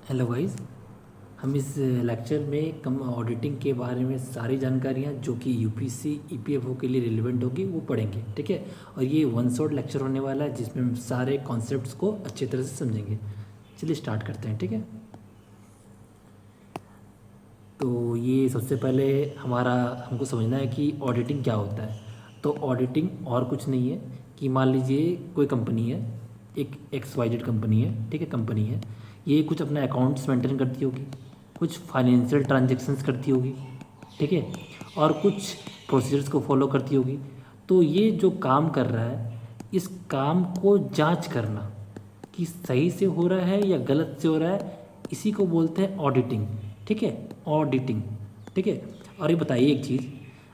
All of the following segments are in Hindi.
Hello guys. हम इस लेक्चर में कम ऑडिटिंग के बारे में सारी जानकारियाँ जो कि यूपीएससी ईपीएफओ के लिए रिलेवेंट होगी वो पढ़ेंगे, ठीक है। और ये वन शॉट लेक्चर होने वाला है जिसमें हम सारे कॉन्सेप्ट्स को अच्छी तरह से समझेंगे। चलिए स्टार्ट करते हैं, ठीक है। तो ये सबसे पहले हमको समझना है कि ऑडिटिंग क्या होता है। तो ऑडिटिंग और कुछ नहीं है कि मान लीजिए कोई कंपनी है, एक XYZ कंपनी है, ठीक है, कंपनी है। ये कुछ अपना अकाउंट्स मेंटेन करती होगी, कुछ फाइनेंशियल ट्रांजेक्शन्स करती होगी, ठीक है, और कुछ प्रोसीजर्स को फॉलो करती होगी। तो ये जो काम कर रहा है, इस काम को जांच करना कि सही से हो रहा है या गलत से हो रहा है, इसी को बोलते हैं ऑडिटिंग, ठीक है। ऑडिटिंग, ठीक है। और ये बताइए एक चीज़,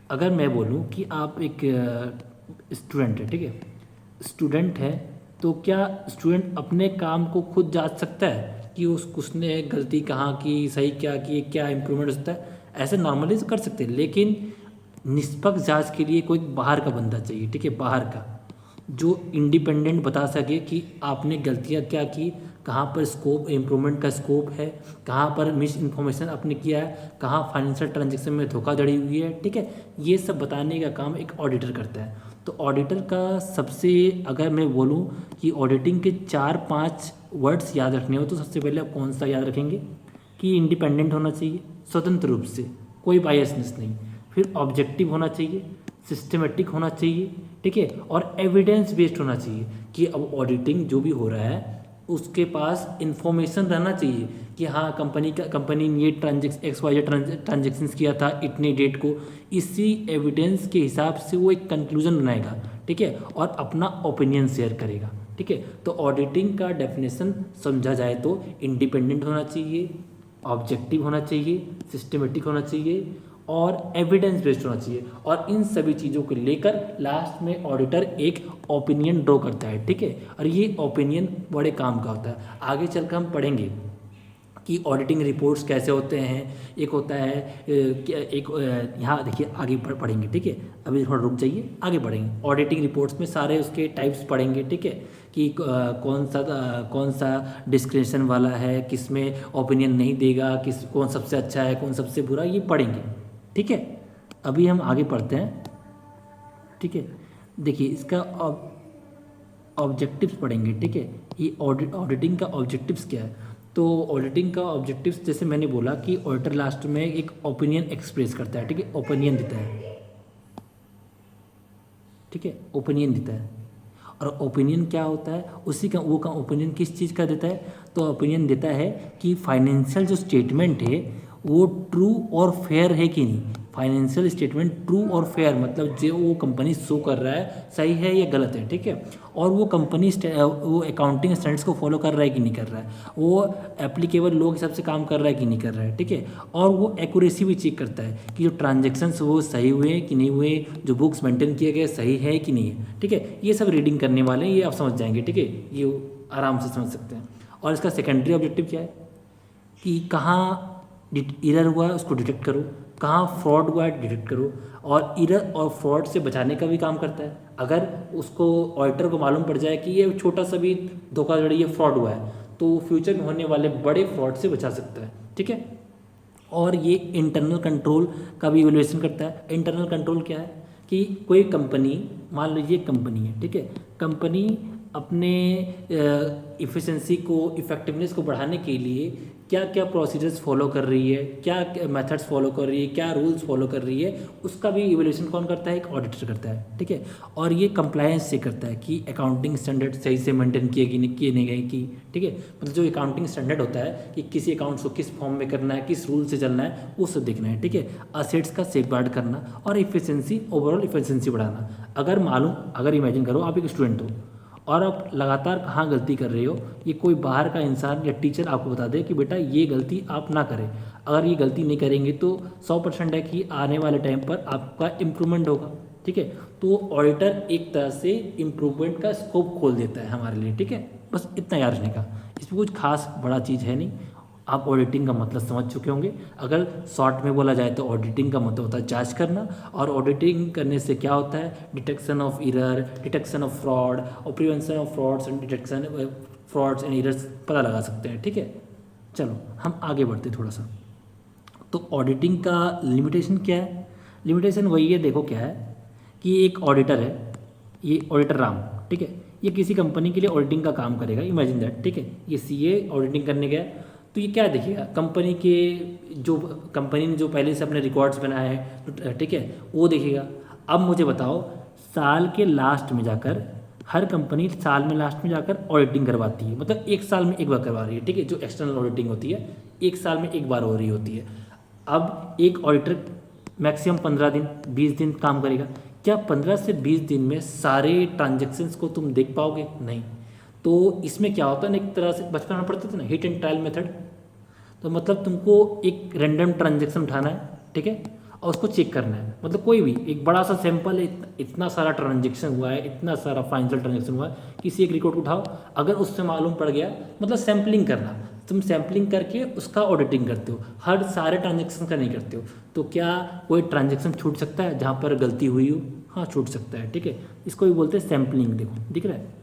अगर मैं बोलूँ कि आप एक स्टूडेंट है, ठीक है, स्टूडेंट है, तो क्या स्टूडेंट अपने काम को खुद जांच सकता है कि उसने गलती कहाँ की, सही क्या की, क्या इम्प्रूवमेंट हो सकता है? ऐसे नॉर्मली तो कर सकते हैं, लेकिन निष्पक्ष जांच के लिए कोई बाहर का बंदा चाहिए, ठीक है, बाहर का, जो इंडिपेंडेंट बता सके कि आपने गलतियाँ क्या की, कहाँ पर स्कोप इम्प्रूवमेंट का स्कोप है, कहाँ पर मिस इन्फॉर्मेशन आपने किया है, कहाँ फाइनेंशियल ट्रांजेक्शन में धोखाधड़ी हुई है, ठीक है। ये सब बताने का काम एक ऑडिटर करता है। तो ऑडिटर का सबसे, अगर मैं बोलूँ कि ऑडिटिंग के 4-5 वर्ड्स याद रखने हो, तो सबसे पहले आप कौन सा याद रखेंगे कि इंडिपेंडेंट होना चाहिए, स्वतंत्र रूप से, कोई बायसनेस नहीं। फिर ऑब्जेक्टिव होना चाहिए, सिस्टमेटिक होना चाहिए, ठीक है, और एविडेंस बेस्ड होना चाहिए कि अब ऑडिटिंग जो भी हो रहा है उसके पास इंफॉर्मेशन रहना चाहिए कि हाँ कंपनी ने ये XYZ ट्रांजेक्शन्स किया था इतनी डेट को। इसी एविडेंस के हिसाब से वो एक कंक्लूजन बनाएगा, ठीक है, और अपना ओपिनियन शेयर करेगा, ठीक है। तो ऑडिटिंग का डेफिनेशन समझा जाए तो इंडिपेंडेंट होना चाहिए, ऑब्जेक्टिव होना चाहिए, सिस्टमेटिक होना चाहिए, और एविडेंस बेस्ड होना चाहिए। और इन सभी चीज़ों को लेकर लास्ट में ऑडिटर एक ओपिनियन ड्रॉ करता है, ठीक है। और ये ओपिनियन बड़े काम का होता है। आगे चलकर हम पढ़ेंगे कि ऑडिटिंग रिपोर्ट्स कैसे होते हैं। एक होता है यहाँ देखिए आगे पढ़ेंगे, ठीक है। अभी थोड़ा रुक जाइए, आगे बढ़ेंगे। ऑडिटिंग रिपोर्ट्स में सारे उसके टाइप्स पढ़ेंगे, ठीक है, कि कौन सा डिस्क्रिप्शन वाला है, किस में ओपिनियन नहीं देगा, कौन सबसे अच्छा है, कौन सबसे बुरा, ये पढ़ेंगे, ठीक है। अभी हम आगे पढ़ते हैं, ठीक है। देखिए इसका ऑब्जेक्टिव्स पढ़ेंगे, ठीक है। ये ऑडिटिंग का ऑब्जेक्टिव्स क्या है? तो ऑडिटिंग का ऑब्जेक्टिव्स, जैसे मैंने बोला कि ऑडिटर लास्ट में एक ओपिनियन एक्सप्रेस करता है, ठीक है, ओपिनियन देता है, ठीक है, ओपिनियन देता है। और ओपिनियन क्या होता है, उसी का वो का ओपिनियन किस चीज़ का देता है? तो ओपिनियन देता है कि फाइनेंशियल जो स्टेटमेंट है वो ट्रू और फेयर है कि नहीं। फाइनेंशियल स्टेटमेंट ट्रू और फेयर मतलब जो वो कंपनी शो कर रहा है सही है या गलत है, ठीक है। और वो कंपनी वो अकाउंटिंग स्टैंडर्ड्स को फॉलो कर रहा है कि नहीं कर रहा है, वो एप्लीकेबल लॉ के हिसाब से काम कर रहा है कि नहीं कर रहा है, ठीक है। और वो एक्यूरेसी भी चेक करता है कि जो ट्रांजेक्शन्स वो सही हुए हैं कि नहीं हुए, जो बुक्स मेंटेन किए गए सही है कि नहीं है, ठीक है। ये सब रीडिंग करने वाले हैं, ये आप समझ जाएंगे, ठीक है, ये आराम से समझ सकते हैं। और इसका सेकेंडरी ऑब्जेक्टिव क्या है कि कहाँ इरर हुआ है उसको डिटेक्ट करो, कहाँ फ्रॉड हुआ है डिटेक्ट करो। और इरर और फ्रॉड से बचाने का भी काम करता है। अगर उसको ऑडिटर को मालूम पड़ जाए कि ये छोटा सा भी धोखाधड़ी या फ्रॉड हुआ है, तो फ्यूचर में होने वाले बड़े फ्रॉड से बचा सकता है, ठीक है। और ये इंटरनल कंट्रोल का भी इवैल्यूएशन करता है। इंटरनल कंट्रोल क्या है कि कोई कंपनी, मान लीजिए कंपनी है, ठीक है, कंपनी अपने इफ़िशेंसी को, इफ़ेक्टिवनेस को बढ़ाने के लिए क्या क्या प्रोसीजर्स फॉलो कर रही है, क्या मेथड्स फॉलो कर रही है, क्या रूल्स फॉलो कर रही है, उसका भी इवैल्यूएशन कौन करता है? एक ऑडिटर करता है, ठीक है। और ये कंप्लायंस से करता है कि अकाउंटिंग स्टैंडर्ड सही से मेंटेन किए नहीं गए कि, ठीक है, मतलब जो अकाउंटिंग स्टैंडर्ड होता है कि किसी अकाउंट्स को किस फॉर्म में करना है, किस रूल से चलना है, वो सब देखना है, ठीक है। असेट्स का सेफगार्ड करना और इफिशिएंसी, ओवरऑल इफिशिएंसी बढ़ाना। अगर इमेजिन करो आप एक स्टूडेंट हो और आप लगातार कहाँ गलती कर रहे हो, ये कोई बाहर का इंसान या टीचर आपको बता दे कि बेटा ये गलती आप ना करें, अगर ये गलती नहीं करेंगे तो 100% है कि आने वाले टाइम पर आपका इम्प्रूवमेंट होगा, ठीक है। तो ऑडिटर एक तरह से इम्प्रूवमेंट का स्कोप खोल देता है हमारे लिए, ठीक है। बस इतना याद रखने का, इसमें कुछ खास बड़ा चीज़ है नहीं। आप ऑडिटिंग का मतलब समझ चुके होंगे। अगर शॉर्ट में बोला जाए तो ऑडिटिंग का मतलब होता है जांच करना, और ऑडिटिंग करने से क्या होता है? Detection of error, detection of fraud और prevention of frauds and detection frauds and errors पता लगा सकते हैं, ठीक है। चलो हम आगे बढ़ते थोड़ा सा। तो ऑडिटिंग का लिमिटेशन क्या है? लिमिटेशन वही है, देखो क्या है कि एक ऑडिटर है, ये ऑडिटर राम, ठीक है, ये किसी कंपनी के लिए ऑडिटिंग का काम करेगा, इमेजिन दैट, ठीक है। ये सीए ऑडिटिंग करने गया, तो ये क्या देखिएगा, कंपनी के जो कंपनी ने जो पहले से अपने रिकॉर्ड्स बनाए हैं, ठीक है, वो देखेगा। अब मुझे बताओ, साल के लास्ट में जाकर हर कंपनी साल में लास्ट में जाकर ऑडिटिंग करवाती है, मतलब एक साल में एक बार करवा रही है, ठीक है, जो एक्सटर्नल ऑडिटिंग होती है एक साल में एक बार हो रही होती है। अब एक ऑडिटर मैक्सिमम 15 दिन 20 दिन काम करेगा। क्या 15 से 20 दिन में सारे ट्रांजेक्शन्स को तुम देख पाओगे? नहीं। तो इसमें क्या होता है ना, एक तरह से बचपन में पढ़ते थे ना, हिट एंड ट्रायल मेथड। तो मतलब तुमको एक रैंडम ट्रांजेक्शन उठाना है, ठीक है, और उसको चेक करना है, मतलब कोई भी एक बड़ा सा सैंपल है, इतना सारा ट्रांजेक्शन हुआ है, इतना सारा फाइनेंशियल ट्रांजेक्शन हुआ है, किसी एक रिकॉर्ड उठाओ, अगर उससे मालूम पड़ गया, मतलब सैम्पलिंग करना, तुम सैम्पलिंग करके उसका ऑडिटिंग करते हो, हर सारे ट्रांजेक्शन का नहीं करते हो। तो क्या कोई ट्रांजेक्शन छूट सकता है जहाँ पर गलती हुई हो? हाँ, छूट सकता है, ठीक है, इसको भी बोलते हैं सैम्पलिंग। देखो दिख रहा है।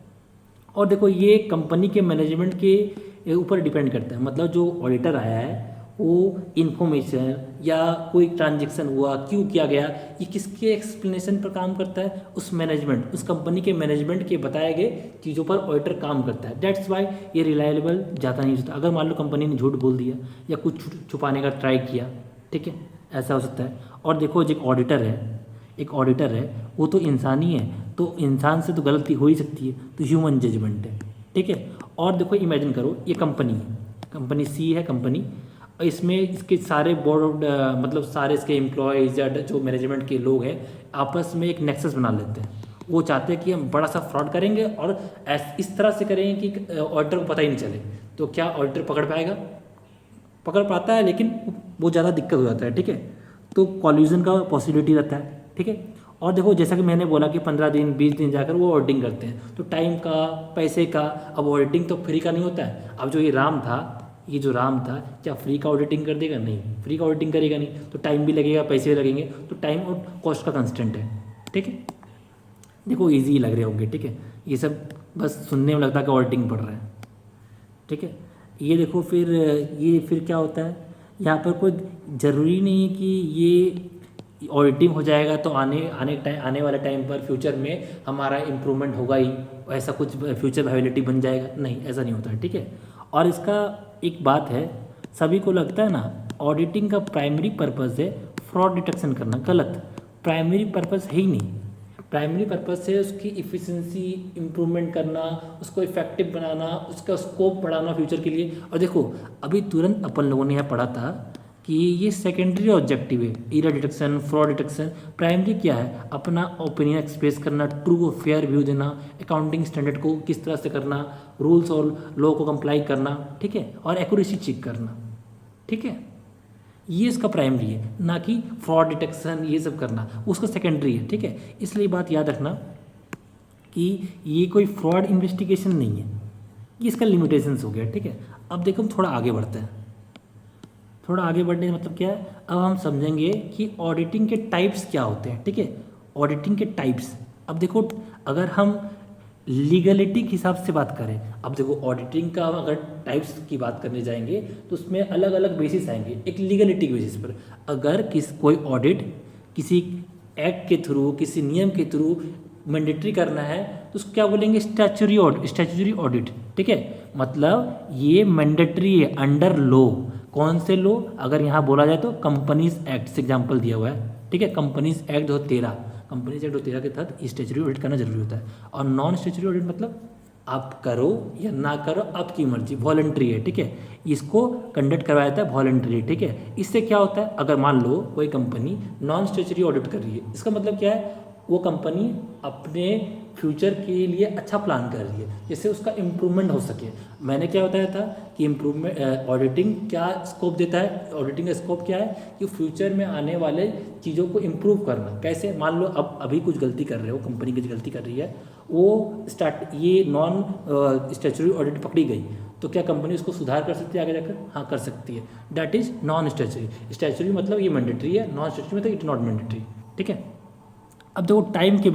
और देखो ये कंपनी के मैनेजमेंट के ऊपर डिपेंड करता है, मतलब जो ऑडिटर आया है वो इन्फॉर्मेशन या कोई ट्रांजेक्शन हुआ क्यों किया गया, ये किसके एक्सप्लेनेशन पर काम करता है? उस मैनेजमेंट, उस कंपनी के मैनेजमेंट के बताए गए चीज़ों पर ऑडिटर काम करता है। दैट्स वाई ये रिलायबल ज़्यादा नहीं होता। अगर मान लो कंपनी ने झूठ बोल दिया या कुछ छुपाने का ट्राई किया, ठीक है, ऐसा हो सकता है। और देखो जो एक ऑडिटर है वो तो इंसान ही है, तो इंसान से तो गलती हो ही सकती है, तो ह्यूमन जजमेंट है, ठीक है। और देखो इमेजिन करो ये कंपनी है, कंपनी सी है कंपनी, और इसमें इसके सारे बोर्ड मतलब सारे इसके एम्प्लॉयज़ या जो मैनेजमेंट के लोग हैं आपस में एक नेक्सस बना लेते हैं। वो चाहते हैं कि हम बड़ा सा फ्रॉड करेंगे और इस तरह से करेंगे कि ऑडिटर को पता ही नहीं चले। तो क्या ऑडिटर पकड़ पाएगा? पकड़ पाता है, लेकिन वो ज़्यादा दिक्कत हो जाता है, ठीक है। तो कॉल्यूजन का पॉसिबिलिटी रहता है, ठीक है। और देखो जैसा कि मैंने बोला कि 15 दिन 20 दिन जाकर वो ऑडिटिंग करते हैं, तो टाइम का, पैसे का, अब ऑडिटिंग तो फ्री का नहीं होता है। अब जो ये जो राम था क्या फ्री का ऑडिटिंग कर देगा? नहीं, फ्री का ऑडिटिंग करेगा नहीं, तो टाइम भी लगेगा, पैसे भी लगेंगे, तो टाइम और कॉस्ट का कंस्टेंट है, ठीक है। देखो ईजी लग रहे होंगे, ठीक है, ये सब बस सुनने में लगता है कि ऑडिटिंग पढ़ रहे हैं, ठीक है। ये देखो फिर क्या होता है, यहाँ पर कोई ज़रूरी नहीं है कि ये ऑडिटिंग हो जाएगा तो आने वाले टाइम पर फ्यूचर में हमारा इम्प्रूवमेंट होगा ही, ऐसा कुछ फ्यूचर वायबिलिटी बन जाएगा, नहीं, ऐसा नहीं होता है, ठीक है। और इसका एक बात है, सभी को लगता है ना ऑडिटिंग का प्राइमरी पर्पस है फ्रॉड डिटेक्शन करना, गलत। प्राइमरी पर्पस है ही नहीं। प्राइमरी पर्पस है उसकी इफ़िशिएंसी इम्प्रूवमेंट करना, उसको इफेक्टिव बनाना, उसका स्कोप बढ़ाना फ्यूचर के लिए। और देखो अभी तुरंत अपन लोगों ने यहाँ पढ़ा था कि ये सेकेंडरी ऑब्जेक्टिव है, error detection, fraud detection. Primary क्या है? अपना ओपिनियन एक्सप्रेस करना, ट्रू और फेयर व्यू देना, अकाउंटिंग स्टैंडर्ड को किस तरह से करना, रूल्स और लॉ को कंप्लाई करना, ठीक है, और एक्यूरेसी चेक करना, ठीक है। ये इसका प्राइमरी है, ना कि फ्रॉड डिटेक्शन ये सब करना, उसका सेकेंडरी है, ठीक है। इसलिए बात याद रखना कि ये कोई फ्रॉड इन्वेस्टिगेशन नहीं है, ये इसका लिमिटेशंस हो गया, ठीक है। अब देखो हम थोड़ा आगे बढ़ते हैं। थोड़ा आगे बढ़ने का मतलब क्या है, अब हम समझेंगे कि ऑडिटिंग के टाइप्स क्या होते हैं, ठीक है। ऑडिटिंग के टाइप्स, अब देखो अगर हम लीगलिटी के हिसाब से बात करें, अब देखो ऑडिटिंग का अगर टाइप्स की बात करने जाएंगे तो उसमें अलग अलग बेसिस आएंगे। एक लीगलिटी के बेसिस पर, अगर कोई ऑडिट किसी एक्ट के थ्रू, किसी नियम के थ्रू मैंडेटरी करना है तो उसको क्या बोलेंगे? स्टैच्यूटरी ऑडिट, ठीक है। मतलब ये मैंडेटरी है अंडर लॉ। कौन से लॉ? अगर यहाँ बोला जाए तो कंपनीज एक्ट से एग्जाम्पल दिया हुआ है, ठीक है। कंपनीज एक्ट 2013, कंपनीज एक्ट 2013 के तहत स्टैच्यूटरी ऑडिट करना जरूरी होता है। और नॉन स्टैच्यूटरी ऑडिट मतलब आप करो या ना करो, आपकी मर्जी, वॉलंटरी है, ठीक है। इसको कंडक्ट करवाया जाता है वॉलंटरी, ठीक है। इससे क्या होता है, अगर मान लो कोई कंपनी नॉन स्टैच्यूटरी ऑडिट कर रही है, इसका मतलब क्या है? वो कंपनी अपने फ्यूचर के लिए अच्छा प्लान कर रही है, जिससे उसका इम्प्रूवमेंट हो सके। मैंने क्या बताया था कि इम्प्रूवमेंट ऑडिटिंग क्या स्कोप देता है? ऑडिटिंग का स्कोप क्या है कि फ्यूचर में आने वाले चीज़ों को इम्प्रूव करना। कैसे? मान लो अब अभी कुछ गलती कर रहे हो, कंपनी कुछ गलती कर रही है, वो ये नॉन स्टैच्यूटरी ऑडिट पकड़ी गई, तो क्या कंपनी उसको सुधार कर सकती है आगे जाकर? हाँ, कर सकती है। That is non statutory. Statutory मतलब ये मैंडेटरी है, नॉन स्टैच्यूटरी मतलब इट नॉट मैंडेटरी, ठीक है। अब देखो टाइम के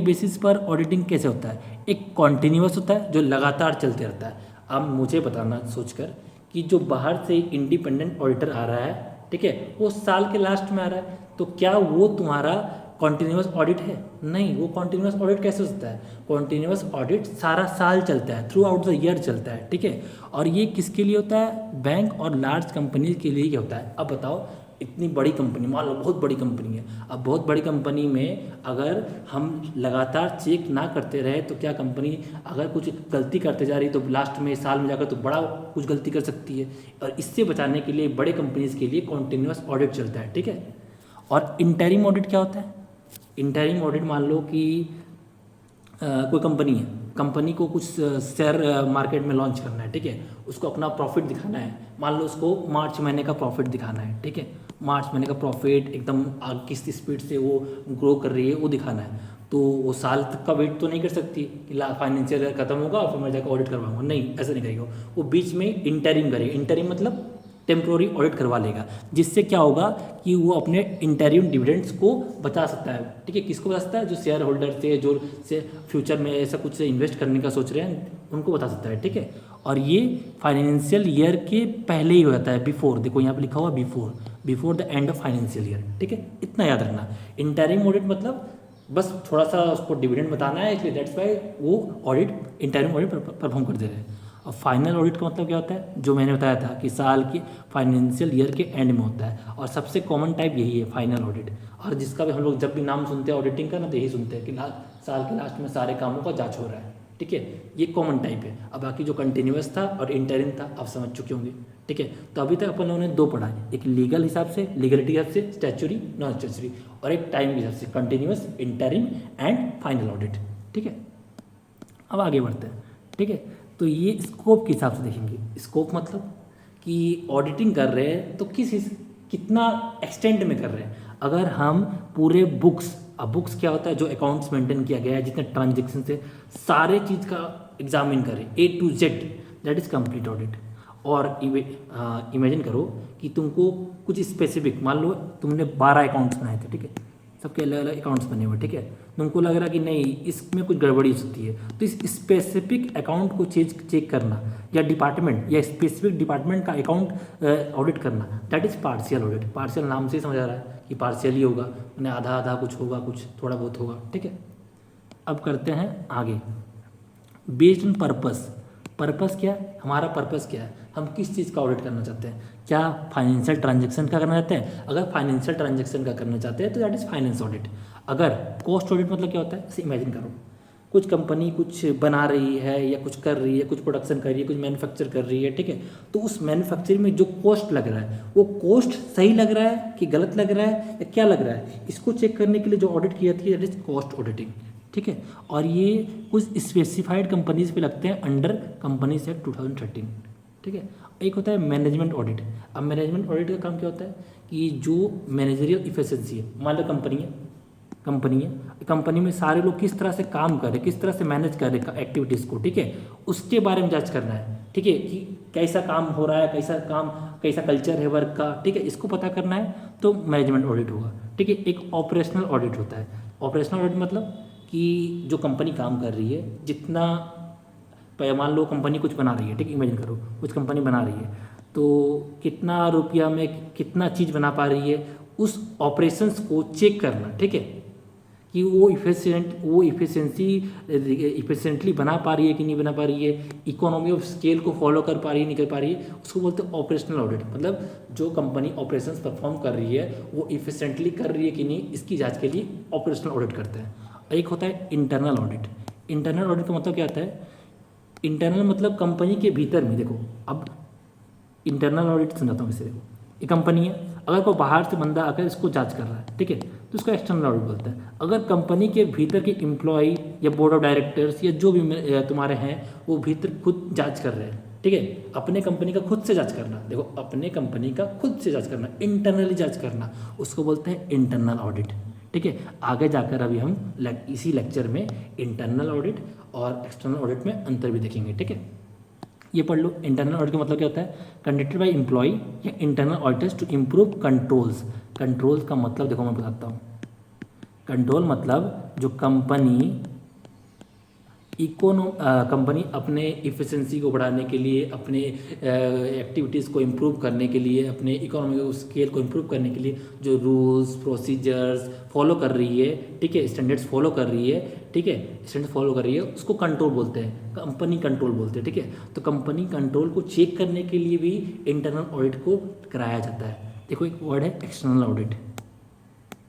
बेसिस पर ऑडिटिंग कैसे होता है? एक कॉन्टिन्यूअस होता है जो लगातार चलते रहता है। अब मुझे बताना सोचकर कि जो बाहर से इंडिपेंडेंट ऑडिटर आ रहा है, ठीक है, वो साल के लास्ट में आ रहा है, तो क्या वो तुम्हारा कॉन्टिन्यूस ऑडिट है? नहीं, वो कॉन्टिन्यूस ऑडिट कैसे होता है? कॉन्टिन्यूस ऑडिट सारा साल चलता है, थ्रू आउट द ईयर चलता है, ठीक है। और ये किसके लिए होता है? बैंक और लार्ज कंपनी के लिए होता है। अब बताओ, इतनी बड़ी कंपनी, मान लो बहुत बड़ी कंपनी है, अब बहुत बड़ी कंपनी में अगर हम लगातार चेक ना करते रहे तो क्या कंपनी अगर कुछ गलती करते जा रही तो लास्ट में साल में जाकर तो बड़ा कुछ गलती कर सकती है। और इससे बचाने के लिए बड़े कंपनीज के लिए कॉन्टिन्यूस ऑडिट चलता है, ठीक है। और इंटरिम ऑडिट क्या होता है? इंटरिम ऑडिट, मान लो कि कोई कंपनी है, कंपनी को कुछ शेयर मार्केट में लॉन्च करना है, ठीक है, उसको अपना प्रॉफिट दिखाना है, मान लो उसको मार्च महीने का प्रॉफिट दिखाना है, ठीक है, मार्च महीने का प्रॉफिट एकदम किस स्पीड से वो ग्रो कर रही है वो दिखाना है। तो वो साल तक का वेट तो नहीं कर सकती कि फाइनेंशियल ईयर खत्म होगा और फिर मैं जाकर ऑडिट करवाऊंगा, नहीं, ऐसा नहीं करेगा। वो बीच में इंटरिम करेगा, इंटरिम मतलब टेम्प्रोरी ऑडिट करवा लेगा, जिससे क्या होगा कि वो अपने इंटरिम डिविडेंड्स को बचा सकता है, ठीक है। किसको बचा सकता है? जो शेयर होल्डर थे, जो से फ्यूचर में ऐसा कुछ से इन्वेस्ट करने का सोच रहे हैं, उनको बता सकता है, ठीक है। और ये फाइनेंशियल ईयर के पहले ही हो जाता है, बिफोर, देखो यहाँ पे लिखा हुआ before the end of financial year, ठीक है, इतना याद रखना। इंटरिम ऑडिट मतलब बस थोड़ा सा उसको डिविडेंड बताना है, इसलिए दैट्स वाई वो ऑडिट, इंटरिम ऑडिट परफॉर्म कर दे रहे हैं। और फाइनल ऑडिट का मतलब क्या होता है? जो मैंने बताया था कि साल के फाइनेंशियल ईयर के एंड में होता है, और सबसे कॉमन टाइप यही है फाइनल ऑडिट। और जिसका भी हम लोग जब भी नाम सुनते हैं ऑडिटिंग का ना, तो यही सुनते हैं कि साल के लास्ट में सारे कामों का जांच हो रहा है, ठीक है, ये कॉमन टाइप है। अब बाकी जो कंटिन्यूअस था और इंटरिम था आप समझ चुके होंगे, ठीक है। तो अभी तक अपन लोगों ने दो पढ़ा है, एक लीगल हिसाब से, लीगलिटी हिसाब से, स्टैचुरी, नॉन स्टैचुरी, और एक टाइम के हिसाब से, continuous, interim and final audit, ठीक है। अब आगे बढ़ते हैं, ठीक है। तो ये स्कोप के हिसाब से देखेंगे। स्कोप मतलब कि ऑडिटिंग कर रहे हैं तो कितना एक्सटेंड में कर रहे हैं। अगर हम पूरे बुक्स, अब बुक्स क्या होता है? जो अकाउंट्स मेंटेन किया गया है, जितने ट्रांजेक्शन से सारे चीज़ का एग्जामिन करें A to Z, that is complete audit. और इमेजिन करो कि तुमको कुछ स्पेसिफिक, मान लो तुमने 12 अकाउंट्स बनाए थे, ठीक है, सबके अलग अलग अकाउंट्स बने हुए, ठीक है, तुमको लग रहा कि नहीं इसमें कुछ गड़बड़ी हो सकती है, तो इस स्पेसिफिक अकाउंट को चेक करना, या डिपार्टमेंट या स्पेसिफिक डिपार्टमेंट का अकाउंट ऑडिट करना, that is partial audit. Partial नाम से ही समझ आ रहा है कि पार्शियल ही होगा, मैंने आधा आधा कुछ होगा, कुछ थोड़ा बहुत होगा, ठीक है। अब करते हैं आगे, बेस्ड ऑन पर्पस। पर्पस क्या है? हमारा पर्पस क्या है? हम किस चीज़ का ऑडिट करना चाहते हैं? क्या फाइनेंशियल ट्रांजैक्शन का करना चाहते हैं? अगर फाइनेंशियल ट्रांजैक्शन का करना चाहते हैं तो दैट इज़ फाइनेंस ऑडिट। अगर कॉस्ट ऑडिट मतलब क्या होता है? इसे इमेजिन करो, कुछ कंपनी कुछ बना रही है या कुछ कर रही है, कुछ प्रोडक्शन कर रही है, कुछ मैन्युफैक्चर कर रही है, ठीक है, तो उस मैन्युफैक्चरिंग में जो कॉस्ट लग रहा है वो कॉस्ट सही लग रहा है कि गलत लग रहा है या क्या लग रहा है, इसको चेक करने के लिए जो ऑडिट की जाती है दैट इज कॉस्ट ऑडिटिंग, ठीक है। और ये कुछ स्पेसिफाइड कंपनीज पे लगते हैं अंडर कंपनीज एक्ट 2013, ठीक है। एक होता है मैनेजमेंट ऑडिट। अब मैनेजमेंट ऑडिट का काम क्या होता है कि जो मैनेजरियल इफिशिएंसी है, मान लो कंपनी में सारे लोग किस तरह से काम कर रहे हैं, किस तरह से मैनेज कर रहे हैं एक्टिविटीज़ को, ठीक है, उसके बारे में जांच करना है, ठीक है, कि कैसा काम हो रहा है, कैसा कल्चर है वर्क का, ठीक है, इसको पता करना है तो मैनेजमेंट ऑडिट होगा, ठीक है। एक ऑपरेशनल ऑडिट होता है। ऑपरेशनल ऑडिट मतलब कि जो कंपनी काम कर रही है, जितना, मान लो कंपनी कुछ बना रही है, ठीक है, इमेजिन करो कुछ कंपनी बना रही है, तो कितना रुपया में कितना चीज़ बना पा रही है, उस ऑपरेशंस को चेक करना, ठीक है, कि वो इफिशिएंटली बना पा रही है कि नहीं बना पा रही है, इकोनॉमी ऑफ स्केल को फॉलो कर पा रही है नहीं कर पा रही है, उसको बोलते हैं ऑपरेशनल ऑडिट। मतलब जो कंपनी ऑपरेशंस परफॉर्म कर रही है वो इफिशिएंटली कर रही है कि नहीं, इसकी जांच के लिए ऑपरेशनल ऑडिट करते हैं। एक होता है इंटरनल ऑडिट। इंटरनल ऑडिट का मतलब क्या होता है? इंटरनल मतलब कंपनी के भीतर में, देखो अब इंटरनल ऑडिट समझाता हूँ इसे। देखो ये कंपनी है, अगर कोई बाहर से बंदा आकर इसको जांच कर रहा है, ठीक है, तो उसको एक्सटर्नल ऑडिट बोलते हैं। अगर कंपनी के भीतर के एम्प्लॉय या बोर्ड ऑफ डायरेक्टर्स या जो भी तुम्हारे हैं वो भीतर खुद जांच कर रहे हैं, ठीक है, अपने कंपनी का खुद से जांच करना, देखो अपने कंपनी का खुद से जांच करना, इंटरनली जांच करना, उसको बोलते हैं इंटरनल ऑडिट, ठीक है। आगे जाकर अभी हम इसी लेक्चर में इंटरनल ऑडिट और एक्सटर्नल ऑडिट में अंतर भी देखेंगे, ठीक है। ये पढ़ लो, इंटरनल ऑडिट का मतलब क्या होता है? कंडक्टेड बाय एम्प्लॉय या internal auditors to improve controls. Controls का मतलब देखो मैं बताता हूँ। कंट्रोल मतलब जो कंपनी कंपनी अपने इफ़िशेंसी को बढ़ाने के लिए, अपने एक्टिविटीज़ को इम्प्रूव करने के लिए, अपने इकोनॉमिक स्केल को इम्प्रूव करने के लिए जो रूल्स प्रोसीजर्स फॉलो कर रही है, ठीक है, स्टैंडर्ड्स फॉलो कर रही है, ठीक है, स्टैंडर्ड्स फॉलो कर रही है, उसको कंट्रोल बोलते हैं, कंपनी कंट्रोल बोलते हैं, ठीक है। तो कंपनी कंट्रोल को चेक करने के लिए भी इंटरनल ऑडिट को कराया जाता है। देखो एक वर्ड है एक्सटर्नल ऑडिट,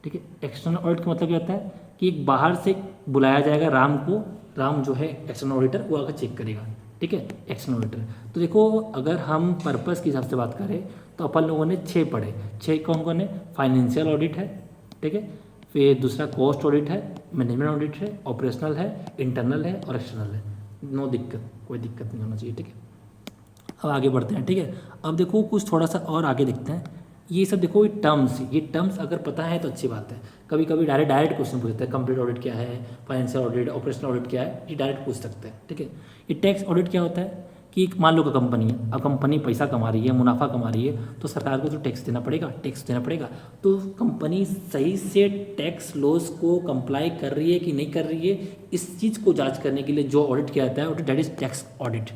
ठीक है। एक्सटर्नल ऑडिट का मतलब क्या होता है कि एक बाहर से बुलाया जाएगा राम को, राम जो है एक्सटर्नल ऑडिटर, वो आकर चेक करेगा, ठीक है, एक्सटर्नल ऑडिटर। तो देखो अगर हम पर्पस के हिसाब से बात करें तो अपन लोगों ने 6 पढ़े, 6 कौन कौन है? फाइनेंशियल ऑडिट है, ठीक है, फिर दूसरा कॉस्ट ऑडिट है, मैनेजमेंट ऑडिट है, ऑपरेशनल है, इंटरनल है और एक्सटर्नल है। नो दिक्कत, कोई दिक्कत नहीं होना चाहिए, ठीक है। अब आगे बढ़ते हैं, ठीक है। अब देखो कुछ थोड़ा सा और आगे देखते हैं। ये सब देखो ये टर्म्स अगर पता है तो अच्छी बात है। कभी कभी डायरेक्ट क्वेश्चन पूछते हैं, कंप्लीट ऑडिट क्या है, फाइनेंशियल ऑडिट, ऑपरेशनल ऑडिट क्या है, ये डायरेक्ट पूछ सकते हैं, ठीक है। ये टैक्स ऑडिट क्या होता है कि मान लो कि कंपनी है, अब कंपनी पैसा कमा रही है, मुनाफा कमा रही है, तो सरकार को तो टैक्स देना पड़ेगा। तो कंपनी सही से टैक्स लॉस को कंप्लाई कर रही है कि नहीं कर रही है, इस चीज़ को जांच करने के लिए जो ऑडिट किया जाता है दैट इज टैक्स ऑडिट,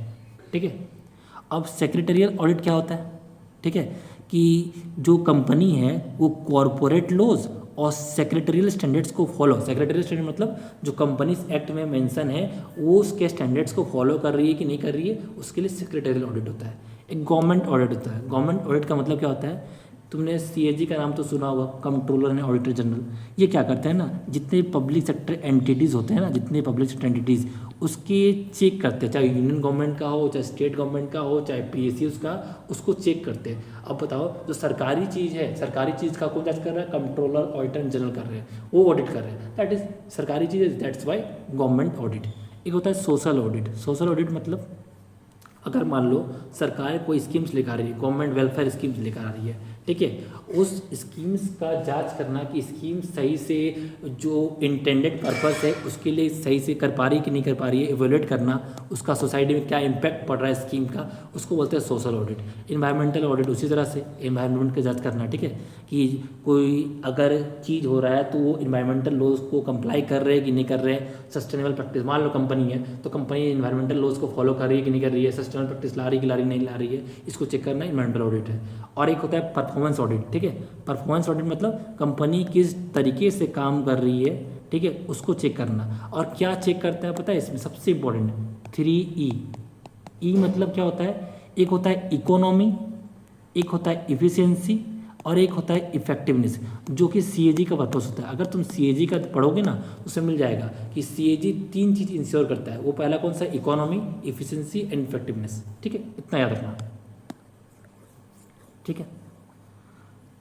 ठीक है। अब सेक्रेटरियल ऑडिट क्या होता है, ठीक है, कि जो कंपनी है वो कॉरपोरेट लॉज और सेक्रेटरियल स्टैंडर्ड्स को फॉलो, सेक्रेटरियल स्टैंडर्ड मतलब जो कंपनीज एक्ट में मेंशन है वो उसके स्टैंडर्ड्स को फॉलो कर रही है कि नहीं कर रही है, उसके लिए सेक्रेटरियल ऑडिट होता है। एक गवर्नमेंट ऑडिट होता है। गवर्नमेंट ऑडिट का मतलब क्या होता है, तुमने सीएजी का नाम तो सुना होगा, कंट्रोलर एंड ऑडिटर जनरल। ये क्या करते हैं ना, जितने पब्लिक सेक्टर एंटिटीज़ होते हैं ना, जितने पब्लिक सेक्टर एंटिटीज़ उसके चेक करते हैं, चाहे यूनियन गवर्नमेंट का हो, चाहे स्टेट गवर्नमेंट का हो, चाहे पीएसयूज़ का, उसको चेक करते हैं। अब बताओ जो सरकारी चीज़ है, सरकारी चीज़ का कौन जांच कर रहा है? कंट्रोलर ऑडिटर जनरल कर रहे हैं, वो ऑडिट कर रहे हैं, दैट इज सरकारी चीज़ है, दैट्स वाई गवर्नमेंट ऑडिट। एक होता है सोशल ऑडिट। सोशल ऑडिट मतलब अगर मान लो सरकार कोई स्कीम्स लेकर आ रही है, गवर्नमेंट वेलफेयर स्कीम्स लेकर आ रही है, ठीक है, उस स्कीम्स का जांच करना कि स्कीम सही से जो इंटेंडेड पर्पस है उसके लिए सही से कर पा रही है कि नहीं कर पा रही है, इवेल्युएट करना, उसका सोसाइटी में क्या इम्पैक्ट पड़ रहा है स्कीम का, उसको बोलते हैं सोशल ऑडिट। इन्वायरमेंटल ऑडिट उसी तरह से इन्वायरमेंट का जांच करना, ठीक है, कि कोई अगर चीज़ हो रहा है तो वो इन्वायरमेंटल लॉज को कंप्लाई कर रहे हैं कि नहीं कर रहे हैं, सस्टेनेबल प्रैक्टिस। मान लो कंपनी है तो कंपनी इन्वायरमेंटल लॉज को फॉलो कर रही है कि नहीं कर रही है, सस्टेनेबल प्रैक्टिस ला रही है कि नहीं ला रही है, इसको चेक करना इन्वायरमेंटल ऑडिट है। और एक होता है परफॉर्मेंस ऑडिट, ठीक है। परफॉर्मेंस ऑडिट मतलब कंपनी किस तरीके से काम कर रही है, ठीक है, उसको चेक करना। और क्या चेक करता है पता है इसमें? सबसे इंपॉर्टेंट 3E। ई मतलब क्या होता है? एक होता है इकोनॉमी, एक होता है इफिशियंसी और एक होता है इफेक्टिवनेस, जो कि सीएजी का पर्पस होता है। अगर तुम सीएजी का पढ़ोगे ना तो उसमें मिल जाएगा कि सीएजी 3 चीज़ इंश्योर करता है। वो पहला कौन सा? इकोनॉमी, इफिशियंसी एंड इफेक्टिवनेस, ठीक है, इतना याद रखना, ठीक है।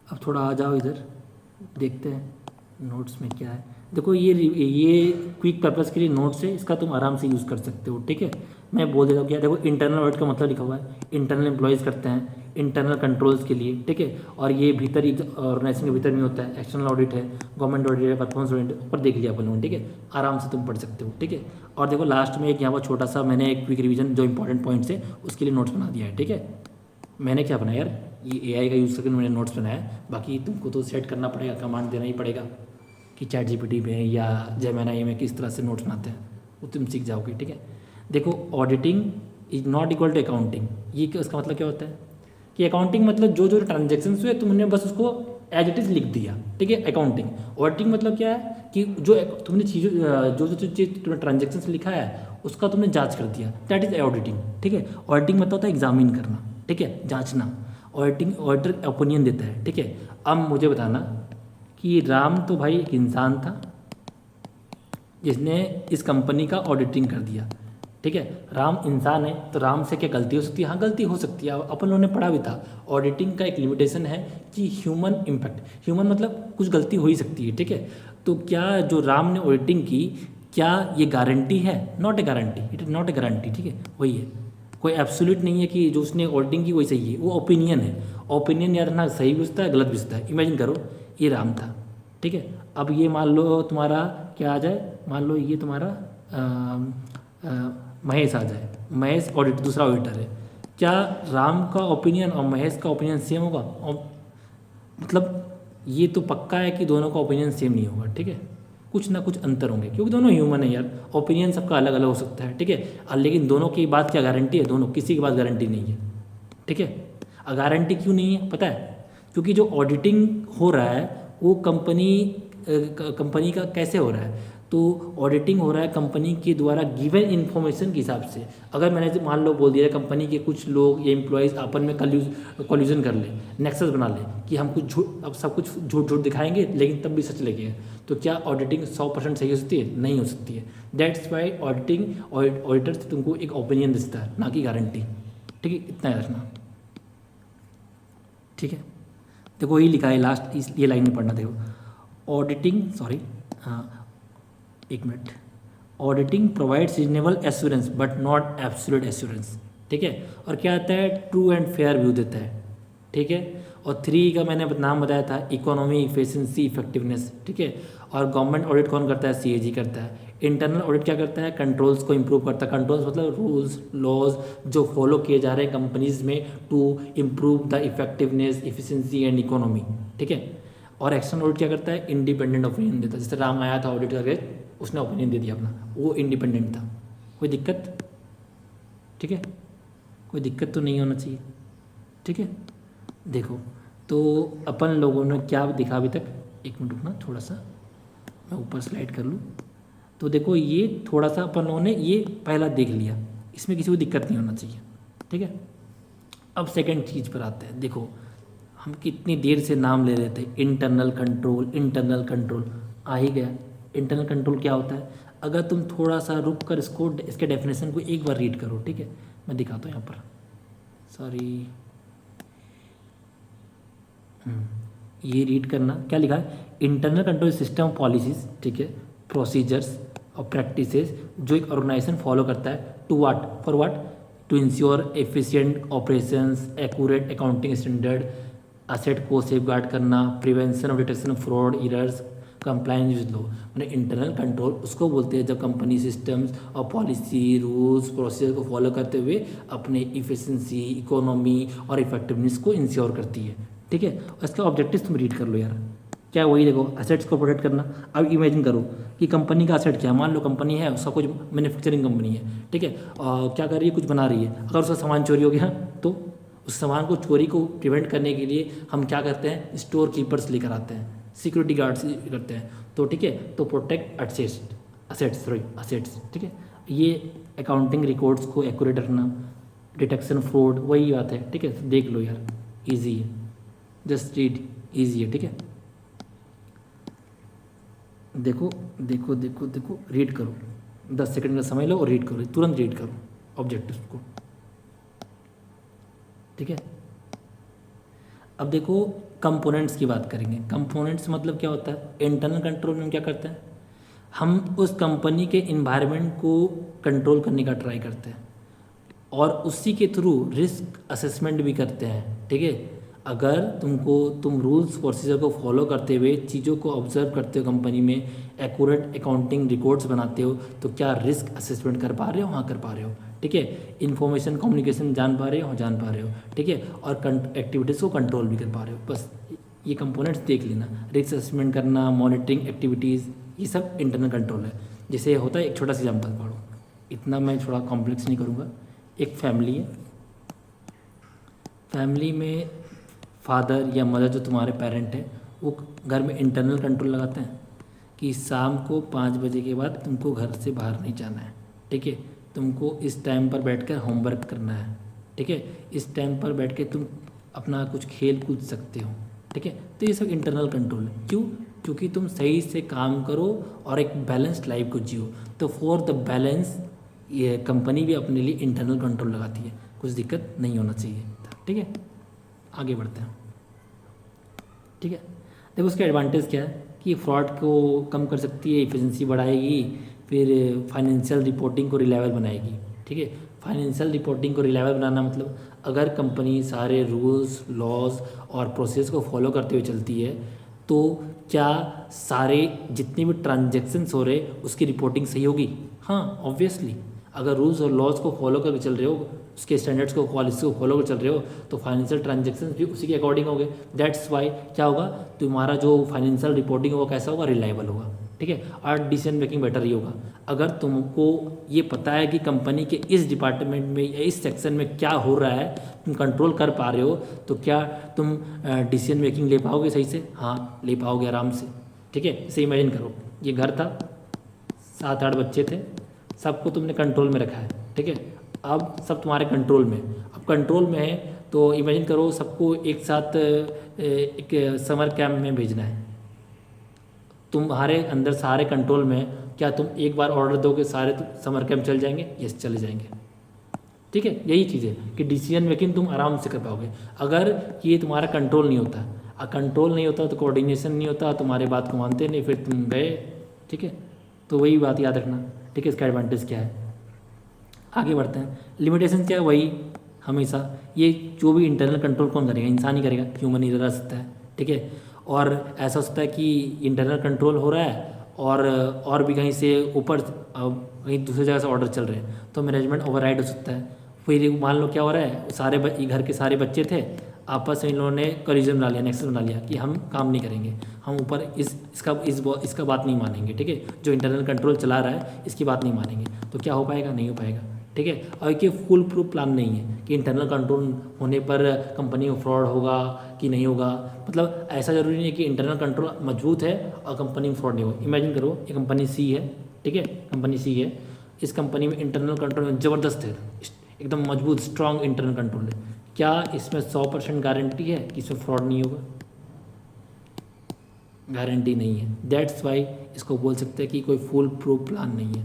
अब थोड़ा आ जाओ इधर, देखते हैं नोट्स में क्या है। देखो ये क्विक पर्पस के लिए नोट्स है, इसका तुम आराम से यूज़ कर सकते हो, ठीक है। मैं बोल देता हूँ क्या, देखो इंटरनल ऑडिट का मतलब लिखा हुआ है, इंटरनल एम्प्लॉयज़ करते हैं इंटरनल कंट्रोल्स के लिए, ठीक है, और ये भीतर ऑर्गेनाइजेशन के भीतर में होता है। एक्सटर्नल ऑडिट है, गवर्नमेंट ऑडिट है, परफॉर्मेंस ऑडिट ऊपर देख लिया अपन लोगों ने, ठीक है, आराम से तुम पढ़ सकते हो, ठीक है। और देखो लास्ट में एक यहाँ पर छोटा सा मैंने एक क्विक रिवीजन जो इंपॉर्टेंट पॉइंट्स है उसके लिए नोट्स बना दिया है, ठीक है। मैंने क्या बनाया यार, ये एआई का यूज़ करके मैंने नोट्स बनाया, बाकी तुमको तो सेट करना पड़ेगा, कमांड देना ही पड़ेगा कि चैट जीपीटी में या जेमिनी में किस तरह से नोट्स बनाते हैं, वो तुम सीख जाओगे, ठीक है। देखो auditing is not equal to accounting. ये क्या, उसका मतलब क्या होता है कि अकाउंटिंग मतलब जो जो ट्रांजेक्शन हुए तुमने बस उसको एज इट इज़ लिख दिया, ठीक है, अकाउंटिंग। ऑडिटिंग मतलब क्या है कि जो तुमने चीज़ जो जो चीज़ तुमने ट्रांजेक्शन लिखा है उसका तुमने जांच कर दिया, दैट इज ऑडिटिंग, ठीक है। ऑडिटिंग मतलब होता है एग्जामिन करना, ठीक है, जांचना। ऑडिटिंग ऑडिटर ओपिनियन देता है, ठीक है। अब मुझे बताना कि राम तो भाई एक इंसान था जिसने इस कंपनी का ऑडिटिंग कर दिया, ठीक है। राम इंसान है तो राम से क्या गलती हो सकती है? हाँ, गलती हो सकती है, अपन लोगों ने पढ़ा भी था। ऑडिटिंग का एक लिमिटेशन है कि ह्यूमन इम्पैक्ट, ह्यूमन मतलब कुछ गलती हो ही सकती है, ठीक है। तो क्या जो राम ने ऑडिटिंग की, क्या ये गारंटी है? Not a guarantee, it is not a guarantee, ठीक है, वही है। कोई एब्सोल्यूट नहीं है कि जो उसने ऑडिटिंग की वही सही है, वो ओपिनियन है। ओपिनियन यार ना सही भी होता है गलत भी होता है। इमेजिन करो ये राम था, ठीक है। अब ये मान लो तुम्हारा क्या आ जाए, मान लो ये तुम्हारा महेश आ जाए, महेश ऑडिट दूसरा ऑडिटर है, क्या राम का ओपिनियन और महेश का ओपिनियन सेम होगा? और मतलब ये तो पक्का है कि दोनों का ओपिनियन सेम नहीं होगा, ठीक है, कुछ ना कुछ अंतर होंगे, क्योंकि दोनों ह्यूमन है यार, ओपिनियन सबका अलग अलग हो सकता है, ठीक है। लेकिन दोनों की बात क्या गारंटी है, दोनों किसी की बात गारंटी नहीं है, ठीक है। गारंटी क्यों नहीं है पता है, क्योंकि जो ऑडिटिंग हो रहा है वो कंपनी का कैसे हो रहा है, तो ऑडिटिंग हो रहा है कंपनी के द्वारा गिवन इन्फॉर्मेशन के हिसाब से। अगर मैंने मान लो बोल दिया कंपनी के कुछ लोग या एम्प्लॉयज़ आपन में कॉल्यूजन कर ले, नेक्सस बना ले कि हम कुछ झूठ, अब सब कुछ झूठ झूठ दिखाएंगे लेकिन तब भी सच लगेगा, तो क्या ऑडिटिंग 100% सही हो सकती है? नहीं हो सकती है। दैट्स वाई ऑडिटर से तुमको एक ओपिनियन देता है, ना कि गारंटी, ठीक है। इतना याद रखना, ठीक है। देखो ये लिखा है लास्ट, ये लाइन में पढ़ना, देखो ऑडिटिंग, सॉरी हाँ एक minute, auditing provides reasonable assurance but not absolute assurance, ठीक है। और क्या आता है, ट्रू एंड फेयर व्यू देता है, ठीक है। और 3 का मैंने नाम बताया था, इकोनॉमी, इफिशिएंसी, इफेक्टिवनेस, ठीक है। और गवर्नमेंट ऑडिट कौन करता है, सीएजी करता है। इंटरनल ऑडिट क्या करता है, कंट्रोल्स को इंप्रूव करता है। कंट्रोल्स मतलब रूल्स लॉज जो फॉलो किए जा रहे हैं कंपनीज में to improve the effectiveness, efficiency and economy, ठीक है। और एक्सटर्नल ऑडिट क्या करता है, इंडिपेंडेंट ओपिनियन देता है। जैसे राम आया था ऑडिट करके, उसने ओपिनियन दे दिया अपना, वो इंडिपेंडेंट था, कोई दिक्कत, ठीक है, कोई दिक्कत तो नहीं होना चाहिए, ठीक है। देखो तो अपन लोगों ने क्या दिखा अभी तक, एक मिनट रुकना थोड़ा सा, मैं ऊपर स्लाइड कर लूँ। तो देखो ये थोड़ा सा अपन लोगों ने ये पहला देख लिया, इसमें किसी को दिक्कत नहीं होना चाहिए, ठीक है। अब सेकंड चीज़ पर आते हैं। देखो हम कितनी देर से नाम ले रहे थे, इंटरनल कंट्रोल, इंटरनल कंट्रोल आ ही गया। इंटरनल कंट्रोल क्या होता है, अगर तुम थोड़ा सा रुक कर इसके डेफिनेशन को एक बार रीड करो, ठीक है। मैं दिखाता हूँ यहाँ पर, सॉरी ये रीड करना, क्या लिखा है, internal control system of policies, ठीक है, प्रोसीजर्स और प्रैक्टिसेस जो एक ऑर्गेनाइजेशन फॉलो करता है to what, for what, to ensure efficient operations, accurate accounting standard, asset को सेफगार्ड करना, प्रिवेंशन और detection of fraud, errors, compliance with law. मैंने इंटरनल कंट्रोल उसको बोलते हैं जब कंपनी सिस्टम्स और पॉलिसी रूल्स प्रोसीजर को फॉलो करते हुए अपने इफिशिएंसी, इकोनॉमी और इफेक्टिवनेस को इंश्योर करती है, ठीक है। और इसका ऑब्जेक्टिव तुम रीड कर लो यार, क्या वही देखो, असेट्स को प्रोटेक्ट करना। अब इमेजिन करो कि कंपनी का असेट क्या है, मान लो कंपनी है, उसका कुछ मैन्युफैक्चरिंग कंपनी है, ठीक है, क्या कर रही है, कुछ बना रही है। अगर उसका सामान चोरी हो गया तो उस सामान को चोरी को प्रिवेंट करने के लिए हम क्या करते हैं, स्टोर कीपर्स लेकर आते हैं, सिक्योरिटी गार्ड्स करते हैं, तो ठीक है। तो प्रोटेक्ट असेट्स, ठीक है। ये अकाउंटिंग रिकॉर्ड्स को एक्यूरेट रखना, डिटेक्शन फ्रॉड, वही बात है, ठीक है। देख लो यार, ईजी है, जस्ट रीड, ईजी है, ठीक है। देखो देखो देखो देखो, रीड करो, 10 सेकंड का समय लो और रीड करो, तुरंत रीड करो ऑब्जेक्टिव को, ठीक है। अब देखो कंपोनेंट्स की बात करेंगे। कंपोनेंट्स मतलब क्या होता है, इंटरनल कंट्रोल में क्या करते हैं, हम उस कंपनी के इन्वायरमेंट को कंट्रोल करने का ट्राई करते हैं और उसी के थ्रू रिस्क असेसमेंट भी करते हैं, ठीक है। अगर तुम रूल्स प्रोसीजर को फॉलो करते हुए चीज़ों को ऑब्जर्व करते हो, कंपनी में एक्यूरेट अकाउंटिंग रिकॉर्ड्स बनाते हो, तो क्या रिस्क असेसमेंट कर पा रहे हो, हाँ कर पा रहे हो, ठीक है। इन्फॉर्मेशन कम्युनिकेशन जान पा रहे हो, जान पा रहे हो, ठीक है। और एक्टिविटीज़ को कंट्रोल भी कर पा रहे हो। बस ये कंपोनेंट्स देख लेना, रिस्क असेसमेंट करना, मॉनिटरिंग एक्टिविटीज़, ये सब इंटरनल कंट्रोल है। जैसे होता है, एक छोटा सा एग्जाम्पल पढ़ो, इतना मैं थोड़ा कॉम्प्लेक्स नहीं करूँगा। एक फैमिली है, फैमिली में फादर या मदर जो तुम्हारे पेरेंट हैं वो घर में इंटरनल कंट्रोल लगाते हैं कि शाम को 5 बजे के बाद तुमको घर से बाहर नहीं जाना है, ठीक है। तुमको इस टाइम पर बैठकर होमवर्क करना है, ठीक है। इस टाइम पर बैठ के तुम अपना कुछ खेल कूद सकते हो, ठीक है। तो ये सब इंटरनल कंट्रोल है। क्यों? क्योंकि तुम सही से काम करो और एक बैलेंस्ड लाइफ को जियो। तो फॉर द बैलेंस ये कंपनी भी अपने लिए इंटरनल कंट्रोल लगाती है, कुछ दिक्कत नहीं होना चाहिए, ठीक है। आगे बढ़ते हैं, ठीक है। देखो उसका एडवांटेज क्या है कि फ्रॉड को कम कर सकती है, एफिशिएंसी बढ़ाएगी, फिर फाइनेंशियल रिपोर्टिंग को रिलायबल बनाएगी, ठीक है। फाइनेंशियल रिपोर्टिंग को रिलायबल बनाना मतलब अगर कंपनी सारे रूल्स लॉज और प्रोसेस को फॉलो करते हुए चलती है तो क्या सारे जितने भी ट्रांजैक्शंस हो रहे उसकी रिपोर्टिंग सही होगी? हाँ ऑब्वियसली, अगर रूल्स और लॉज को फॉलो करके चल रहे हो, उसके स्टैंडर्ड्स को पॉलिसी को फॉलो कर चल रहे हो, तो फाइनेंशियल ट्रांजैक्शन भी उसी के अकॉर्डिंग होंगे। दैट्स वाई क्या होगा, तुम्हारा जो फाइनेंशियल रिपोर्टिंग होगा कैसा होगा, रिलायबल होगा, ठीक है। ठीक है। और डिसीजन मेकिंग बेटर ही होगा। अगर तुमको ये पता है कि कंपनी के इस डिपार्टमेंट में या इस सेक्शन में क्या हो रहा है, तुम कंट्रोल कर पा रहे हो, तो क्या तुम डिसीजन मेकिंग ले पाओगे सही से? हाँ, ले पाओगे आराम से, ठीक है। इसे इमेजिन करो, ये घर था, 7-8 बच्चे थे, सबको तुमने कंट्रोल में रखा है, ठीक है। अब सब तुम्हारे कंट्रोल में, अब कंट्रोल में है तो इमेजिन करो सबको एक साथ एक समर कैंप में भेजना है। तुम्हारे अंदर सारे कंट्रोल में, क्या तुम एक बार ऑर्डर दोगे सारे समर कैंप चल जाएंगे? यस, चले जाएंगे, ठीक है। यही चीज़ है कि डिसीजन मेकिंग तुम आराम से कर पाओगे। अगर ये तुम्हारा कंट्रोल नहीं होता, कंट्रोल नहीं होता तो कोऑर्डिनेशन नहीं होता, तुम्हारे बात को मानते नहीं, फिर तुम गए, ठीक है। तो वही बात याद रखना, ठीक है। इसका एडवांटेज क्या है, आगे बढ़ते हैं। लिमिटेशन क्या है? वही हमेशा ये जो भी इंटरनल कंट्रोल कौन करेगा? इंसान ही करेगा, ह्यूमन ही रह सकता है, ठीक है। और ऐसा हो सकता है कि इंटरनल कंट्रोल हो रहा है और भी कहीं से ऊपर कहीं दूसरी जगह से ऑर्डर चल रहे हैं, तो मैनेजमेंट ओवरराइड हो सकता है। फिर मान लो क्या हो रहा है, सारे घर के सारे बच्चे थे, आपस में इन लोगों ने कोलिजन बना लिया, नेक्सस बना लिया कि हम काम नहीं करेंगे, हम ऊपर इसका बात नहीं मानेंगे, ठीक है। जो इंटरनल कंट्रोल चला रहा है इसकी बात नहीं मानेंगे, तो क्या हो पाएगा? नहीं हो पाएगा, ठीक है। और कि फुल प्रूफ प्लान नहीं है कि इंटरनल कंट्रोल होने पर कंपनी में फ्रॉड होगा कि नहीं होगा। मतलब ऐसा ज़रूरी नहीं है कि इंटरनल कंट्रोल मजबूत है और कंपनी में फ्रॉड नहीं होगा। इमेजिन करो ये कंपनी सी है, ठीक है, कंपनी सी है, इस कंपनी में इंटरनल कंट्रोल ज़बरदस्त है, एकदम मजबूत स्ट्रॉन्ग इंटरनल कंट्रोल है। क्या इसमें 100% गारंटी है कि इसमें फ्रॉड नहीं होगा? गारंटी नहीं है। दैट्स वाई इसको बोल सकते हैं कि कोई फुल प्रूफ प्लान नहीं है।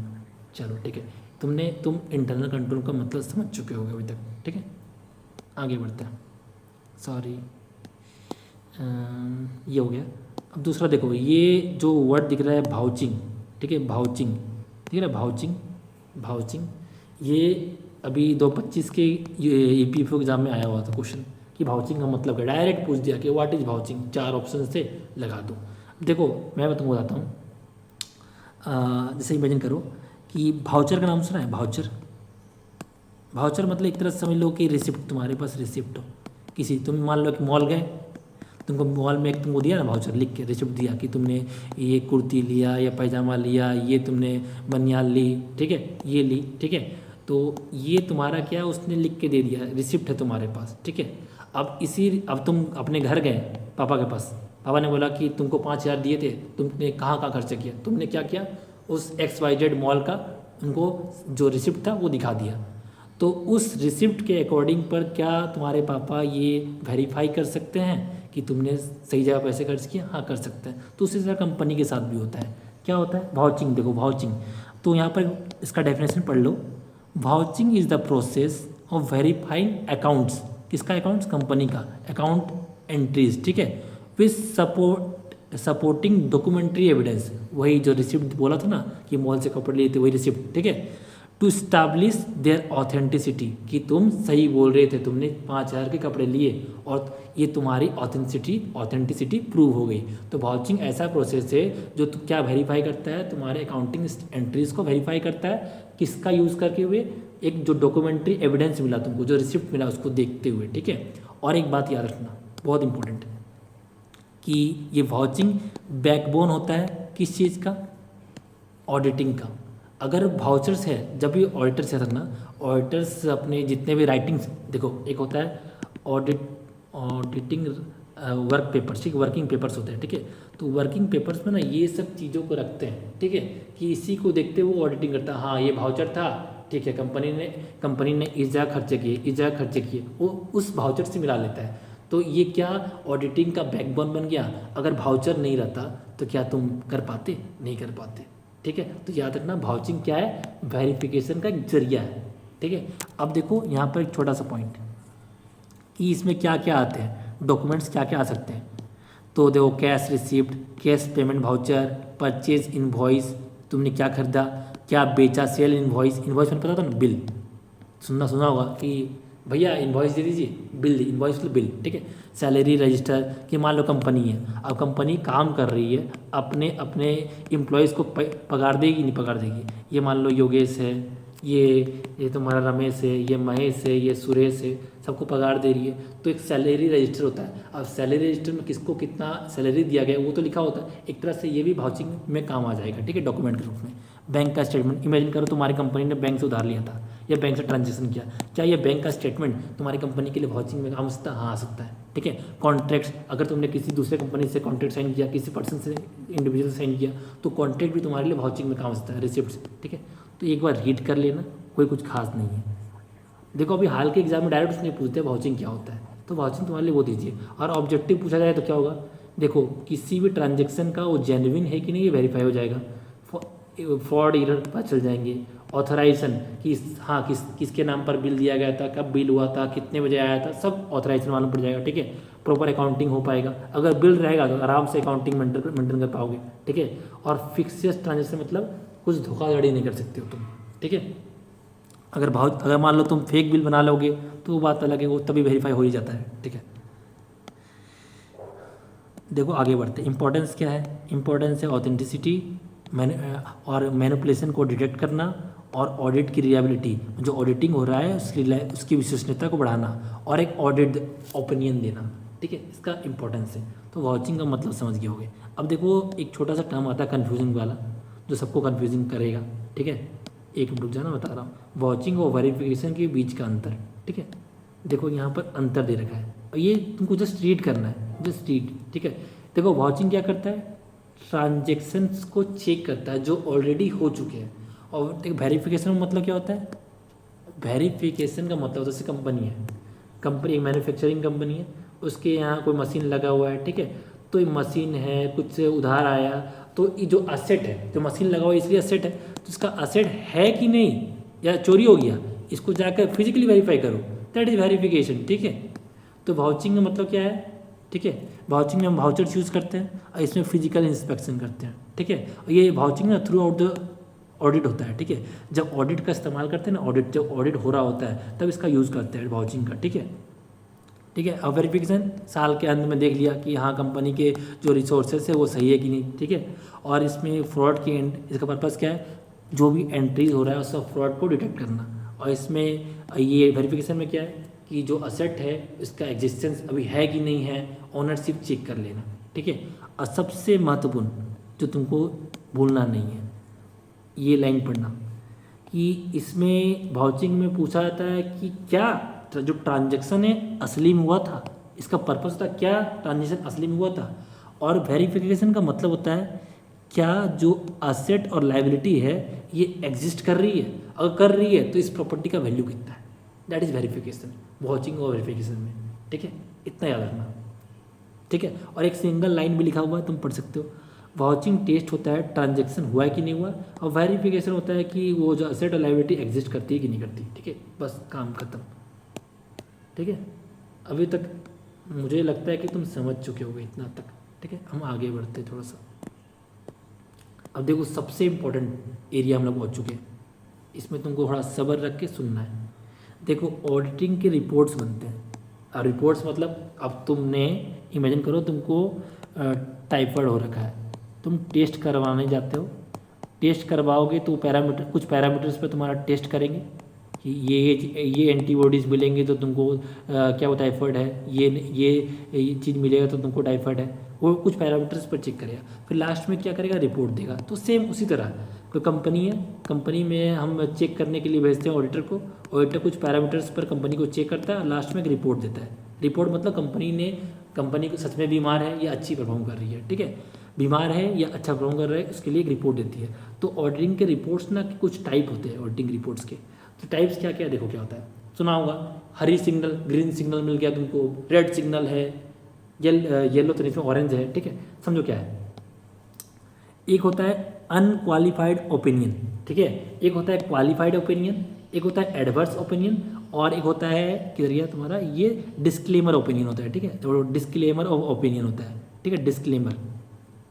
चलो ठीक है, तुम इंटरनल कंट्रोल का मतलब समझ चुके होगे अभी तक, ठीक है। आगे बढ़ते हैं, सॉरी ये हो गया। अब दूसरा देखो, ये जो वर्ड दिख रहा है भाउचिंग, ठीक है, भाउचिंग दिख रहा है, भाउचिंग ये अभी 2025 के EPFO एग्जाम में आया हुआ था क्वेश्चन कि भाउचिंग का मतलब क्या। डायरेक्ट पूछ दिया कि व्हाट इज भाउचिंग, 4 ऑप्शन से लगा दो। देखो मैं तुमको बताता हूँ, जैसे इमेजिन करो कि भाउचर का नाम सुना है? भाउचर मतलब एक तरह से समझ लो कि रिसिप्ट, तुम्हारे पास रिसिप्ट हो किसी, तुम मान लो कि मॉल गए, तुमको मॉल में एक तुमको दिया ना भाउचर, लिख के रिसिप्ट दिया कि तुमने ये कुर्ती लिया या पैजामा लिया, ये तुमने बनियान ली, ठीक है, ये ली, ठीक है। तो ये तुम्हारा क्या, उसने लिख के दे दिया, रिसिप्ट है तुम्हारे पास, ठीक है। अब तुम अपने घर गए पापा के पास, पापा ने बोला कि तुमको 5,000 दिए थे, तुमने कहाँ कहाँ खर्च किया? तुमने क्या किया, उस XYZ मॉल का उनको जो रिसिप्ट था वो दिखा दिया। तो उस रिसिप्ट के अकॉर्डिंग पर क्या तुम्हारे पापा ये वेरीफाई कर सकते हैं कि तुमने सही जगह पैसे खर्च किए? हाँ, कर सकते हैं। तो उसी तरह कंपनी के साथ भी होता है। क्या होता है? भाउचिंग। देखो भाउचिंग, तो यहाँ पर इसका डेफिनेशन पढ़ लो। Vouching is the process of verifying accounts. किसका अकाउंट्स? कंपनी का अकाउंट एंट्रीज, ठीक है, विथ सपोर्टिंग डॉक्यूमेंट्री एविडेंस। वही जो रिसिप्ट बोला था ना कि मॉल से कपड़े लिए थे, वही रिसिप्ट, ठीक है। टू स्टैब्लिश देयर ऑथेंटिसिटी, कि तुम सही बोल रहे थे, तुमने 5,000 के कपड़े लिए और ये तुम्हारी ऑथेंटिसिटी प्रूव हो गई। तो भाउचिंग ऐसा प्रोसेस है जो क्या वेरीफाई करता है, तुम्हारे अकाउंटिंग एंट्रीज को वेरीफाई करता है। किसका यूज़ करके हुए? एक जो डॉक्यूमेंट्री एविडेंस मिला तुमको, जो रिसिप्ट मिला, उसको देखते हुए, ठीक है। और एक बात याद रखना, बहुत इंपॉर्टेंट है कि ये वाचिंग बैकबोन होता है किस चीज़ का? ऑडिटिंग का। अगर वाउचर्स है, जब भी ऑडिटर्स है ना, ऑडिटर्स अपने जितने भी राइटिंग्स, देखो एक होता है ऑडिटिंग वर्क पेपर्स, ठीक है, वर्किंग पेपर्स होते हैं, ठीक है। तो वर्किंग पेपर्स में ना ये सब चीज़ों को रखते हैं, ठीक है, कि इसी को देखते हुए ऑडिटिंग करता है। हाँ, ये वाउचर था, ठीक है, कंपनी ने इस जगह खर्चे किए, इस जगह खर्चे किए, वो उस वाउचर से मिला लेता है। तो ये क्या ऑडिटिंग का बैकबोन बन गया। अगर वाउचर नहीं रहता तो क्या तुम कर पाते? नहीं कर पाते, ठीक है। तो याद रखना, वाउचिंग क्या है? वेरिफिकेशन का एक जरिया है, ठीक है। अब देखो यहाँ पर एक छोटा सा पॉइंट कि इसमें क्या क्या आते हैं, डॉक्यूमेंट्स क्या क्या आ सकते हैं। तो देखो, cash receipt, cash payment voucher, purchase invoice, तुमने क्या खरीदा, क्या बेचा, सेल इनवॉइस मैंने पता था ना, बिल, सुना होगा कि भैया इनवॉइस दे दीजिए, बिल, इनवॉइस मतलब बिल, ठीक है। सैलरी रजिस्टर, कि मान लो कंपनी है, अब कंपनी काम कर रही है, अपने एम्प्लॉयज़ को पगार देगी नहीं पगार देगी। ये मान लो योगेश है, ये तुम्हारा रमेश है, ये महेश है, ये सुरेश है, सबको पगार दे रही है, तो एक सैलरी रजिस्टर होता है। अब सैलरी रजिस्टर में किसको कितना सैलरी दिया गया वो तो लिखा होता है। एक तरह से ये भी वाउचिंग में काम आ जाएगा, ठीक है, डॉक्यूमेंट के रूप में। बैंक का स्टेटमेंट, इमेजिन करो तुम्हारी कंपनी ने बैंक से उधार लिया था या बैंक से ट्रांजेक्शन किया, क्या ये बैंक का स्टेटमेंट तुम्हारी कंपनी के लिए वाउचिंग में काम आ सकता है? हाँ, आ सकता है, ठीक है। कॉन्ट्रैक्ट्स, अगर तुमने किसी दूसरे कंपनी से कॉन्ट्रैक्ट साइन किया, किसी पर्सन से इंडिविजुअल साइन किया, तो कॉन्ट्रैक्ट भी तुम्हारे लिए वाउचिंग में काम आ सकता है, रिसिप्ट, ठीक है। तो एक बार रीड कर लेना, कोई कुछ खास नहीं है। देखो अभी हाल के एग्जाम में डायरेक्ट उसने पूछते हैं वाउचिंग क्या होता है, तो वाउचिंग तुम्हारे लिए वो दीजिए। और ऑब्जेक्टिव पूछा जाए तो क्या होगा, देखो किसी भी ट्रांजेक्शन का वो जेन्युइन है कि नहीं ये वेरीफाई हो जाएगा, फ्रॉड एरर पता चल जाएंगे, ऑथराइजेशन कि हाँ किसके नाम पर बिल दिया गया था, कब बिल हुआ था, कितने बजे आया था, सब ऑथराइजेशन मालूम पड़ जाएगा, ठीक है। प्रॉपर अकाउंटिंग हो पाएगा, अगर बिल रहेगा तो आराम से अकाउंटिंग मेंटेन कर पाओगे, ठीक है। और फिक्सियस ट्रांजेक्शन मतलब कुछ धोखाधड़ी नहीं कर सकते हो तुम, ठीक है। अगर मान लो तुम फेक बिल बना लोगे तो वो बात अलग है, वो तभी वेरीफाई हो ही जाता है, ठीक है। देखो आगे बढ़ते, इंपॉर्टेंस क्या है, इंपॉर्टेंस है ऑथेंटिसिटी और मैनिपुलेशन को डिटेक्ट करना, और ऑडिट की रिलायबिलिटी, जो ऑडिटिंग हो रहा है उसकी विश्वसनीयता को बढ़ाना, और एक ऑडिट ओपिनियन देना, ठीक है, इसका इंपॉर्टेंस है। तो वाउचिंग का मतलब समझ गए होगे। अब देखो एक छोटा सा टर्म आता है कन्फ्यूजिंग वाला, जो सबको कन्फ्यूजिंग करेगा, ठीक है। एक मिनट रुक जाना, बता रहा हूँ। वाउचिंग और वेरिफिकेशन के बीच का अंतर, ठीक है। देखो यहाँ पर अंतर दे रखा है और ये तुमको जस्ट रीड करना है, जस्ट रीड, ठीक है। देखो वाउचिंग क्या करता है, ट्रांजेक्शन्स को चेक करता है जो ऑलरेडी हो चुके हैं। और एक वेरिफिकेशन का मतलब क्या होता है, वेरिफिकेशन का मतलब जैसे कंपनी है, कंपनी एक मैन्युफैक्चरिंग कंपनी है, उसके यहाँ कोई मशीन लगा हुआ है, ठीक है। तो ये मशीन है, कुछ उधार आया, तो ये जो असेट है, जो मशीन लगा हुआ है इसलिए असेट है, तो इसका असेट है कि नहीं या चोरी हो गया, इसको जाकर फिजिकली वेरीफाई करो, दैट इज वेरिफिकेशन, ठीक है। तो वाउचिंग का मतलब क्या है, ठीक है। वाउचिंग में हम वाउचर्स यूज़ करते हैं और इसमें फिजिकल इंस्पेक्शन करते हैं, ठीक है। और ये वाउचिंग ना थ्रू आउट द ऑडिट होता है, ठीक है। जब ऑडिट का इस्तेमाल करते हैं ना, जब ऑडिट हो रहा होता है तब इसका यूज़ करते हैं वाउचिंग का, ठीक है, ठीक है। अब वेरिफिकेशन साल के अंत में देख लिया कि हाँ कंपनी के जो रिसोर्सेज है वो सही है कि नहीं, ठीक है। और इसमें फ्रॉड की इसका पर्पज़ क्या है, जो भी एंट्रीज हो रहा है उसका फ्रॉड को डिटेक्ट करना। और इसमें ये वेरिफिकेशन में क्या है कि जो असेट है इसका एग्जिस्टेंस अभी है कि नहीं है, ओनरशिप चेक कर लेना, ठीक है। और सबसे महत्वपूर्ण जो तुमको भूलना नहीं है, ये लाइन पढ़ना कि इसमें वाउचिंग में पूछा जाता है कि क्या जो ट्रांजैक्शन है असली में हुआ था, इसका पर्पस था क्या ट्रांजैक्शन असली में हुआ था। और वेरिफिकेशन का मतलब होता है क्या जो असेट और लायबिलिटी है ये एग्जिस्ट कर रही है, अगर कर रही है तो इस प्रॉपर्टी का वैल्यू कितना है, दैट इज़ वेरिफिकेशन, वाउचिंग और वेरिफिकेशन में, ठीक है। इतना याद रखना, ठीक है। और एक सिंगल लाइन भी लिखा हुआ है, तुम पढ़ सकते हो। वाउचिंग टेस्ट होता है ट्रांजैक्शन हुआ है कि नहीं हुआ, और वेरिफिकेशन होता है कि वो जो असेट और लायबिलिटी एग्जिस्ट करती है कि नहीं करती, ठीक है। बस काम खत्म, ठीक है। अभी तक मुझे लगता है कि तुम समझ चुके होगे इतना तक, ठीक है। हम आगे बढ़ते थोड़ा सा। अब देखो सबसे इम्पोर्टेंट एरिया हम लोग पहुँच चुके हैं, इसमें तुमको थोड़ा सब्र रख के सुनना है। देखो ऑडिटिंग के रिपोर्ट्स बनते हैं, और रिपोर्ट्स मतलब अब तुमने इमेजिन करो तुमको टाइफाइड हो रखा है, तुम टेस्ट करवाने जाते हो, टेस्ट करवाओगे तो कुछ पैरामीटर्स पे तुम्हारा टेस्ट करेंगे कि ये एंटीबॉडीज़ मिलेंगे तो तुमको क्या वो टाइफाइड है, ये चीज़ मिलेगा तो तुमको टाइफाइड है, वो कुछ पैरामीटर्स पर चेक करेगा, फिर लास्ट में क्या करेगा, रिपोर्ट देगा। तो सेम उसी तरह कोई कंपनी है, कंपनी में हम चेक करने के लिए भेजते हैं ऑडिटर को, ऑडिटर कुछ पैरामीटर्स पर कंपनी को चेक करता है और लास्ट में एक रिपोर्ट देता है। रिपोर्ट मतलब कंपनी को सच में बीमार है या अच्छी परफॉर्म कर रही है, ठीक है, बीमार है या अच्छा परफॉर्म कर रहा है उसके लिए एक रिपोर्ट देती है। तो ऑडिटिंग के रिपोर्ट्स ना कुछ टाइप होते हैं ऑडिटिंग रिपोर्ट्स के। तो टाइप्स क्या क्या देखो क्या होता है, सुना होगा, हरी सिग्नल, ग्रीन सिग्नल मिल गया तुमको, रेड सिग्नल है, येलो तो इसमें ऑरेंज है, ठीक है। समझो क्या है, एक होता है अनक्वालिफाइड ओपिनियन, ठीक है, एक होता है क्वालिफाइड ओपिनियन, एक होता है एडवर्स ओपिनियन, और एक होता है किधर गया तुम्हारा, ये डिस्क्लेमर ओपिनियन होता है, ठीक है। तो डिस्क्लेमर ऑफ ओपिनियन होता है, ठीक है, डिस्क्लेमर,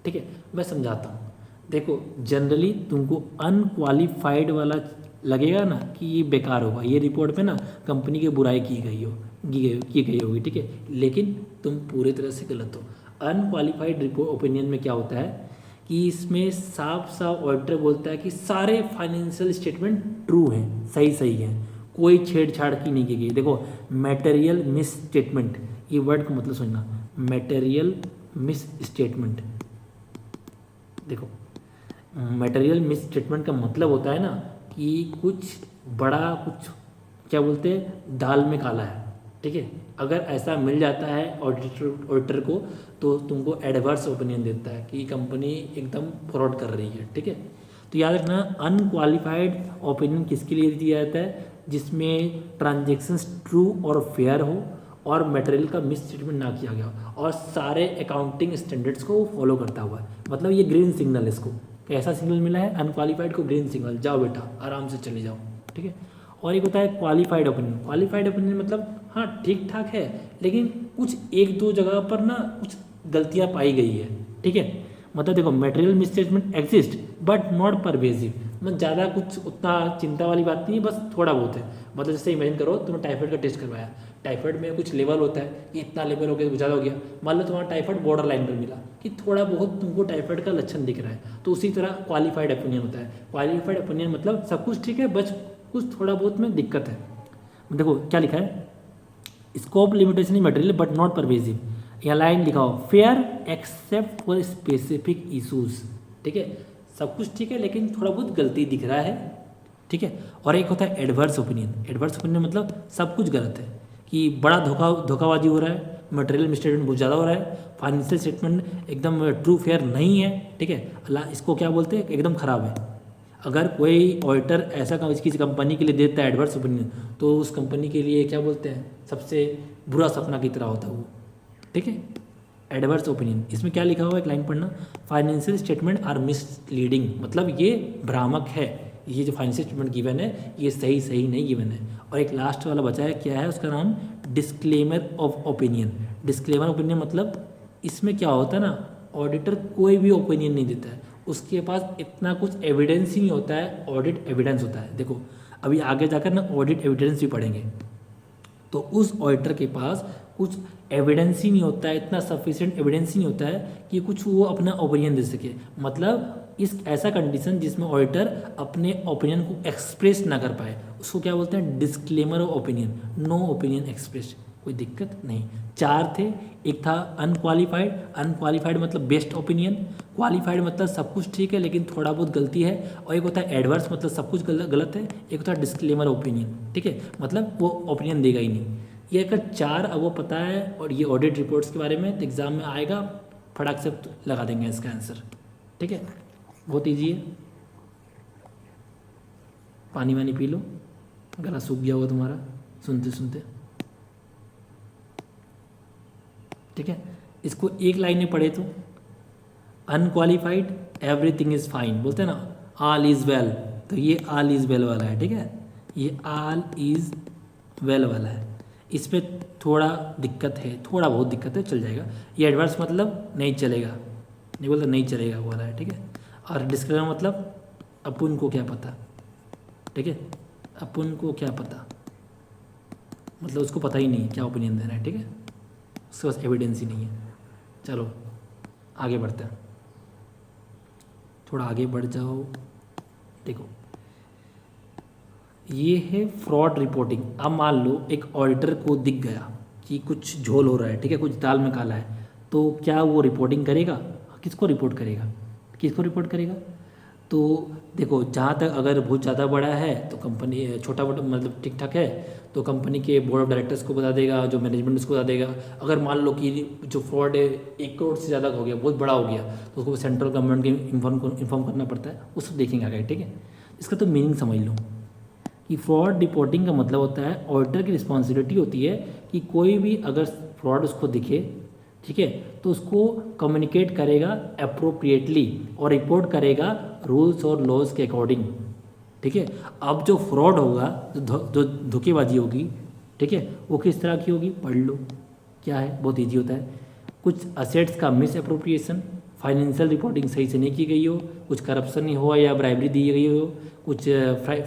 ठीक है। मैं समझाता हूँ, देखो जनरली तुमको अनक्वालिफाइड वाला लगेगा ना कि ये बेकार होगा, ये रिपोर्ट पे ना कंपनी की बुराई की गई होगी, ठीक है, लेकिन तुम पूरी तरह से गलत हो। अनक्वालिफाइड रिपोर्ट ओपिनियन में क्या होता है कि इसमें साफ साफ ऑडिटर बोलता है कि सारे फाइनेंशियल स्टेटमेंट ट्रू हैं, सही सही हैं, कोई छेड़छाड़ की नहीं की गई। देखो मटेरियल मिस स्टेटमेंट, ये वर्ड का मतलब समझना, मटेरियल मिस स्टेटमेंट। देखो मटेरियल मिस स्टेटमेंट का मतलब होता है ना कि कुछ बड़ा, कुछ क्या बोलते हैं, दाल में काला है, ठीक है। अगर ऐसा मिल जाता है ऑडिटर को तो तुमको एडवर्स ओपिनियन देता है कि कंपनी एकदम फ्रॉड कर रही है, ठीक है। तो याद रखना अनक्वालिफाइड ओपिनियन किसके लिए दिया जाता है, जिसमें ट्रांजेक्शन्स ट्रू और फेयर हो और मटेरियल का मिस स्टेटमेंट ना किया गया और सारे अकाउंटिंग स्टैंडर्ड्स को फॉलो करता हुआ है। मतलब ये ग्रीन सिग्नल है, इसको कैसा सिग्नल मिला है, अनक्वालिफाइड को ग्रीन सिग्नल, जाओ बेटा आराम से चले जाओ, ठीक है। और एक होता है क्वालिफाइड ओपिनियन। क्वालिफाइड ओपिनियन मतलब हाँ ठीक ठाक है, लेकिन कुछ एक दो जगह पर ना कुछ गलतियाँ पाई गई है, ठीक है। मतलब देखो material misstatement exist but not pervasive, मतलब ज़्यादा कुछ उतना चिंता वाली बात नहीं है, बस थोड़ा बहुत है। मतलब जैसे इमेजिन करो तुमने टाइफाइड का टेस्ट करवाया, टाइफाइड में कुछ लेवल होता है कि इतना लेवल हो गया तो ज़्यादा हो गया, मान लो तुम्हारा टाइफाइड बॉर्डर लाइन पर मिला कि थोड़ा बहुत तुमको टाइफाइड का लक्षण दिख रहा है, तो उसी तरह क्वालिफाइड ओपिनियन होता है। क्वालिफाइड ओपिनियन मतलब सब कुछ ठीक है, बस कुछ थोड़ा बहुत में दिक्कत है। देखो क्या लिखा है, scope limitation in material but not pervasive, यहाँ लाइन लिखा हो fair except for specific issues, ठीक है। सब कुछ ठीक है लेकिन थोड़ा बहुत गलती दिख रहा है, ठीक है। और एक होता है एडवर्स ओपिनियन। एडवर्स ओपिनियन मतलब सब कुछ गलत है, कि बड़ा धोखाबाजी हो रहा है, मटेरियल मिसस्टेटमेंट बहुत ज़्यादा हो रहा है, फाइनेंशियल स्टेटमेंट एकदम ट्रू फेयर नहीं है, ठीक है। अल्लाह इसको क्या बोलते हैं, एकदम ख़राब है। अगर कोई ऑडिटर ऐसा किसी कंपनी के लिए देता है एडवर्स ओपिनियन, तो उस कंपनी के लिए क्या बोलते हैं, सबसे बुरा सपना की तरह होता है वो, ठीक है। एडवर्स ओपिनियन, इसमें क्या लिखा हुआ, एक लाइन पढ़ना, फाइनेंशियल स्टेटमेंट आर मिसलीडिंग, मतलब ये भ्रामक है, ये जो फाइनेंशियल स्टेटमेंट गिवन है ये सही नहीं गिवन है। और एक लास्ट वाला बचा है, क्या है उसका नाम, disclaimer of opinion. Disclaimer opinion मतलब इसमें क्या होता है ना, ऑडिटर कोई भी ओपिनियन नहीं देता है, उसके पास इतना कुछ एविडेंस ही नहीं होता है, ऑडिट एविडेंस होता है। देखो अभी आगे जाकर ना ऑडिट एविडेंस भी पढ़ेंगे, तो उस ऑडिटर के पास कुछ एविडेंस ही नहीं होता है, इतना सफिशिएंट एविडेंस ही नहीं होता है कि कुछ वो अपना ओपिनियन दे सके। मतलब इस ऐसा कंडीशन जिसमें ऑडिटर अपने ओपिनियन को एक्सप्रेस ना कर पाए, उसको क्या बोलते हैं, disclaimer of opinion, no opinion express, कोई दिक्कत नहीं। चार थे, एक था अनक्वालिफाइड। अनक्वालिफाइड मतलब बेस्ट ओपिनियन, क्वालिफाइड मतलब सब कुछ ठीक है लेकिन थोड़ा बहुत गलती है, और एक होता है एडवर्स मतलब सब कुछ गलत है, एक होता है डिस्क्लेमर ओपिनियन, ठीक है, मतलब वो ओपिनियन देगा ही नहीं। ये अगर चार अब वो पता है और ये ऑडिट रिपोर्ट्स के बारे में, तो एग्जाम में आएगा फटाक से लगा देंगे इसका आंसर, ठीक है। बहुत ईजी है। पानी वानी पी लो, गला सूख गया होगा तुम्हारा सुनते सुनते, ठीक है। इसको एक लाइन में पढ़े तो, अनक्वालिफाइड एवरीथिंग इज़ फाइन, बोलते हैं ना ऑल इज़ वेल, तो ये ऑल इज़ वेल वाला है, ठीक है, ये ऑल इज़ वेल वाला है। इस पर थोड़ा दिक्कत है, थोड़ा बहुत दिक्कत है, चल जाएगा। ये एडवर्स मतलब नहीं चलेगा, नहीं बोलते नहीं चलेगा वाला है, ठीक है। और डिस्क्लेमर मतलब अपन को क्या पता, ठीक है, अपन को क्या पता, मतलब उसको पता ही नहीं है क्या ओपिनियन देना है, ठीक है, उसके पास एविडेंस ही नहीं है। चलो आगे बढ़ते हैं, थोड़ा आगे बढ़ जाओ। देखो ये है फ्रॉड रिपोर्टिंग। अब मान लो एक ऑडिटर को दिख गया कि कुछ झोल हो रहा है, ठीक है, कुछ दाल में काला है, तो क्या वो रिपोर्टिंग करेगा, किसको रिपोर्ट करेगा, किसको रिपोर्ट करेगा। तो देखो जहाँ तक अगर बहुत ज़्यादा बड़ा है तो कंपनी, छोटा मोटा मतलब ठीक ठाक है तो कंपनी के बोर्ड ऑफ डायरेक्टर्स को बता देगा, जो मैनेजमेंट उसको बता देगा। अगर मान लो कि जो फ्रॉड है 1 करोड़ से ज़्यादा हो गया, बहुत बड़ा हो गया, तो उसको सेंट्रल गवर्नमेंट के इन्फॉर्म करना पड़ता है, उसको देखेंगे आगे, ठीक है। इसका तो मीनिंग समझ लो कि फ्रॉड रिपोर्टिंग का मतलब होता है ऑडिटर की रिस्पॉन्सिबिलिटी होती है कि कोई भी अगर फ्रॉड उसको दिखे, ठीक है, तो उसको कम्युनिकेट करेगा अप्रोप्रिएटली और रिपोर्ट करेगा रूल्स और लॉज के अकॉर्डिंग, ठीक है। अब जो फ्रॉड होगा, जो धोखेबाजी होगी, ठीक है, वो किस तरह की होगी, पढ़ लो क्या है, बहुत ईजी होता है। कुछ असेट्स का मिस अप्रोप्रिएशन, फाइनेंशियल रिपोर्टिंग सही से नहीं की गई हो, कुछ करप्शन नहीं हुआ या ब्राइबरी दी गई हो, कुछ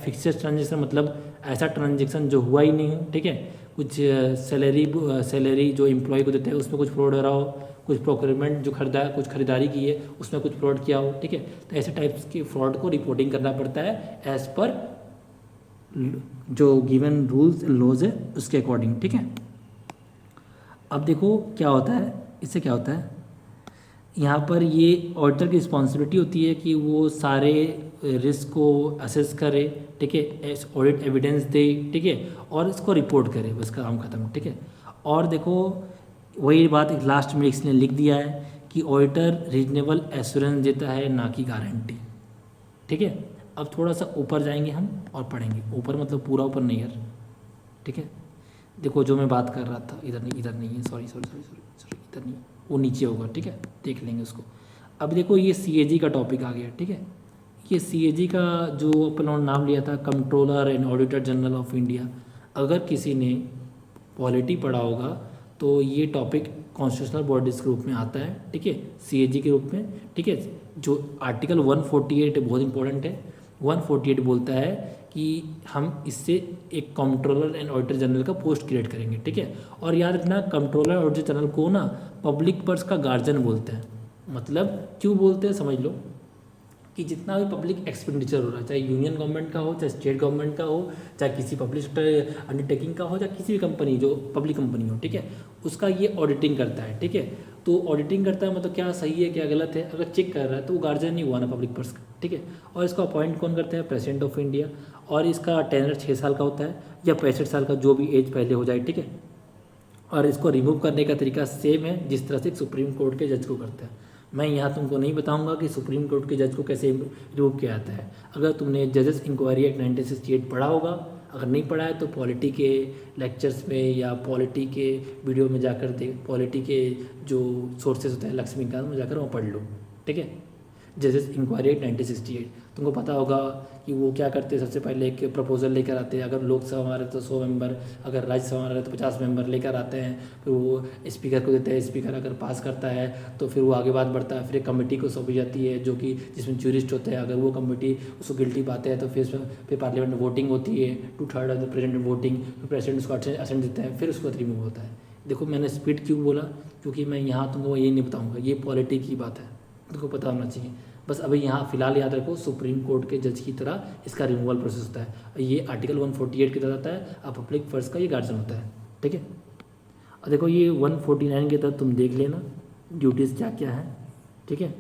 फिक्सेड ट्रांजेक्शन मतलब ऐसा ट्रांजेक्शन जो हुआ ही नहीं हो, ठीक है, कुछ सैलरी जो एम्प्लॉय को देते हैं उसमें कुछ फ्रॉड हो रहा हो, कुछ प्रोक्योरमेंट जो कुछ खरीदारी की है उसमें कुछ फ्रॉड किया हो, ठीक है। तो ऐसे टाइप्स के फ्रॉड को रिपोर्टिंग करना पड़ता है एज़ पर जो गिवन रूल्स लॉज है उसके अकॉर्डिंग, ठीक है। अब देखो क्या होता है, इससे क्या होता है, यहाँ पर ये ऑडिटर की रिस्पॉन्सिबिलिटी होती है कि वो सारे रिस्क को असेस करे, ठीक है, ऑडिट एविडेंस दे, ठीक है, और इसको रिपोर्ट करे, बस काम खत्म, ठीक है। और देखो वही बात एक लास्ट में इसने लिख दिया है कि ऑडिटर रीजनेबल एश्योरेंस देता है, ना कि गारंटी, ठीक है। अब थोड़ा सा ऊपर जाएंगे हम और पढ़ेंगे, ऊपर मतलब पूरा ऊपर नहीं यार, ठीक है। देखो जो मैं बात कर रहा था इधर नहीं है, सॉरी, इधर नहीं, वो नीचे होगा, ठीक है, देख लेंगे उसको। अब देखो ये CAG का टॉपिक आ गया, ठीक है। ये CAG का जो अपन नाम लिया था, controller and auditor general of India, अगर किसी ने पॉलिटी पढ़ा होगा तो ये टॉपिक कॉन्स्टिट्यूशनल बॉडीज के रूप में आता है, ठीक है, CAG के रूप में, ठीक है। जो आर्टिकल 148 बहुत इंपॉर्टेंट है, 148 बोलता है कि हम इससे एक कंट्रोलर एंड ऑडिटर जनरल का पोस्ट क्रिएट करेंगे, ठीक है। और याद रखना कंट्रोलर और ऑडिटर जनरल को ना पब्लिक पर्स का गार्जियन बोलते हैं। मतलब क्यों बोलते हैं समझ लो, कि जितना भी पब्लिक एक्सपेंडिचर हो रहा है, चाहे यूनियन गवर्नमेंट का हो, चाहे स्टेट गवर्नमेंट का हो, चाहे किसी पब्लिक सेक्टर अंडरटेकिंग का हो, चाहे किसी भी कंपनी जो पब्लिक कंपनी हो, ठीक है, उसका ये ऑडिटिंग करता है, ठीक है। तो ऑडिटिंग करता है मतलब क्या सही है क्या गलत है, अगर चेक कर रहा है तो वो गार्जियन नहीं हुआ ना पब्लिक पर्स का, ठीक है। और इसको अपॉइंट कौन करते हैं, प्रेसिडेंट ऑफ इंडिया, और इसका टेनर 6 साल का होता है या 65 साल का, जो भी एज पहले हो जाए, ठीक है। और इसको रिमूव करने का तरीका सेम है जिस तरह से सुप्रीम कोर्ट के जज को करते हैं। मैं यहाँ तुमको नहीं बताऊंगा कि सुप्रीम कोर्ट के जज को कैसे रिमूव किया जाता है। अगर तुमने जजेस इंक्वायरी एक्ट 1968 पढ़ा होगा, अगर नहीं पढ़ा है तो पॉलिटी के लेक्चर्स में या पॉलिटी के वीडियो में जाकर पॉलिटी के जो सोर्सेज होते हैं लक्ष्मीकांत में जाकर वहाँ पढ़ लो, ठीक है। जजेस इंक्वायरी एक्ट 1968 तुमको पता होगा कि वो क्या करते हैं, सबसे पहले एक प्रपोजल लेकर आते हैं, अगर लोकसभा में आ रहे तो 100 मेंबर, अगर राज्यसभा में आ रहे तो 50 मेंबर लेकर आते हैं, फिर वो स्पीकर को देते हैं, स्पीकर अगर पास करता है तो फिर वो आगे बात बढ़ता है, फिर एक कमेटी को सौंपी जाती है जो कि जिसमें ज्यूरिस्ट होते हैं, अगर वो कमेटी उसको गिल्टी पाते हैं तो फिर पार्लियामेंट में वोटिंग होती है, 2/3 ऑफ द प्रेसिडेंट वोटिंग, फिर प्रेसिडेंट उसको असेंट देता है, फिर उसको रिमूव होता है। देखो मैंने स्पीड क्यों बोला, क्योंकि मैं यहाँ तुमको ये नहीं बताऊँगा, ये पॉलिटी की बात है, तुमको पता होना चाहिए। बस अभी यहाँ फिलहाल याद रखो सुप्रीम कोर्ट के जज की तरह इसका रिमूवल प्रोसेस होता है। ये आर्टिकल 148 के तहत आता है, अब पब्लिक पर्स का ये गार्जियन होता है, ठीक है। और देखो ये 149 के तहत तुम देख लेना ड्यूटीज़ क्या क्या है, ठीक है।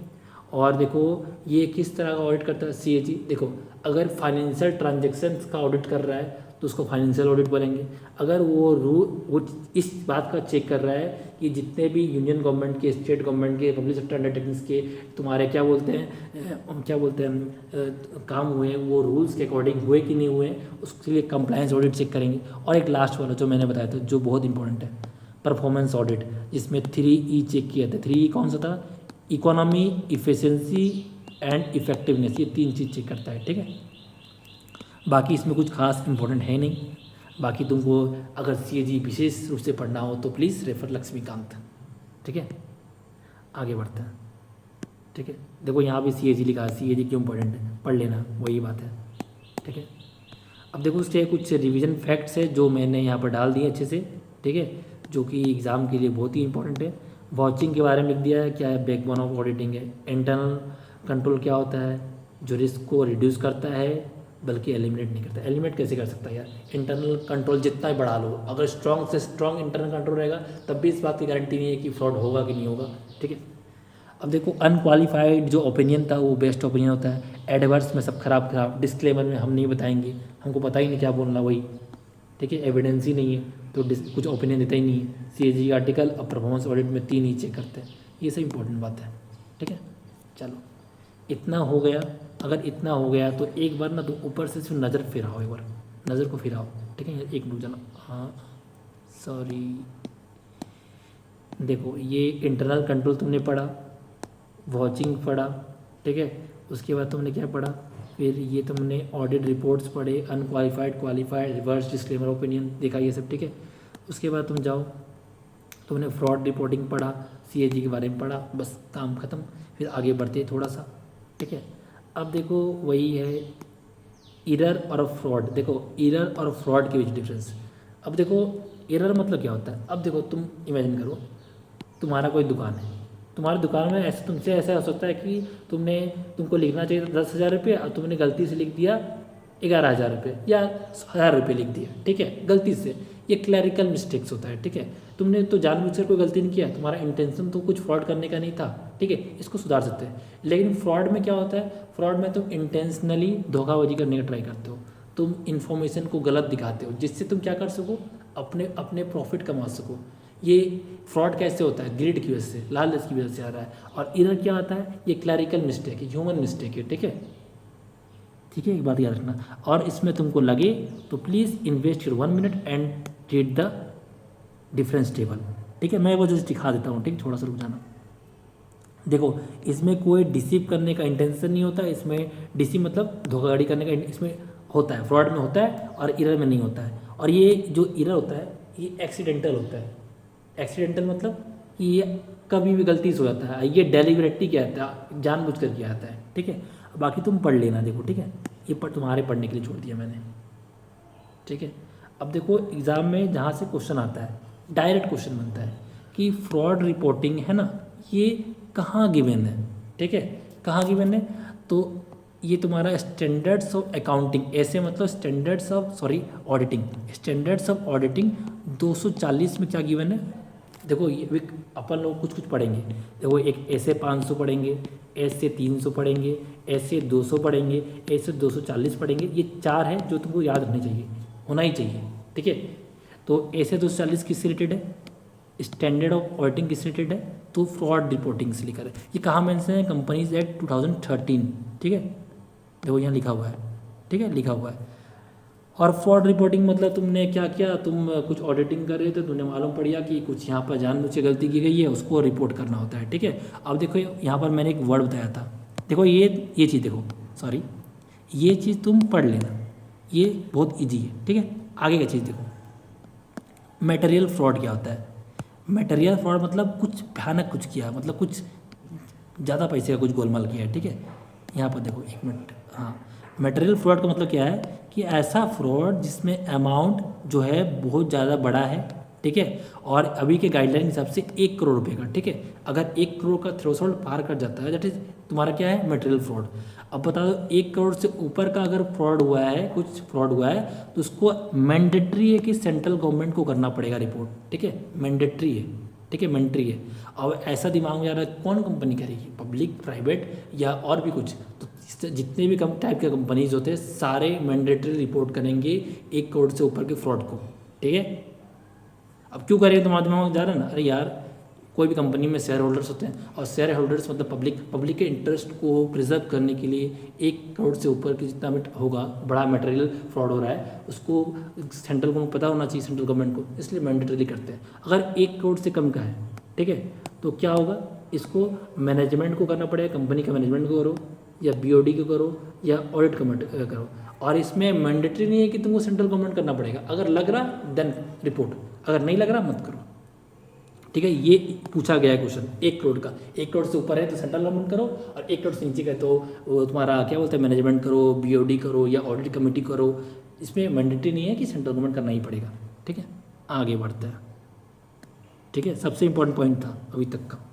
और देखो ये किस तरह का ऑडिट करता है CAG, देखो अगर फाइनेंशियल ट्रांजेक्शन्स का ऑडिट कर रहा है तो उसको फाइनेंशियल ऑडिट बोलेंगे। अगर वो इस बात का चेक कर रहा है कि जितने भी यूनियन गवर्नमेंट के, स्टेट गवर्नमेंट के, पब्लिक सेक्टर अंडरटेकिंग्स के तुम्हारे क्या बोलते हैं काम हुए, वो रूल्स के अकॉर्डिंग हुए कि नहीं हुए, उसके लिए कंप्लायंस ऑडिट चेक करेंगे। और एक लास्ट वाला जो मैंने बताया था जो बहुत इंपॉर्टेंट है, परफॉर्मेंस ऑडिट, जिसमें 3E चेक किया था। 3E कौन सा था, इकोनॉमी, इफिशिएंसी एंड इफेक्टिवनेस, ये 3 चीज़ चेक करता है, ठीक है। बाकी इसमें कुछ खास इंपॉर्टेंट है नहीं। बाकी तुमको अगर CAG विशेष रूप से पढ़ना हो तो प्लीज़ रेफर लक्ष्मीकांत, ठीक है। आगे बढ़ते हैं, ठीक है। देखो यहाँ भी CAG लिखा है, CAG क्यों इंपॉर्टेंट है, पढ़ लेना, वही बात है, ठीक है। अब देखो उसके कुछ रिवीजन फैक्ट्स है जो मैंने यहाँ पर डाल दिए अच्छे से, ठीक है, जो कि एग्ज़ाम के लिए बहुत ही इंपॉर्टेंट है। वॉचिंग के बारे में लिख दिया है, क्या है, बैकबोन ऑफ ऑडिटिंग है। इंटरनल कंट्रोल क्या होता है, जो रिस्क को रिड्यूस करता है बल्कि एलिमिनेट नहीं करता। एलिमिनेट कैसे कर सकता है यार, इंटरनल कंट्रोल जितना ही बढ़ा लो, अगर स्ट्रॉन्ग से स्ट्रॉन्ग इंटरनल कंट्रोल रहेगा तब भी इस बात की गारंटी नहीं है कि फ्रॉड होगा कि नहीं होगा, ठीक है। अब देखो अनक्वालिफाइड जो ओपिनियन था वो बेस्ट ओपिनियन होता है। एडवर्स में सब खराब, डिस्क्लेमर में हम नहीं बताएंगे, हमको पता ही नहीं क्या बोलना, वही, ठीक है, एविडेंस ही नहीं है तो कुछ ओपिनियन देता ही नहीं है। CAG आर्टिकल और परफॉर्मेंस ऑडिट में 3 ही चेक करते हैं, ये सब इंपॉर्टेंट बात है, ठीक है। चलो इतना हो गया, अगर इतना हो गया तो एक बार ना तो ऊपर से सिर्फ नज़र फिराओ, एक बार नज़र को फिराओ, ठीक है। एक मिनट जाना, हाँ सॉरी, देखो ये इंटरनल कंट्रोल तुमने पढ़ा, वॉचिंग पढ़ा, ठीक है। उसके बाद तुमने क्या पढ़ा, फिर ये तुमने ऑडिट रिपोर्ट्स पढ़े, unqualified, qualified, reverse, disclaimer, opinion देखा, ये सब, ठीक है। उसके बाद तुम जाओ, तुमने फ्रॉड रिपोर्टिंग पढ़ा, CAG के बारे में पढ़ा, बस काम ख़त्म। फिर आगे बढ़ते थोड़ा सा, ठीक है। अब देखो वही है इरर और फ्रॉड, देखो इरर और फ्रॉड के बीच डिफरेंस। अब देखो एरर मतलब क्या होता है, अब देखो तुम इमेजिन करो तुम्हारा कोई दुकान है, तुम्हारी दुकान में ऐसे तुमसे ऐसा हो सकता है कि तुमको लिखना चाहिए था 10,000 रुपये और तुमने गलती से लिख दिया 11,000 रुपये या 1,000 रुपये लिख दिया, ठीक है, गलती से। ये क्लैरिकल मिस्टेक्स होता है, ठीक है। तुमने तो जानबूझकर कोई गलती नहीं किया, तुम्हारा इंटेंशन तो कुछ फ्रॉड करने का नहीं था, ठीक है, इसको सुधार सकते हैं। लेकिन फ्रॉड में क्या होता है, फ्रॉड में तुम इंटेंशनली धोखाबाजी करने का ट्राई करते हो, तुम इन्फॉर्मेशन को गलत दिखाते हो जिससे तुम क्या कर सको, अपने अपने प्रॉफिट कमा सको। ये फ्रॉड कैसे होता है, ग्रिड की वजह से, लालच की वजह से आ रहा है। और एरर क्या आता है, ये क्लैरिकल मिस्टेक है, ह्यूमन मिस्टेक है, ठीक है। ठीक है, एक बात याद रखना। और इसमें तुमको लगे तो please invest your 1 minute and read the difference table, ठीक है। मैं वो जैसे दिखा देता हूँ, ठीक, थोड़ा सा रुक जाना। देखो इसमें कोई डिसीव करने का इंटेंशन नहीं होता, इसमें डिसीव मतलब धोखाधड़ी करने का इसमें होता है, फ्रॉड में होता है और एरर में नहीं होता है। और ये जो एरर होता है ये एक्सीडेंटल होता है। एक्सीडेंटल मतलब कि ये कभी भी गलती से हो जाता है, ये डेलिबरेटली किया जाता है, जानबूझकर किया जाता है, ठीक है। बाकी तुम पढ़ लेना, देखो, ठीक है, ये तुम्हारे पढ़ने के लिए छोड़ दिया मैंने, ठीक है। अब देखो एग्ज़ाम में जहाँ से क्वेश्चन आता है, डायरेक्ट क्वेश्चन बनता है कि फ्रॉड रिपोर्टिंग है ना, ये कहाँ गिवन है, ठीक है, कहाँ गिवन है। तो ये तुम्हारा स्टैंडर्ड्स ऑफ अकाउंटिंग, ऐसे मतलब standards of auditing, standards of auditing 240 में क्या गिवन है। देखो ये अपन लोग कुछ कुछ पढ़ेंगे, देखो एक ऐसे 500 पढ़ेंगे, ऐसे 300 पढ़ेंगे, ऐसे 200 पढ़ेंगे, ऐसे 240 पढ़ेंगे। ये 4 है जो तुमको याद रखने चाहिए, होना ही चाहिए, ठीक है। तो ऐसे 240 किससे रिलेटेड है, स्टैंडर्ड ऑफ ऑडिटिंग किससे रिलेटेड है, तो फ्रॉड रिपोर्टिंग से लिखा है। ये कहाँ मेंशन है, कंपनीज एक्ट 2013, ठीक है, देखो यहाँ लिखा हुआ है, ठीक है, लिखा हुआ है। और फ्रॉड रिपोर्टिंग मतलब तुमने क्या किया, तुम कुछ ऑडिटिंग कर रहे थे, तुमने मालूम पड़ गया कि कुछ यहाँ पर जानबूझ के गलती की गई है, उसको रिपोर्ट करना होता है, ठीक है। अब देखो यहाँ पर मैंने एक वर्ड बताया था, देखो ये चीज़ देखो, सॉरी, ये चीज़ तुम पढ़ लेना, ये बहुत ईजी है, ठीक है। आगे का चीज़ देखो, मटेरियल फ्रॉड क्या होता है। मटेरियल फ्रॉड मतलब कुछ भयानक कुछ किया, मतलब कुछ ज़्यादा पैसे का कुछ गोलमाल किया है, ठीक है। यहाँ पर देखो, एक मिनट, हाँ, मटेरियल फ्रॉड का मतलब क्या है कि ऐसा फ्रॉड जिसमें अमाउंट जो है बहुत ज़्यादा बड़ा है, ठीक है, और अभी के गाइडलाइन के हिसाब से 1 करोड़ रुपये का, ठीक है। अगर 1 करोड़ का थ्रेशोल्ड पार कर जाता है, दैट इज तुम्हारा क्या है, मटेरियल फ्रॉड। अब बता दो 1 करोड़ से ऊपर का अगर फ्रॉड हुआ है, कुछ फ्रॉड हुआ है, तो उसको मैंडेटरी है कि सेंट्रल गवर्नमेंट को करना पड़ेगा रिपोर्ट, ठीक है, मैंडेटरी है, ठीक है, मैंडेटरी है। अब ऐसा दिमाग में आ रहा है कौन कंपनी करेगी, पब्लिक, प्राइवेट या और भी कुछ, तो जितने भी कम टाइप के कंपनीज होते हैं सारे मैंडेटरी रिपोर्ट करेंगे 1 करोड़ से ऊपर के फ्रॉड को, ठीक है। अब क्यों करेंगे, तुम्हारे दिमाग में जा रहा है ना, अरे यार कोई भी कंपनी में शेयर होल्डर्स होते हैं, और शेयर होल्डर्स मतलब पब्लिक के इंटरेस्ट को प्रिजर्व करने के लिए 1 करोड़ से ऊपर की जितना भी होगा बड़ा मटेरियल फ्रॉड हो रहा है, उसको सेंट्रल गवर्नमेंट पता होना चाहिए, सेंट्रल गवर्नमेंट को, इसलिए मैंडेटरी करते हैं। अगर 1 करोड़ से कम का है, ठीक है, तो क्या होगा, इसको मैनेजमेंट को करना पड़ेगा, कंपनी के मैनेजमेंट को करो या BOD को करो या ऑडिट करो। और इसमें मैंडेटरी नहीं है कि तुमको सेंट्रल गवर्नमेंट करना पड़ेगा, अगर लग रहा देन रिपोर्ट, अगर नहीं लग रहा मत करो, ठीक है। ये पूछा गया है क्वेश्चन 1 करोड़ का, 1 करोड़ से ऊपर है तो सेंट्रल गवर्नमेंट करो, और 1 करोड़ से नीचे का तो वो तुम्हारा क्या बोलते हैं, मैनेजमेंट करो, BOD करो या ऑडिट कमेटी करो। इसमें मैंडेटरी नहीं है कि सेंट्रल गवर्नमेंट करना ही पड़ेगा, ठीक है। आगे बढ़ते हैं, ठीक है, सबसे इंपॉर्टेंट पॉइंट था अभी तक का,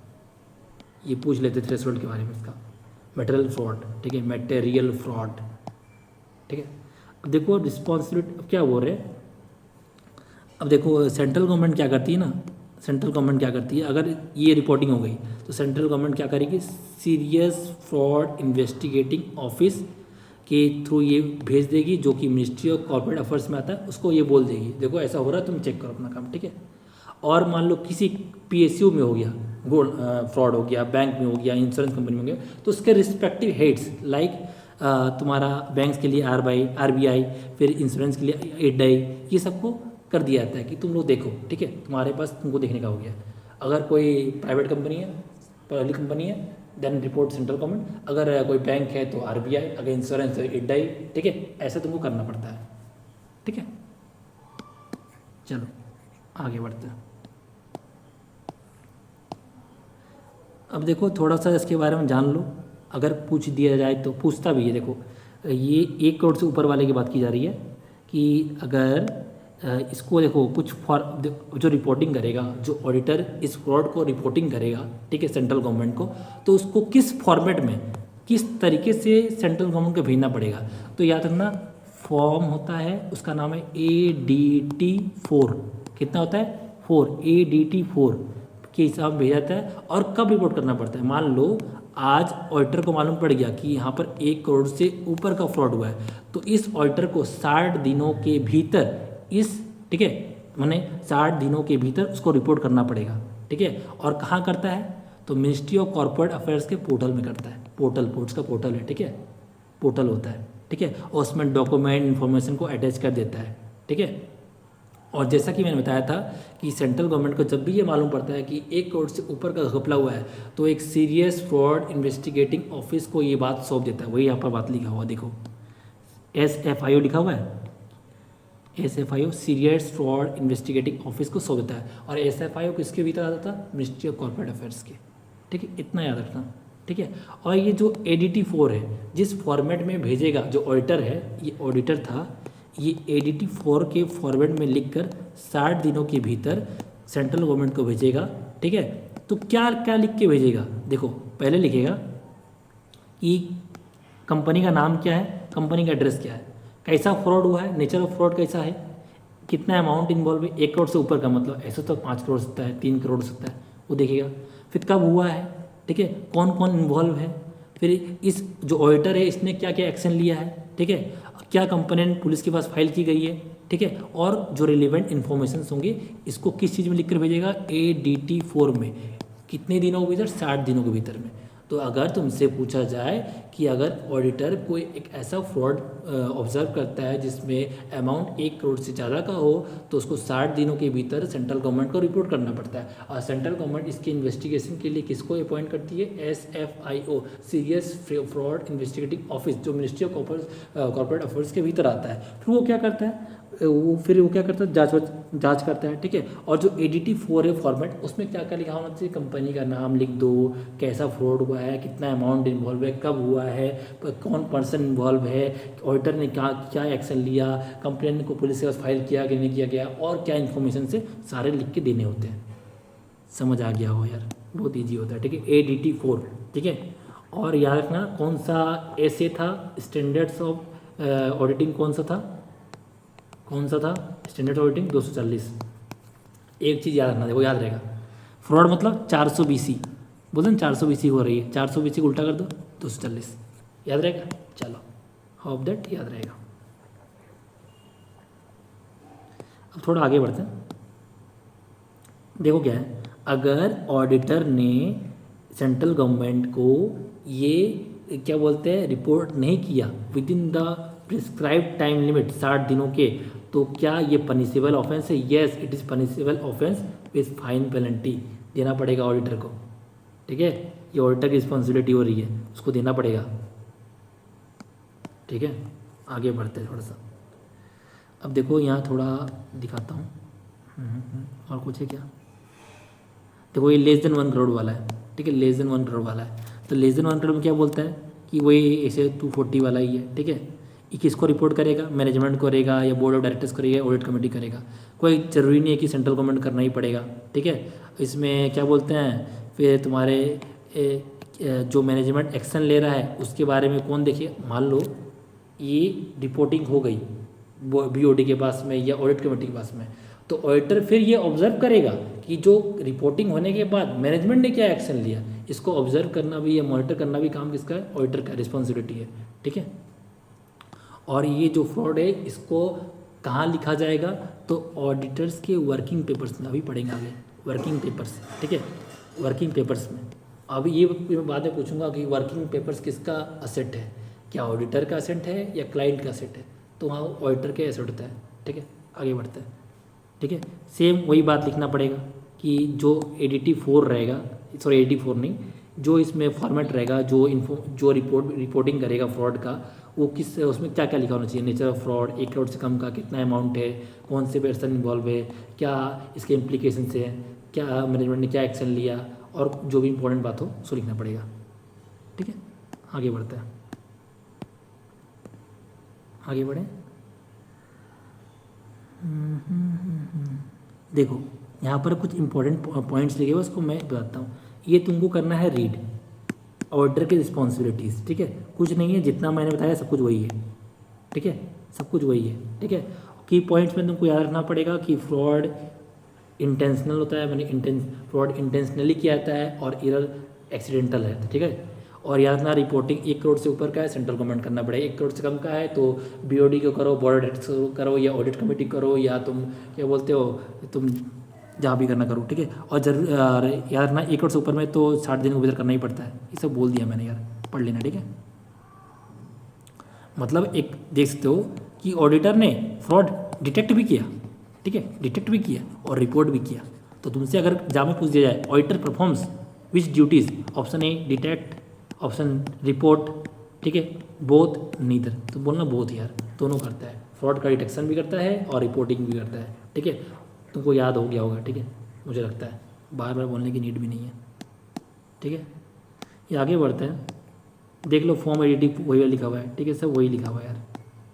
ये पूछ लेते थ्रेशोल्ड के बारे में, इसका मटेरियल फ्रॉड, ठीक है, मटेरियल फ्रॉड, ठीक है। अब देखो रिस्पॉन्सिबिलिटी, अब क्या बोल रहे हैं, अब देखो सेंट्रल गवर्नमेंट क्या करती है ना, सेंट्रल गवर्नमेंट क्या करती है, अगर ये रिपोर्टिंग हो गई तो सेंट्रल गवर्नमेंट क्या करेगी, सीरियस फ्रॉड इन्वेस्टिगेटिंग ऑफिस के थ्रू ये भेज देगी, जो कि मिनिस्ट्री ऑफ कॉर्पोरेट अफेयर्स में आता है, उसको ये बोल देगी देखो ऐसा हो रहा है, तुम चेक करो अपना काम, ठीक है। और मान लो किसी PSU में हो गया गोल्ड फ्रॉड हो गया, बैंक में हो गया, इंश्योरेंस कंपनी में हो गया, तो उसके रिस्पेक्टिव हेड्स लाइक तुम्हारा बैंक्स के लिए RBI, फिर इंश्योरेंस के लिए IDAI, ये सबको कर दिया जाता है कि तुम लोग देखो, ठीक है, तुम्हारे पास तुमको देखने का हो गया। अगर कोई प्राइवेट कंपनी है, पब्लिक कंपनी है, देन रिपोर्ट सेंट्रल गवर्नमेंट, अगर कोई बैंक है तो RBI, अगर इंश्योरेंस है IDAI, ठीक है, ऐसा तुमको करना पड़ता है, ठीक है। चलो आगे बढ़ते हैं। अब देखो थोड़ा सा इसके बारे में जान लो, अगर पूछ दिया जाए तो, पूछता भी है, देखो ये 1 करोड़ से ऊपर वाले की बात की जा रही है कि अगर इसको देखो कुछ जो रिपोर्टिंग करेगा, जो ऑडिटर इस फ्रॉड को रिपोर्टिंग करेगा, ठीक है, सेंट्रल गवर्नमेंट को, तो उसको किस फॉर्मेट में, किस तरीके से सेंट्रल गवर्नमेंट को भेजना पड़ेगा। तो याद रखना फॉर्म होता है, उसका नाम है ADT 4। कितना होता है? 4, ADT 4 के हिसाब में भेजा जाता है। और कब रिपोर्ट करना पड़ता है? मान लो आज ऑडिटर को मालूम पड़ गया कि यहाँ पर 1 करोड़ से ऊपर का फ्रॉड हुआ है, तो इस ऑडिटर को 60 दिनों के भीतर ठीक है, मैंने 60 दिनों के भीतर उसको रिपोर्ट करना पड़ेगा, ठीक है। और कहाँ करता है? तो मिनिस्ट्री ऑफ कॉर्पोरेट अफेयर्स के पोर्टल में करता है। पोर्ट्स का पोर्टल है, ठीक है, पोर्टल होता है, ठीक है। और उसमें डॉक्यूमेंट इन्फॉर्मेशन को अटैच कर देता है, ठीक है। और जैसा कि मैंने बताया था कि सेंट्रल गवर्नमेंट को जब भी ये मालूम पड़ता है कि 1 करोड़ से ऊपर का घपला हुआ है, तो एक सीरियस फ्रॉड इन्वेस्टिगेटिंग ऑफिस को ये बात सौंप देता है। वही यहाँ पर बात लिखा हुआ, देखो SFIO लिखा हुआ है। SFIO serious fraud investigating office को सौंप देता है। और SFIO किसके भीतर आता था? मिनिस्ट्री ऑफ कॉर्पोरेट अफेयर्स के, ठीक है। इतना याद रखना, ठीक है। और ये जो ADT 4 है, जिस फॉर्मेट में भेजेगा, जो ऑडिटर है, ये ऑडिटर था, ये ADT 4 के फॉर्मेट में लिखकर 60 दिनों के भीतर सेंट्रल गवर्नमेंट को भेजेगा, ठीक है। तो क्या क्या लिख के भेजेगा? देखो पहले लिखेगा कि कंपनी का नाम क्या है, कंपनी का एड्रेस क्या है, कैसा फ्रॉड हुआ है, नेचर ऑफ फ्रॉड कैसा है, कितना अमाउंट इन्वॉल्व है, 1 करोड़ से ऊपर का, मतलब ऐसा तो 5 करोड़ सकता है, 3 करोड़ सकता है, वो देखेगा। फिर कब हुआ है, ठीक है, कौन कौन इन्वॉल्व है, फिर इस जो ऑडिटर है इसने क्या क्या एक्शन लिया है, ठीक है, क्या कंप्लेंट पुलिस के पास फाइल की गई है, ठीक है। और जो रिलेवेंट इन्फॉर्मेशन होंगे इसको किस चीज़ में लिख कर भेजेगा? ADT 4 में। कितने दिनों के भीतर? 60 दिनों के भीतर में। तो अगर तुमसे पूछा जाए कि अगर ऑडिटर कोई एक ऐसा फ्रॉड ऑब्जर्व करता है जिसमें अमाउंट 1 करोड़ से ज़्यादा का हो, तो उसको 60 दिनों के भीतर सेंट्रल गवर्नमेंट को रिपोर्ट करना पड़ता है। और सेंट्रल गवर्नमेंट इसके इन्वेस्टिगेशन के लिए किसको अपॉइंट करती है? SFIO serious fraud investigating office, जो मिनिस्ट्री ऑफ कॉर्पोरेट अफेयर्स के भीतर आता है। फिर वो क्या करता है? वो क्या करता है? जांच करता है, ठीक है। और जो ADT 4 है फॉर्मेट, उसमें क्या क्या लिखा होना चाहिए? कंपनी का नाम लिख दो, कैसा फ्रॉड हुआ है, कितना अमाउंट इन्वॉल्व है, कब हुआ है, कौन पर्सन इन्वॉल्व है, ऑडिटर ने क्या क्या एक्शन लिया, कंप्लेंट को पुलिस के पास फाइल किया कि नहीं किया गया, और क्या इन्फॉर्मेशन से सारे लिख के देने होते हैं। समझ आ गया हो यार? बहुत ईजी होता है, ठीक है। ADT 4, ठीक है। और याद रखना कौन सा SA था, स्टैंडर्ड्स ऑफ ऑडिटिंग कौन सा था? Standard auditing 240। एक चीज़ याद रखना, देखो याद रहेगा, फ्रॉड मतलब 400 BC, बोलते हैं 400 BC हो रही है, 400 BC को उल्टा कर दो 240, याद रहेगा? चलो, होप दैट याद रहेगा। अब थोड़ा आगे बढ़ते हैं। देखो क्या है, अगर ऑडिटर ने सेंट्रल गवर्नमेंट को ये क्या बोलते हैं रिपोर्ट नहीं किया with in the prescribed time limit 60 दिनों के, तो क्या ये पनिशेबल ऑफेंस है? Yes, it is punishable offence with fine penalty. देना पड़ेगा ऑडिटर को, ठीक है। ये ऑडिटर की रिस्पॉन्सिबिलिटी हो रही है, उसको देना पड़ेगा, ठीक है। आगे बढ़ते हैं थोड़ा सा। अब देखो यहाँ थोड़ा दिखाता हूँ। और कुछ है क्या? देखो ये लेस देन 1 करोड़ वाला है, ठीक है, लेस देन 1 करोड़ वाला है। तो लेस देन 1 करोड़ में क्या बोलता है कि वही ऐसे 240 वाला ही है, ठीक है। ये किसको रिपोर्ट करेगा? मैनेजमेंट करेगा या बोर्ड ऑफ डायरेक्टर्स करेगा, ऑडिट कमेटी करेगा। कोई ज़रूरी नहीं है कि सेंट्रल गवर्नमेंट करना ही पड़ेगा, ठीक है। इसमें क्या बोलते हैं, फिर तुम्हारे जो मैनेजमेंट एक्शन ले रहा है उसके बारे में कौन देखे? मान लो ये रिपोर्टिंग हो गई BOD के पास में या ऑडिट कमेटी के पास में, तो ऑडिटर फिर ये ऑब्जर्व करेगा कि जो रिपोर्टिंग होने के बाद मैनेजमेंट ने क्या एक्शन लिया। इसको ऑब्जर्व करना भी या मॉनिटर करना भी काम किसका है? ऑडिटर का रिस्पॉन्सिबिलिटी है, ठीक है। और ये जो फ्रॉड है इसको कहाँ लिखा जाएगा? तो ऑडिटर्स के वर्किंग पेपर्स में, अभी पढ़ेंगे आगे वर्किंग पेपर्स, ठीक है, वर्किंग पेपर्स में। अभी ये मैं बाद में पूछूंगा कि वर्किंग पेपर्स किसका असेट है, क्या ऑडिटर का असेट है या क्लाइंट का असेट है? तो वहाँ ऑडिटर के असेट होता है, ठीक है। आगे बढ़ते हैं, ठीक है। सेम वही बात लिखना पड़ेगा कि जो ADT 4 रहेगा, सॉरी ADT 4 नहीं, जो इसमें फॉर्मेट रहेगा, जो रिपोर्टिंग करेगा फ्रॉड का, वो किस उसमें क्या क्या लिखा होना चाहिए? नेचर ऑफ फ्रॉड, 1 करोड़ से कम का कितना अमाउंट है, कौन से पर्सन इन्वॉल्व है, क्या इसके इम्प्लीकेशन है, क्या मैनेजमेंट ने क्या एक्शन लिया, और जो भी इंपॉर्टेंट बात हो उसको लिखना पड़ेगा, ठीक है। आगे बढ़ते हैं, आगे बढ़ें। देखो यहाँ पर कुछ इंपॉर्टेंट पॉइंट्स लिखे हुए, उसको मैं बताता हूँ। ये तुमको करना है रीड, ऑडिटर की रिस्पॉन्सिबिलिटीज़, ठीक है। कुछ नहीं है, जितना मैंने बताया सब कुछ वही है, ठीक है, सब कुछ वही है, ठीक है। की पॉइंट्स में तुमको याद रखना पड़ेगा कि फ्रॉड इंटेंशनल होता है, मैंने फ्रॉड इंटेंशनली किया जाता है, और एरर एक्सीडेंटल है, ठीक है। और याद रखना रिपोर्टिंग 1 करोड़ से ऊपर का है सेंट्रल गवर्नमेंट करना पड़ेगा, 1 करोड़ से कम का है तो बीओडी को करो, बोर्ड ऑडिट करो, या ऑडिट कमेटी करो, या तुम क्या बोलते हो, तुम जहाँ भी करना करो, ठीक है। और जरूर याद रखना 1 करोड़ से ऊपर में तो 60 दिन को विदर करना ही पड़ता है। ये सब बोल दिया मैंने यार, पढ़ लेना, ठीक है। मतलब एक देख सकते हो कि ऑडिटर ने फ्रॉड डिटेक्ट भी किया, ठीक है, डिटेक्ट भी किया और रिपोर्ट भी किया। तो तुमसे अगर एग्जाम में पूछ दिया जाए auditor performs which duties, option A detect, option report, ठीक है, बोथ नीदर, तो बोलना बोथ यार, दोनों करता है, फ्रॉड का डिटेक्शन भी करता है और रिपोर्टिंग भी करता है, ठीक है। तुमको याद हो गया होगा, ठीक है, मुझे लगता है बार बार बोलने की नीड भी नहीं है, ठीक है। ये आगे बढ़ते हैं, देख लो फॉर्म एडिटिव वही लिखा हुआ है, ठीक है, सब वही लिखा हुआ है यार,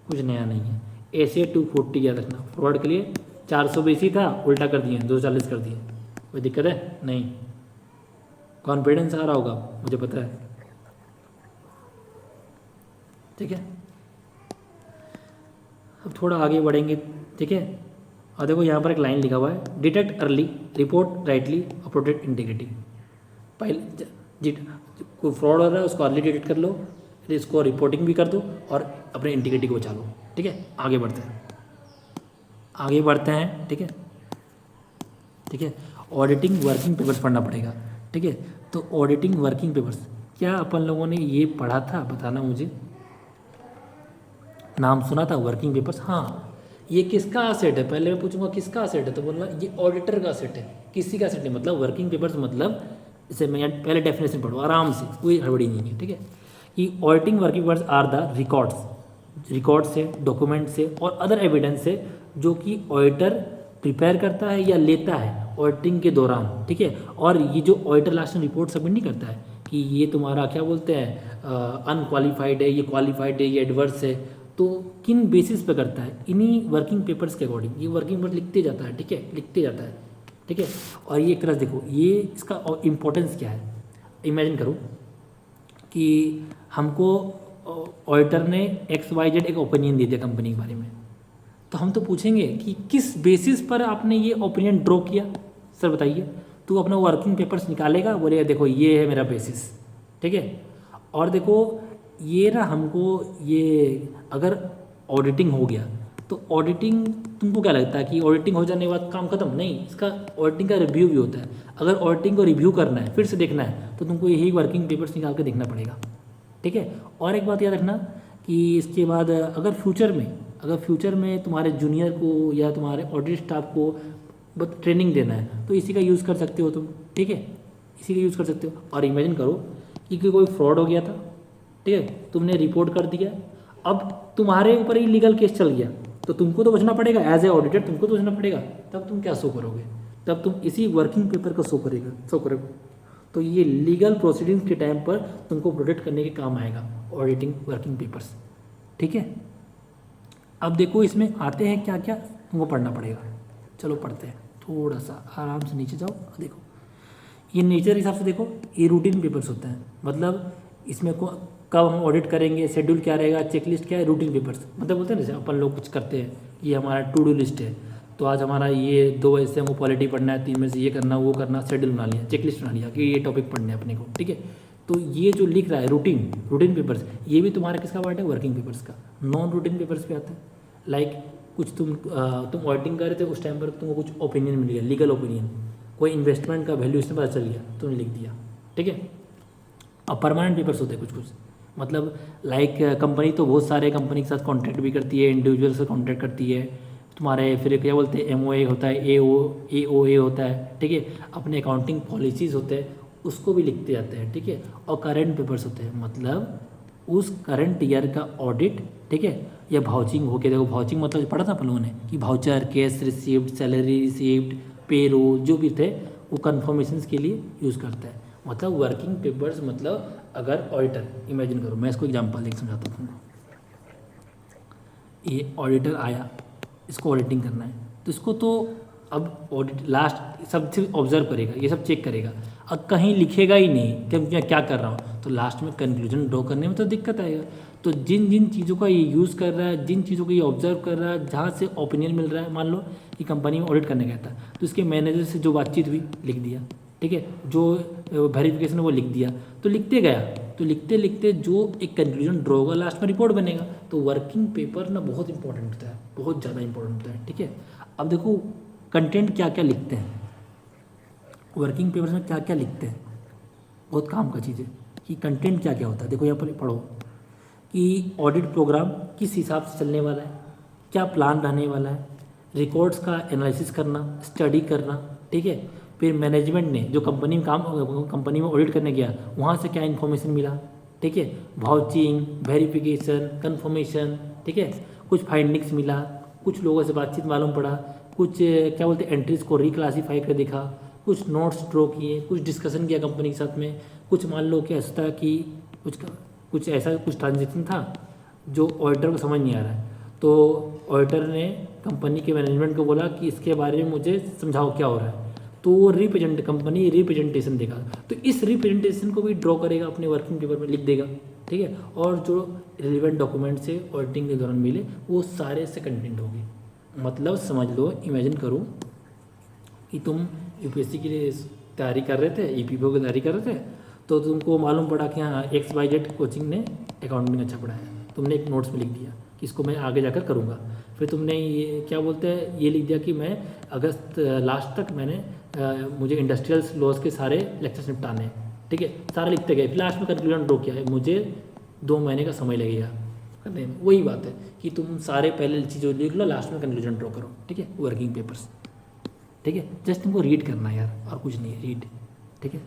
कुछ नया नहीं है। ऐसे 240 याद रखना, फ्रॉड के लिए 420 ही था, उल्टा कर दिए 240 कर दिए, कोई दिक्कत है नहीं, कॉन्फिडेंस आ रहा होगा मुझे पता है, ठीक है। अब थोड़ा आगे बढ़ेंगे, ठीक है। और देखो यहाँ पर एक लाइन लिखा हुआ है, डिटेक्ट अर्ली, रिपोर्ट राइटली और प्रोटेक्ट इंटीग्रिटी। पहले कोई फ्रॉड हो रहा है उसको अर्ली डिटेक्ट कर लो, फिर इसको रिपोर्टिंग भी कर दो और अपने इंटीग्रिटी को बचा लो, ठीक है। आगे बढ़ते हैं, आगे बढ़ते हैं, ठीक है, ठीक है। ऑडिटिंग वर्किंग पेपर्स पढ़ना पड़ेगा, ठीक है। तो ऑडिटिंग वर्किंग पेपर्स क्या अपन लोगों ने ये पढ़ा था, बताना मुझे, नाम सुना था वर्किंग पेपर्स? हाँ, ये किसका असेट है, पहले मैं पूछूंगा किसका असेट है, तो बोलना ये ऑडिटर का असेट है, किसी का असेट नहीं। मतलब वर्किंग पेपर्स मतलब, जैसे मैं पहले डेफिनेशन पढ़ूँ आराम से, कोई हड़बड़ी नहीं है, ठीक है। कि auditing working papers are the records से, डॉक्यूमेंट से और अदर एविडेंस से जो कि ऑडिटर प्रिपेयर करता है या लेता है ऑडिटिंग के दौरान, ठीक है। और ये जो ऑडिटर लास्ट में रिपोर्ट सबमिट नहीं करता है कि ये तुम्हारा क्या बोलते हैं अनक्वालिफाइड है, ये क्वालिफाइड है, ये एडवर्स है, तो किन बेसिस पे करता है, इन्हीं वर्किंग पेपर्स के अकॉर्डिंग ये वर्किंग पेपर लिखते जाता है, ठीक है, लिखते जाता है, ठीक है। और ये एक तरह देखो ये इसका इम्पोर्टेंस क्या है, इमेजिन करो कि हमको ऑडिटर ने XYZ एक ओपिनियन दे दिया कंपनी के बारे में, तो हम तो पूछेंगे कि किस बेसिस पर आपने ये ओपिनियन ड्रॉ किया, सर बताइए। तो अपना वर्किंग पेपर्स निकालेगा, बोलेगा देखो ये है मेरा बेसिस, ठीक है। और देखो ये ना हमको ये अगर ऑडिटिंग हो गया तो ऑडिटिंग तुमको क्या लगता है कि ऑडिटिंग हो जाने के बाद काम खत्म? नहीं, इसका ऑडिटिंग का रिव्यू भी होता है। अगर ऑडिटिंग को रिव्यू करना है, फिर से देखना है, तो तुमको यही वर्किंग पेपर्स निकाल के देखना पड़ेगा, ठीक है। और एक बात याद रखना कि इसके बाद अगर फ्यूचर में तुम्हारे जूनियर को या तुम्हारे ऑडिट स्टाफ को बस ट्रेनिंग देना है तो इसी का यूज़ कर सकते हो तुम, ठीक है, इसी का यूज़ कर सकते हो। और इमेजिन करो कि कोई फ्रॉड हो गया था, ठीक है, तुमने रिपोर्ट कर दिया, अब तुम्हारे ऊपर ही लीगल केस चल गया, तो तुमको तो बचना पड़ेगा, एज ए ऑडिटर तुमको तो बचना पड़ेगा। तब तुम क्या शो करोगे? तब तुम इसी वर्किंग पेपर का शो करोगे। तो ये लीगल प्रोसीडिंग्स के टाइम पर तुमको प्रोटेक्ट करने के काम आएगा ऑडिटिंग वर्किंग पेपर्स, ठीक है। अब देखो इसमें आते हैं क्या क्या तुमको पढ़ना पड़ेगा, चलो पढ़ते हैं, थोड़ा सा आराम से नीचे जाओ। देखो ये नेचर हिसाब से देखो ये रूटीन पेपर्स होते हैं, मतलब इसमें कब हम ऑडिट करेंगे, शेड्यूल क्या रहेगा, चेकलिस्ट क्या है, रूटीन पेपर्स। मतलब बोलते हैं जैसे अपन लोग कुछ करते हैं, ये हमारा टू डू लिस्ट है, तो आज हमारा ये 2 बजे से हमको पॉलिटी पढ़ना है, 3 बजे से ये करना वो करना, शेड्यूल बना लिया, चेकलिस्ट बना लिया कि ये टॉपिक पढ़ने हैं अपने को, ठीक है। तो ये जो लिख रहा है रूटीन पेपर्स, ये भी तुम्हारा किसका पार्ट है? वर्किंग पेपर्स का। नॉन रूटीन पेपर्स पे आता है, लाइक कुछ तुम ऑडिटिंग कर रहे थे, उस टाइम पर तुमको कुछ ओपिनियन मिल गया, लीगल ओपिनियन, कोई इन्वेस्टमेंट का वैल्यूएशन पता चल गया, तुमने लिख दिया, ठीक है। अब परमानेंट पेपर्स होते हैं कुछ, मतलब लाइक कंपनी तो बहुत सारे कंपनी के साथ कॉन्ट्रैक्ट भी करती है, इंडिविजुअल से कॉन्ट्रैक्ट करती है, तुम्हारे फिर क्या बोलते हैं MOA होता है, AOA होता है, ठीक है, अपने अकाउंटिंग पॉलिसीज़ होते हैं, उसको भी लिखते जाते हैं, ठीक है। और करेंट पेपर्स होते हैं, मतलब उस करंट ईयर का ऑडिट, ठीक है, या भाउचिंग हो के, देखो भाउचिंग मतलब पढ़ा था अपन लोगों ने कि voucher, cash received, salary received, payroll जो भी थे वो कन्फर्मेशन के लिए यूज़ करता है। मतलब वर्किंग पेपर्स मतलब अगर ऑडिटर, इमेजिन करो, मैं इसको एग्जांपल देख समझाता हूँ तुमको। ये ऑडिटर आया, इसको ऑडिटिंग करना है, तो इसको तो अब ऑडिट लास्ट सब सिर्फ ऑब्जर्व करेगा, ये सब चेक करेगा, अब कहीं लिखेगा ही नहीं कि मैं क्या कर रहा हूँ, तो लास्ट में कंक्लूजन ड्रॉ करने में तो दिक्कत आएगा। तो जिन जिन चीज़ों का ये यूज़ कर रहा है, जिन चीज़ों को ये ऑब्जर्व कर रहा है, जहाँ से ओपिनियन मिल रहा है, मान लो कि कंपनी में ऑडिट करने गया था, तो इसके मैनेजर से जो बातचीत हुई लिख दिया, ठीक है, जो वेरिफिकेशन है वो लिख दिया, तो लिखते गया, तो लिखते लिखते जो एक कंक्लूजन ड्रॉ होगा, लास्ट में रिपोर्ट बनेगा। तो वर्किंग पेपर ना बहुत इंपॉर्टेंट होता है, बहुत ज़्यादा इंपॉर्टेंट होता है, ठीक है। अब देखो कंटेंट क्या क्या लिखते हैं, वर्किंग पेपर्स में क्या क्या लिखते हैं, बहुत काम का चीज़ है कि कंटेंट क्या क्या होता है। देखो यहाँ पर पढ़ो कि ऑडिट प्रोग्राम किस हिसाब से चलने वाला है, क्या प्लान रहने वाला है, रिकॉर्ड्स का एनालिसिस करना, स्टडी करना, ठीक है। फिर मैनेजमेंट ने जो कंपनी में कंपनी में ऑडिट करने गया वहाँ से क्या इन्फॉर्मेशन मिला, ठीक है, वाउचिंग, वेरिफिकेशन, कंफर्मेशन, ठीक है, कुछ फाइंडिंग्स मिला, कुछ लोगों से बातचीत मालूम पड़ा, कुछ क्या बोलते हैं एंट्रीज को रिक्लासीफाई कर देखा, कुछ नोट्स ड्रॉ किए, कुछ डिस्कशन किया कंपनी के साथ में, कुछ मान लो कि ऐसा था कि कुछ ऐसा कुछ ट्रांजेक्शन था जो ऑडिटर को समझ नहीं आ रहा है, तो ऑडिटर ने कंपनी के मैनेजमेंट को बोला कि इसके बारे में मुझे समझाओ क्या हो रहा है, तो वो कंपनी रिप्रेजेंटेशन देगा, तो इस रिप्रेजेंटेशन को भी ड्रॉ करेगा अपने वर्किंग पेपर में लिख देगा, ठीक है। और जो रिलेवेंट डॉक्यूमेंट से ऑडिटिंग के दौरान मिले वो सारे से कंटेंट होंगे। मतलब समझ लो, इमेजिन करो कि तुम यूपीएससी की तैयारी कर रहे थे, ईपीपीओ की तैयारी कर रहे थे, तो तुमको मालूम पड़ा कि हाँ XYZ कोचिंग ने अकाउंटिंग अच्छा पढ़ाया, तुमने एक नोट्स में लिख दिया कि इसको मैं आगे जाकर करूँगा। फिर तुमने ये क्या बोलते हैं ये लिख दिया कि मैं अगस्त लास्ट तक मुझे इंडस्ट्रियल लॉज के सारे लेक्चर्स निपटाने हैं, ठीक है, सारा लिखते गए। फिर लास्ट में कंक्लूजन ड्रॉ किया है, मुझे 2 महीने का समय लगेगा करने में। वही बात है कि तुम सारे पहले चीज़ों लिख लो, लास्ट में कंक्लूजन ड्रॉ करो, ठीक है, वर्किंग पेपर्स, ठीक है। जस्ट तुमको रीड करना है यार, और कुछ नहीं है, रीड, ठीक है।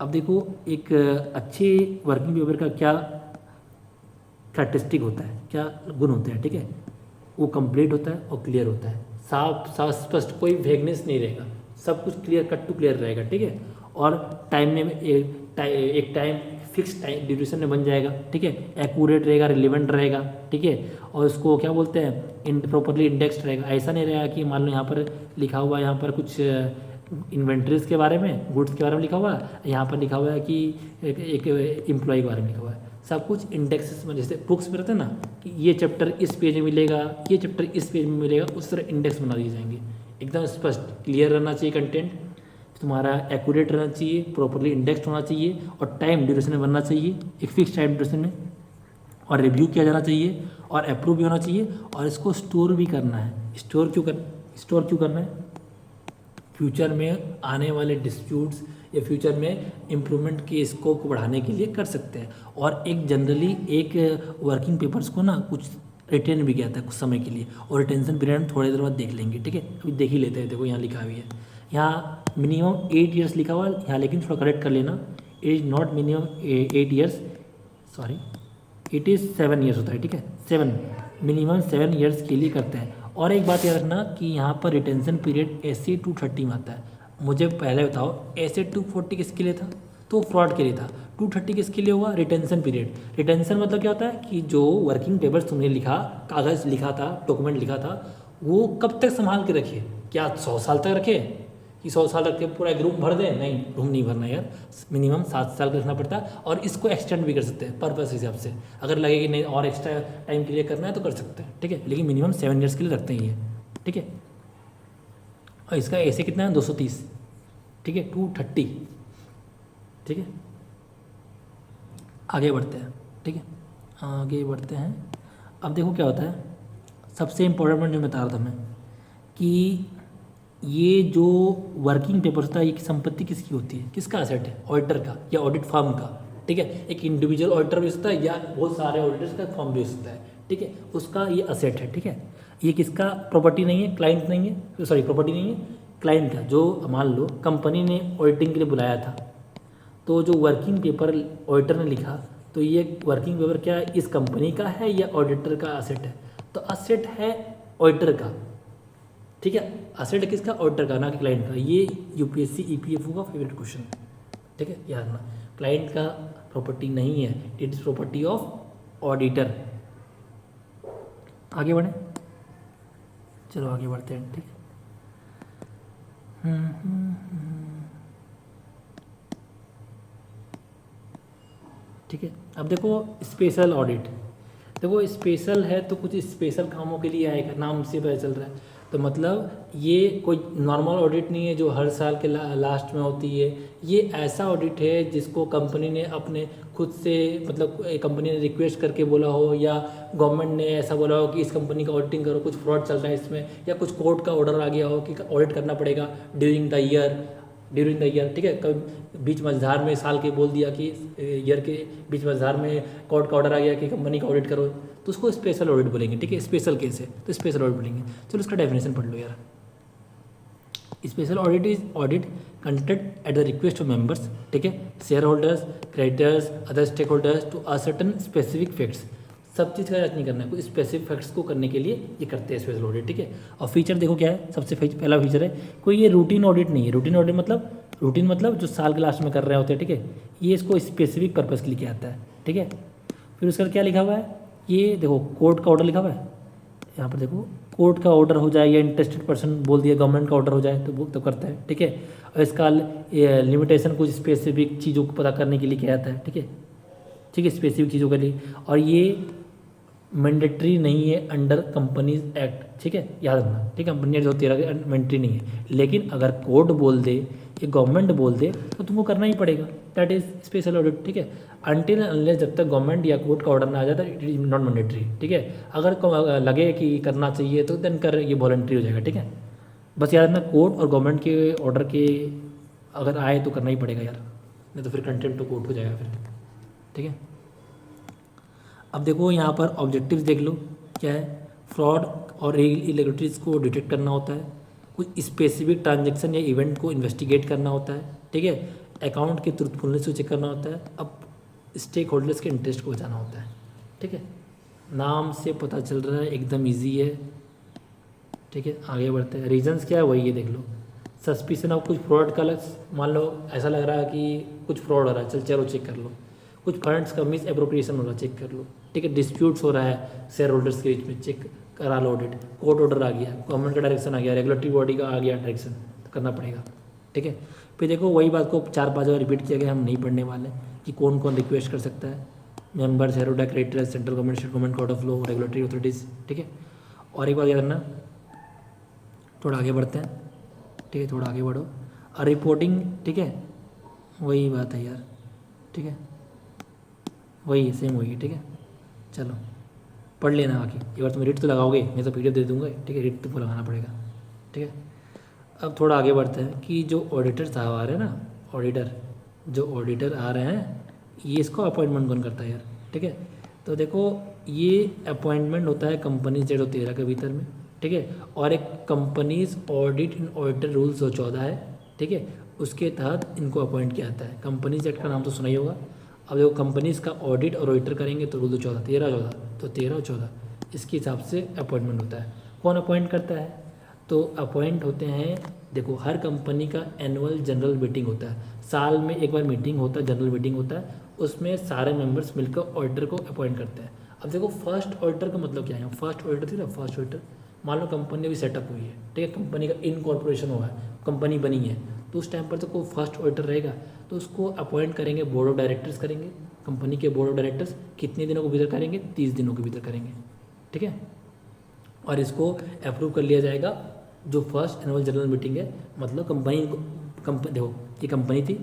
अब देखो एक अच्छे वर्किंग पेपर का क्या कैरेक्टरिस्टिक होता है, क्या गुण होते हैं, ठीक है। वो कंप्लीट होता है और क्लियर होता है, साफ साफ स्पष्ट, कोई वेगनेस नहीं रहेगा, सब कुछ क्लियर कट टू क्लियर रहेगा, ठीक है। और टाइम में एक टाइम फिक्स टाइम ड्यूरेशन में बन जाएगा, ठीक है, एक्यूरेट रहेगा, रिलेवेंट रहेगा, ठीक है। और उसको क्या बोलते हैं प्रॉपरली इंडेक्स्ड रहेगा। ऐसा नहीं रहेगा कि मान लो यहाँ पर लिखा हुआ है, यहाँ पर कुछ इन्वेंट्रीज के बारे में, गुड्स के बारे में लिखा हुआ है, यहाँ पर लिखा हुआ है कि एक एम्प्लॉय के बारे में लिखा हुआ है, सब कुछ इंडेक्सेस में, जैसे बुक्स में रहता है ना कि ये चैप्टर इस पेज में मिलेगा, ये चैप्टर इस पेज में मिलेगा, उस तरह इंडेक्स बना दिए जाएंगे। एकदम स्पष्ट क्लियर रहना चाहिए कंटेंट तुम्हारा, एक्यूरेट रहना चाहिए, प्रॉपरली इंडेक्स्ड होना चाहिए, और टाइम ड्यूरेशन में बनना चाहिए, एक फिक्स टाइम ड्यूरेशन में, और रिव्यू किया जाना चाहिए, और अप्रूव भी होना चाहिए, और इसको स्टोर भी करना है। स्टोर क्यों करना है? फ्यूचर में आने वाले डिस्प्यूट्स या फ्यूचर में इम्प्रूवमेंट के स्कोप को बढ़ाने के लिए कर सकते हैं। और एक जनरली एक वर्किंग पेपर्स को ना कुछ रिटेन भी किया था कुछ समय के लिए, और रिटेंशन पीरियड थोड़ी देर बाद देख लेंगे, ठीक है। अभी देख ही लेते हैं, देखो यहाँ लिखा हुआ है, यहाँ मिनिमम 8 ईयर्स लिखा हुआ है यहाँ, लेकिन थोड़ा करेक्ट कर लेना, it is not minimum 8 years, sorry it is 7 years होता है, ठीक है, 7 मिनिमम 7 ईयर्स के लिए करते हैं। और एक बात याद रखना कि यहाँ पर रिटेंशन पीरियड AC 230 में आता है। मुझे पहले बताओ AC 240 किसके लिए था? तो फ्रॉड के लिए था। 230 किसके लिए हुआ? Retention period. रिटेंशन मतलब क्या होता है कि जो वर्किंग पेपर्स तुमने लिखा, कागज़ लिखा था, डॉक्यूमेंट लिखा था, वो कब तक संभाल के रखे? क्या 100 साल तक रखे कि 100 साल रख के पूरा एक रूम भर दें? नहीं, रूम नहीं भरना यार, मिनिमम 7 साल का रखना पड़ता है। और इसको एक्सटेंड भी कर सकते हैं पर्पस हिसाब से, अगर लगे कि नहीं और एक्स्ट्रा टाइम के लिए करना है तो कर सकते हैं, ठीक है, लेकिन मिनिमम 7 ईयर्स के लिए रखते ही है, ठीक है। और इसका ऐसे कितना है? 230, ठीक है, 230, ठीक है। आगे बढ़ते हैं, ठीक है, आगे बढ़ते हैं। अब देखो क्या होता है, सबसे इम्पोर्टेंट पॉइंट जो बता रहा था मैं कि ये जो वर्किंग पेपर होता है, ये संपत्ति किसकी होती है, किसका एसेट है? ऑडिटर का या ऑडिट फर्म का, ठीक है। एक इंडिविजुअल ऑडिटर भी हो सकता है या बहुत सारे ऑडिटर्स का फर्म भी हो सकता है, ठीक है, उसका ये असेट है, ठीक है। ये किसका प्रॉपर्टी नहीं है? क्लाइंट नहीं है, सॉरी प्रॉपर्टी नहीं है, क्लाइंट का। जो मान लो कंपनी ने ऑडिटिंग के लिए बुलाया था, तो जो वर्किंग पेपर ऑडिटर ने लिखा, तो ये वर्किंग पेपर क्या इस कंपनी का है या ऑडिटर का असेट है? तो असेट है ऑडिटर का, ठीक है। असेट किसका? ऑडिटर का, ना कि क्लाइंट का। ये UPSC EPFO का फेवरेट क्वेश्चन है, ठीक है, याद रखना। क्लाइंट का प्रॉपर्टी नहीं है, it is property of auditor. आगे बढ़े, चलो आगे बढ़ते हैं, ठीक है। ठीक है, अब देखो स्पेशल ऑडिट। देखो स्पेशल है तो कुछ स्पेशल कामों के लिए आएगा, नाम से पता चल रहा है। तो मतलब ये कोई नॉर्मल ऑडिट नहीं है जो हर साल के लास्ट में होती है। ये ऐसा ऑडिट है जिसको कंपनी ने अपने खुद से, मतलब कंपनी ने रिक्वेस्ट करके बोला हो, या गवर्नमेंट ने ऐसा बोला हो कि इस कंपनी का ऑडिटिंग करो, कुछ फ्रॉड चल रहा है इसमें, या कुछ कोर्ट का ऑर्डर आ गया हो कि ऑडिट करना पड़ेगा ड्यूरिंग द ईयर, ठीक है। कभी बीच मझधार में साल के बोल दिया कि ईयर के बीच मझधार में कोर्ट का ऑर्डर आ गया कि कंपनी का ऑडिट करो, तो उसको स्पेशल ऑडिट बोलेंगे, ठीक है। स्पेशल केस है तो स्पेशल ऑडिट बोलेंगे। चलो उसका डेफिनेशन पढ़ लो यार। Special audit is audit conducted at the request of members, ठीक है, shareholders, creditors, other stakeholders to a certain specific facts. सब चीज़ का याद नहीं करना है, कोई स्पेसिफिक फैक्ट्स को करने के लिए ये करते हैं स्पेशल ऑडिट, ठीक है। और फीचर देखो क्या है, सबसे पहला फीचर है कोई ये रूटीन ऑडिट नहीं है। रूटीन मतलब जो साल के लास्ट में कर रहे होते हैं, ठीक है। ये इसको स्पेसिफिक पर्पज़ के लिए किया आता है, ठीक है। फिर उसका क्या लिखा हुआ है, ये देखो कोर्ट का ऑर्डर लिखा हुआ है, यहाँ पर देखो कोर्ट का ऑर्डर हो जाए या इंटरेस्टेड पर्सन बोल दिया गवर्नमेंट का ऑर्डर हो जाए तो वो तो करता है, ठीक है। और इसका लिमिटेशन कुछ स्पेसिफिक चीज़ों को पता करने के लिए किया जाता है, ठीक है, ठीक है, स्पेसिफिक चीज़ों के लिए। और ये मैंडेटरी नहीं है अंडर कंपनीज एक्ट, ठीक है, याद रखना, ठीक है। कंपनी एक्ट 2013 मैंडेटरी नहीं है, लेकिन अगर कोर्ट बोल दे या गवर्नमेंट बोल दे तो तुमको करना ही पड़ेगा, दैट इज स्पेशल ऑडिट, ठीक है। अनटिल अनलेस जब तक गवर्नमेंट या कोर्ट का ऑर्डर ना आ जाता इट इज नॉट मैंडेटरी, ठीक है। अगर लगे कि करना चाहिए तो देन कर, ये वॉलंटरी हो जाएगा, ठीक है। बस याद रखना कोर्ट और गवर्नमेंट के ऑर्डर के अगर आए तो करना ही पड़ेगा यार, नहीं तो फिर कंटेम्प्ट टू कोर्ट हो जाएगा फिर, ठीक है। अब देखो यहाँ पर ऑब्जेक्टिव्स देख लो क्या है, फ्रॉड और इरेगुलरिटीज़ को डिटेक्ट करना होता है, कुछ स्पेसिफिक ट्रांजैक्शन या इवेंट को इन्वेस्टिगेट करना होता है, ठीक है, अकाउंट की ट्रूथफुलनेस को चेक करना होता है, अब स्टेक होल्डर्स के इंटरेस्ट को बचाना होता है, ठीक है। नाम से पता चल रहा है एकदम ईजी है, ठीक है। आगे बढ़ते हैं, रीजंस क्या है वही ये देख लो। सस्पिशन ऑफ कुछ फ्रॉड का, मान लो ऐसा लग रहा है कि कुछ फ्रॉड हो रहा है, चलो चेक कर लो। कुछ फंड्स का मिस एप्रोप्रिएशन हो रहा है, चेक कर लो, ठीक है। डिस्प्यूट्स हो रहा है शेयर होल्डर्स के बीच में, चेक करा लो ऑडिट। कोर्ट ऑर्डर आ गया, गवर्नमेंट का डायरेक्शन आ गया, रेगुलेटरी बॉडी का आ गया डायरेक्शन, तो करना पड़ेगा, ठीक है। फिर देखो वही बात को 4-5 बार रिपीट किया गया, हम नहीं पढ़ने वाले कि कौन कौन रिक्वेस्ट कर सकता है, member, share holder, creditor, central government, state government, court of law, regulatory authorities, ठीक है। और एक बात याद रखना, थोड़ा आगे बढ़ते हैं, ठीक है, थोड़ा आगे बढ़ो। और रिपोर्टिंग, ठीक है, वही बात है यार, ठीक है, वही सेम वही, ठीक है। चलो पढ़ लेना बाकी, एक बार तुम रीड तो लगाओगे, मैं तो पीडीएफ दे दूंगा, ठीक है, रीड तुमको लगाना पड़ेगा, ठीक है। अब थोड़ा आगे बढ़ते हैं कि जो ऑडिटर साहब आ रहे हैं ना, जो ऑडिटर आ रहे हैं, ये इसको अपॉइंटमेंट कौन करता है यार, ठीक है। तो देखो ये अपॉइंटमेंट होता है कंपनी 013 के भीतर में, ठीक है। और एक कंपनीज ऑडिट इन ऑडिटर रूल्स 14 है, ठीक है, उसके तहत इनको अपॉइंट किया जाता है। कंपनीज एक्ट का नाम तो सुना ही होगा। अब देखो कंपनीज का ऑडिट और ऑडिटर करेंगे तो रूल 14, 13-14, तो 13-14 इसके हिसाब से अपॉइंटमेंट होता है। कौन अपॉइंट करता है, तो अपॉइंट होते हैं, देखो हर कंपनी का एनुअल जनरल मीटिंग होता है, साल में एक बार मीटिंग होता है, जनरल मीटिंग होता है, उसमें सारे मेंबर्स मिलकर ऑडिटर को अपॉइंट करते हैं। अब देखो फर्स्ट ऑडिटर का मतलब क्या है, फर्स्ट ऑडिटर थी ना, फर्स्ट ऑडिटर, मान लो कंपनी अभी सेटअप हुई है, ठीक है, कंपनी का इनकॉर्पोरेशन हुआ है, कंपनी बनी है, तो उस टाइम पर तो कोई फर्स्ट ऑडिटर रहेगा, तो उसको अपॉइंट करेंगे, बोर्ड ऑफ डायरेक्टर्स करेंगे, कंपनी के बोर्ड ऑफ डायरेक्टर्स कितने दिनों के भीतर करेंगे, 30 दिनों के भीतर करेंगे, ठीक है। और इसको अप्रूव कर लिया जाएगा जो फर्स्ट एनुअल जनरल मीटिंग है, मतलब कंपनी देखो ये कंपनी थी,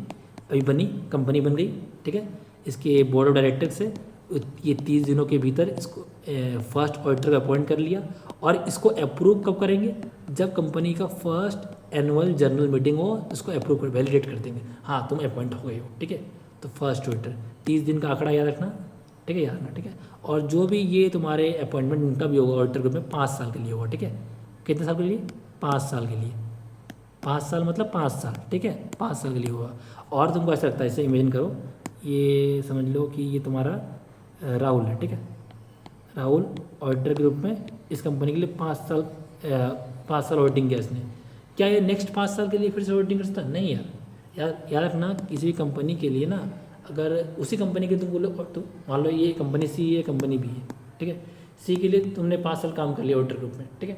अभी बनी, कंपनी बन गई, ठीक है, इसके बोर्ड ऑफ डायरेक्टर से ये 30 दिनों के भीतर इसको फर्स्ट ऑडिटर का अपॉइंट कर लिया। और इसको अप्रूव कब करेंगे, जब कंपनी का फर्स्ट एनुअल जनरल मीटिंग हो, इसको अप्रूव कर वैलिडेट कर देंगे, हाँ तुम अपॉइंट हो गए हो, ठीक है। तो फर्स्ट ऑडिटर 30 दिन का आंकड़ा याद रखना, ठीक है, याद रखना, ठीक है। और जो भी ये तुम्हारे अपॉइंटमेंट उनका भी होगा ऑडिटर ग्रुप में 5 साल के लिए होगा, ठीक है। कितने साल के लिए, 5 साल के लिए, 5 साल मतलब 5 साल, ठीक है, 5 साल के लिए होगा। और तुमको ऐसा लगता है, ऐसे इमेजिन करो, ये समझ लो कि ये तुम्हारा राहुल है, ठीक है, राहुल ऑडिटर के रूप में इस कंपनी के लिए 5 साल ऑडिटिंग किया इसने, क्या ये नेक्स्ट 5 साल के लिए फिर से ऑडिटिंग कर सकता है, नहीं यार। याद रखना किसी भी कंपनी के लिए ना, अगर उसी कंपनी के तुम बोलो, तो मान लो ये कंपनी सी है, कंपनी बी है, ठीक है, सी के लिए तुमने 5 साल काम कर लिया ऑडिटर ग्रुप में, ठीक है।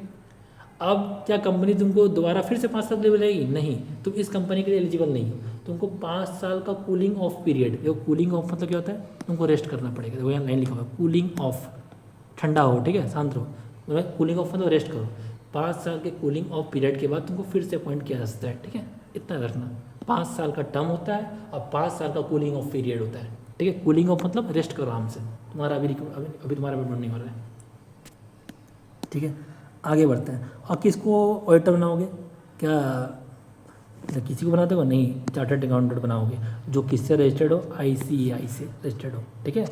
अब क्या कंपनी तुमको दोबारा फिर से 5 साल के लिए बुलाएगी? नहीं, तुम इस कंपनी के लिए एलिजिबल नहीं हो। तुमको 5 साल का कूलिंग ऑफ पीरियड, देखो कूलिंग ऑफ मतलब क्या होता है, तुमको रेस्ट करना पड़ेगा। देखो यहाँ लाइन लिखा हुआ है कूलिंग ऑफ, ठंडा हो, ठीक है, शांत रहो। कूलिंग ऑफ मतलब रेस्ट करो। 5 साल के कूलिंग ऑफ पीरियड के बाद तुमको फिर से अपॉइंट किया जा सकता है, ठीक है, इतना रखना। 5 साल का टर्म होता है और 5 साल का कूलिंग ऑफ पीरियड होता है, ठीक है। कूलिंग ऑफ मतलब रेस्ट करो आराम से, तुम्हारा अभी तुम्हारा पेमेंट नहीं हो रहा है, ठीक है। आगे बढ़ते हैं। और किसको ऑडिटर बनाओगे? क्या किसी को बनाते हो? नहीं, चार्टर्ड अकाउंटेंट बनाओगे जो किससे रजिस्टर्ड हो, ICAI से रजिस्टर्ड हो, ठीक है।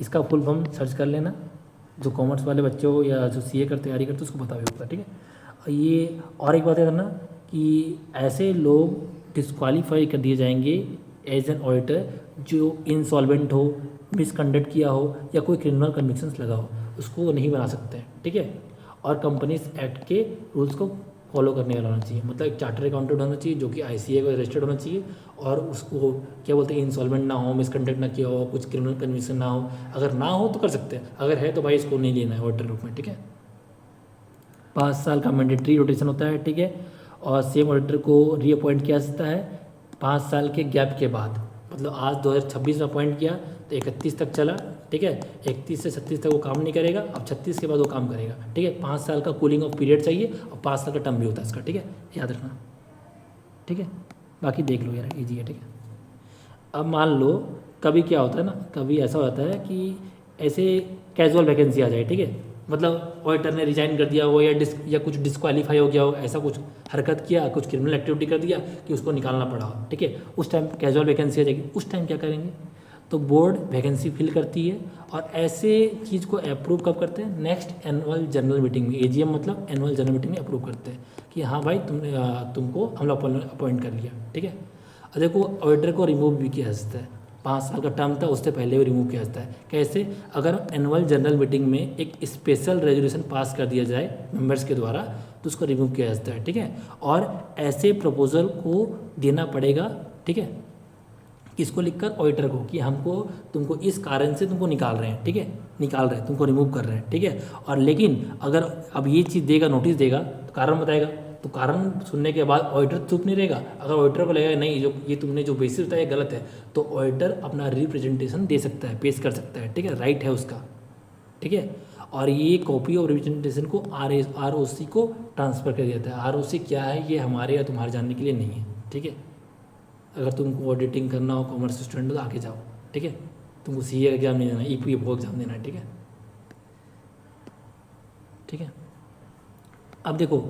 इसका फुल फॉर्म सर्च कर लेना, जो कॉमर्स वाले बच्चे हो या जो CA कर तैयारी करते हो उसको पता भी होगा, ठीक है। और ये और एक बात है करना कि ऐसे लोग डिस्क्वालीफाई कर दिए जाएंगे एज एन ऑडिटर जो इंसॉल्वेंट हो, मिसकंडक्ट किया हो या कोई क्रिमिनल कन्विक्शंस लगा हो, उसको नहीं बना सकते हैं, ठीक है। और कंपनीज एक्ट के रूल्स को फॉलो करने वाला होना चाहिए, मतलब एक चार्टर्ड अकाउंटेंट होना चाहिए जो कि ICAI को रजिस्टर्ड होना चाहिए, और उसको क्या बोलते हैं, इंसॉल्वेंट ना हो, मिसकंडक्ट ना किया हो, कुछ क्रिमिनल कन्विक्शन ना हो। अगर ना हो तो कर सकते हैं, अगर है तो भाई इसको नहीं लेना है ऑडिटर रूप में, ठीक है। 5 साल का मैंडेटरी रोटेशन होता है, ठीक है। और सेम ऑडिटर को रीअपॉइंट किया जा सकता है 5 साल के गैप के बाद, मतलब आज 2026 में अपॉइंट किया तो 31 तक चला, ठीक है। 31 से 36 तक वो काम नहीं करेगा, अब 36 के बाद वो काम करेगा, ठीक है। 5 साल का कूलिंग ऑफ पीरियड चाहिए और 5 साल का टर्म भी होता है इसका, ठीक है, याद रखना, ठीक है। बाकी देख लो यार, ईजी है, ठीक है। अब मान लो कभी क्या होता है ना, कभी ऐसा होता है कि ऐसे कैजुअल वैकेंसी आ जाए, ठीक है, मतलब ऑडिटर ने रिजाइन कर दिया हो या कुछ डिस्क्वालीफाई हो गया हो, ऐसा कुछ हरकत किया, कुछ क्रिमिनल एक्टिविटी कर दिया कि उसको निकालना पड़ा हो, ठीक है। उस टाइम कैजुअल वैकेंसी आ जाएगी, उस टाइम क्या करेंगे, तो बोर्ड वैकेंसी फिल करती है और ऐसे चीज़ को अप्रूव कब करते हैं, नेक्स्ट एनुअल जनरल मीटिंग में। AGM मतलब एनुअल जनरल मीटिंग में अप्रूव करते हैं कि हाँ भाई तुमको हम लोग अपॉइंट कर लिया, ठीक है। और देखो ऑडिटर को रिमूव भी किया जा सकता है, 5 साल का टर्म था उससे पहले भी रिमूव किया जाता है। कैसे? अगर एनुअल जनरल मीटिंग में एक स्पेशल रेजोल्यूशन पास कर दिया जाए मेंबर्स के द्वारा तो उसको रिमूव किया जाता है, ठीक है। और ऐसे प्रपोजल को देना पड़ेगा, ठीक है, किसको लिखकर, ऑडिटर को, कि हमको तुमको इस कारण से तुमको निकाल रहे हैं, ठीक है, निकाल रहे हैं, तुमको रिमूव कर रहे हैं, ठीक है। और लेकिन अगर अब ये चीज़ देगा, नोटिस देगा तो कारण बताएगा, तो कारण सुनने के बाद ऑडिटर चुप नहीं रहेगा। अगर ऑडिटर को लगेगा नहीं जो ये तुमने जो बेसिस बताया गलत है, तो ऑडिटर अपना रिप्रेजेंटेशन दे सकता है, पेश कर सकता है, ठीक है, राइट है उसका, ठीक है। और ये कॉपी ऑफ रिप्रेजेंटेशन को ROC को ट्रांसफ़र कर दिया जाता है। ROC क्या है ये हमारे या तुम्हारे जानने के लिए नहीं है, ठीक है। अगर तुमको ऑडिटिंग करना हो, कॉमर्स स्टूडेंट हो तो आगे जाओ, ठीक है। तुमको CA का एग्जाम नहीं देना, EPFO एग्जाम देना है, ठीक है, ठीक है। अब देखो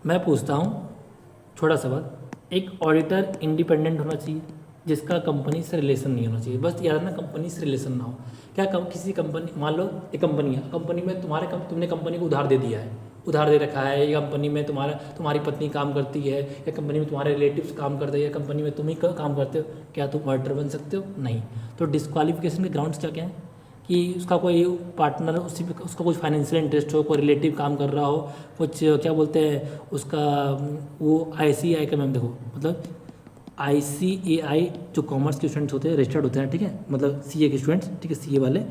मैं पूछता हूँ छोटा सवाल, एक ऑडिटर इंडिपेंडेंट होना चाहिए जिसका कंपनी से रिलेशन नहीं होना चाहिए, बस याद रखना कंपनी से रिलेशन ना हो। क्या किसी कंपनी, मान लो एक कंपनी है, कंपनी में तुमने कंपनी को उधार दे दिया है, उधार दे रखा है, या कंपनी में तुम्हारी पत्नी काम करती है, या कंपनी में तुम्हारे रिलेटिव्स काम करते हैं, या कंपनी में तुम ही काम करते हो, क्या तुम ऑडिटर बन सकते हो? नहीं। तो डिस्क्वालिफिकेशन के ग्राउंड्स क्या क्या हैं कि उसका कोई पार्टनर, उसका कुछ फाइनेंशियल इंटरेस्ट हो, कोई रिलेटिव काम कर रहा हो, कुछ क्या बोलते हैं उसका, वो ICAI का, मैम देखो मतलब ICAI जो कॉमर्स के स्टूडेंट्स होते हैं रजिस्टर्ड होते हैं, ठीक है, मतलब CA के स्टूडेंट्स, ठीक है, CA वाले,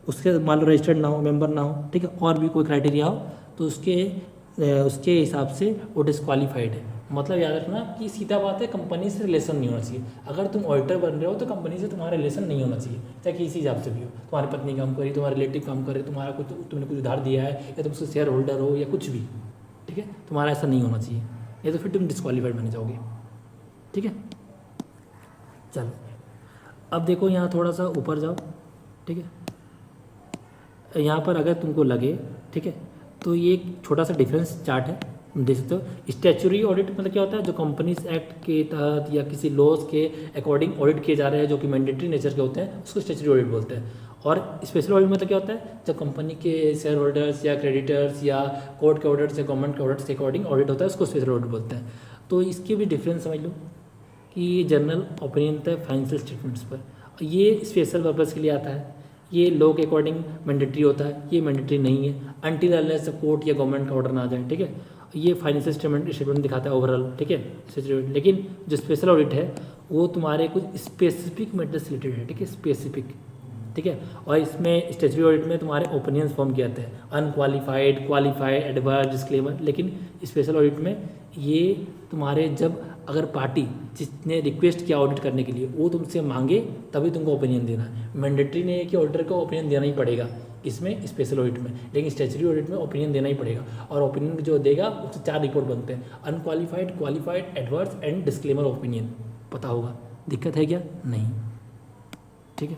उसके मान लो रजिस्टर्ड ना हो, मेंबर ना हो, ठीक है, और भी कोई क्राइटेरिया हो तो उसके हिसाब से वो डिस्क्वालीफाइड है। मतलब याद रखना कि सीधा बात है, कंपनी से रिलेशन नहीं होना चाहिए। अगर तुम ऑडिटर बन रहे हो तो कंपनी से तुम्हारा रिलेशन नहीं होना चाहिए, चाहे किसी हिसाब से भी हो। तुम्हारी पत्नी काम करी, तुम्हारे रिलेटिव काम करे, तुमने कुछ उधार दिया है, या तुम उससे शेयर होल्डर हो, या कुछ भी, ठीक है, तुम्हारा ऐसा नहीं होना चाहिए, या तो फिर तुम डिस्क्वालीफाइड बन जाओगे, ठीक है। चलो अब देखो यहाँ थोड़ा सा ऊपर जाओ, ठीक है। यहाँ पर अगर तुमको लगे, ठीक है, तो ये एक छोटा सा डिफरेंस चार्ट है, देख सकते हो। स्टैच्यूटरी ऑडिट मतलब क्या होता है, जो कंपनीज एक्ट के तहत या किसी लॉज के अकॉर्डिंग ऑडिट किए जा रहे हैं, जो कि मैंडेटरी नेचर के होते हैं, उसको स्टैच्यूटरी ऑडिट बोलते हैं। और स्पेशल ऑडिट मतलब क्या होता है, जब कंपनी के शेयर होल्डर्स या क्रेडिटर्स या कोर्ट के ऑडिट्स या गवर्नमेंट के ऑडिट्स के अकॉर्डिंग ऑडिट होता है, उसको स्पेशल ऑडिट बोलते हैं। तो इसके भी डिफरेंस समझ लो कि ये जनरल ओपिनियन होता है फाइनेंशियल स्टेटमेंट्स पर, ये स्पेशल पर्पज़ के लिए आता है, ये लॉ के अकॉर्डिंग मैंडेटरी होता है, ये मैंडेटरी नहीं है अनटिल अनलेस कोर्ट या गवर्नमेंट का ऑर्डर ना आ जाए, ठीक है। ये फाइनेंशियल स्टेटमेंट दिखाता है ओवरऑल, ठीक है, लेकिन जो स्पेशल ऑडिट है वो तुम्हारे कुछ स्पेसिफिक मैटर से रिलेटेड है, ठीक है, स्पेसिफिक, ठीक है। और इसमें स्टैट्यूटरी ऑडिट में तुम्हारे ओपिनियंस फॉर्म किए जाते हैं, अनक्वालिफाइड, क्वालिफाइड, एडवर्स, डिस्क्लेमर। लेकिन स्पेशल ऑडिट में ये तुम्हारे जब अगर पार्टी जिसने रिक्वेस्ट किया ऑडिट करने के लिए वो तुमसे मांगे तभी तुमको ओपिनियन देना है। मैंडेटरी नहीं है कि ऑडिटर को ओपिनियन देना ही पड़ेगा इसमें स्पेशल ऑडिट में, लेकिन स्टैट्यूटरी ऑडिट में ओपिनियन देना ही पड़ेगा। और ओपिनियन जो देगा उससे 4 रिपोर्ट बनते हैं, unqualified, qualified, adverse and disclaimer opinion. पता होगा, दिक्कत है क्या? नहीं, ठीक है।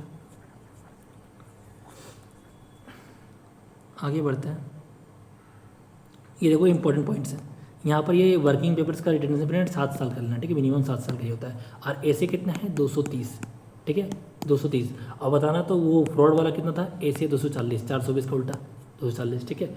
आगे बढ़ते हैं। ये देखो इंपॉर्टेंट पॉइंट्स हैं यहाँ पर। ये वर्किंग पेपर्स का रिटेंशन पीरियड 7 साल का लेना, ठीक है, मिनिमम 7 साल का ही होता है। और ऐसे कितना है 230, ठीक है 230। और बताना तो वो फ्रॉड वाला कितना था, ऐसे 240, 420 का उल्टा 240, ठीक है।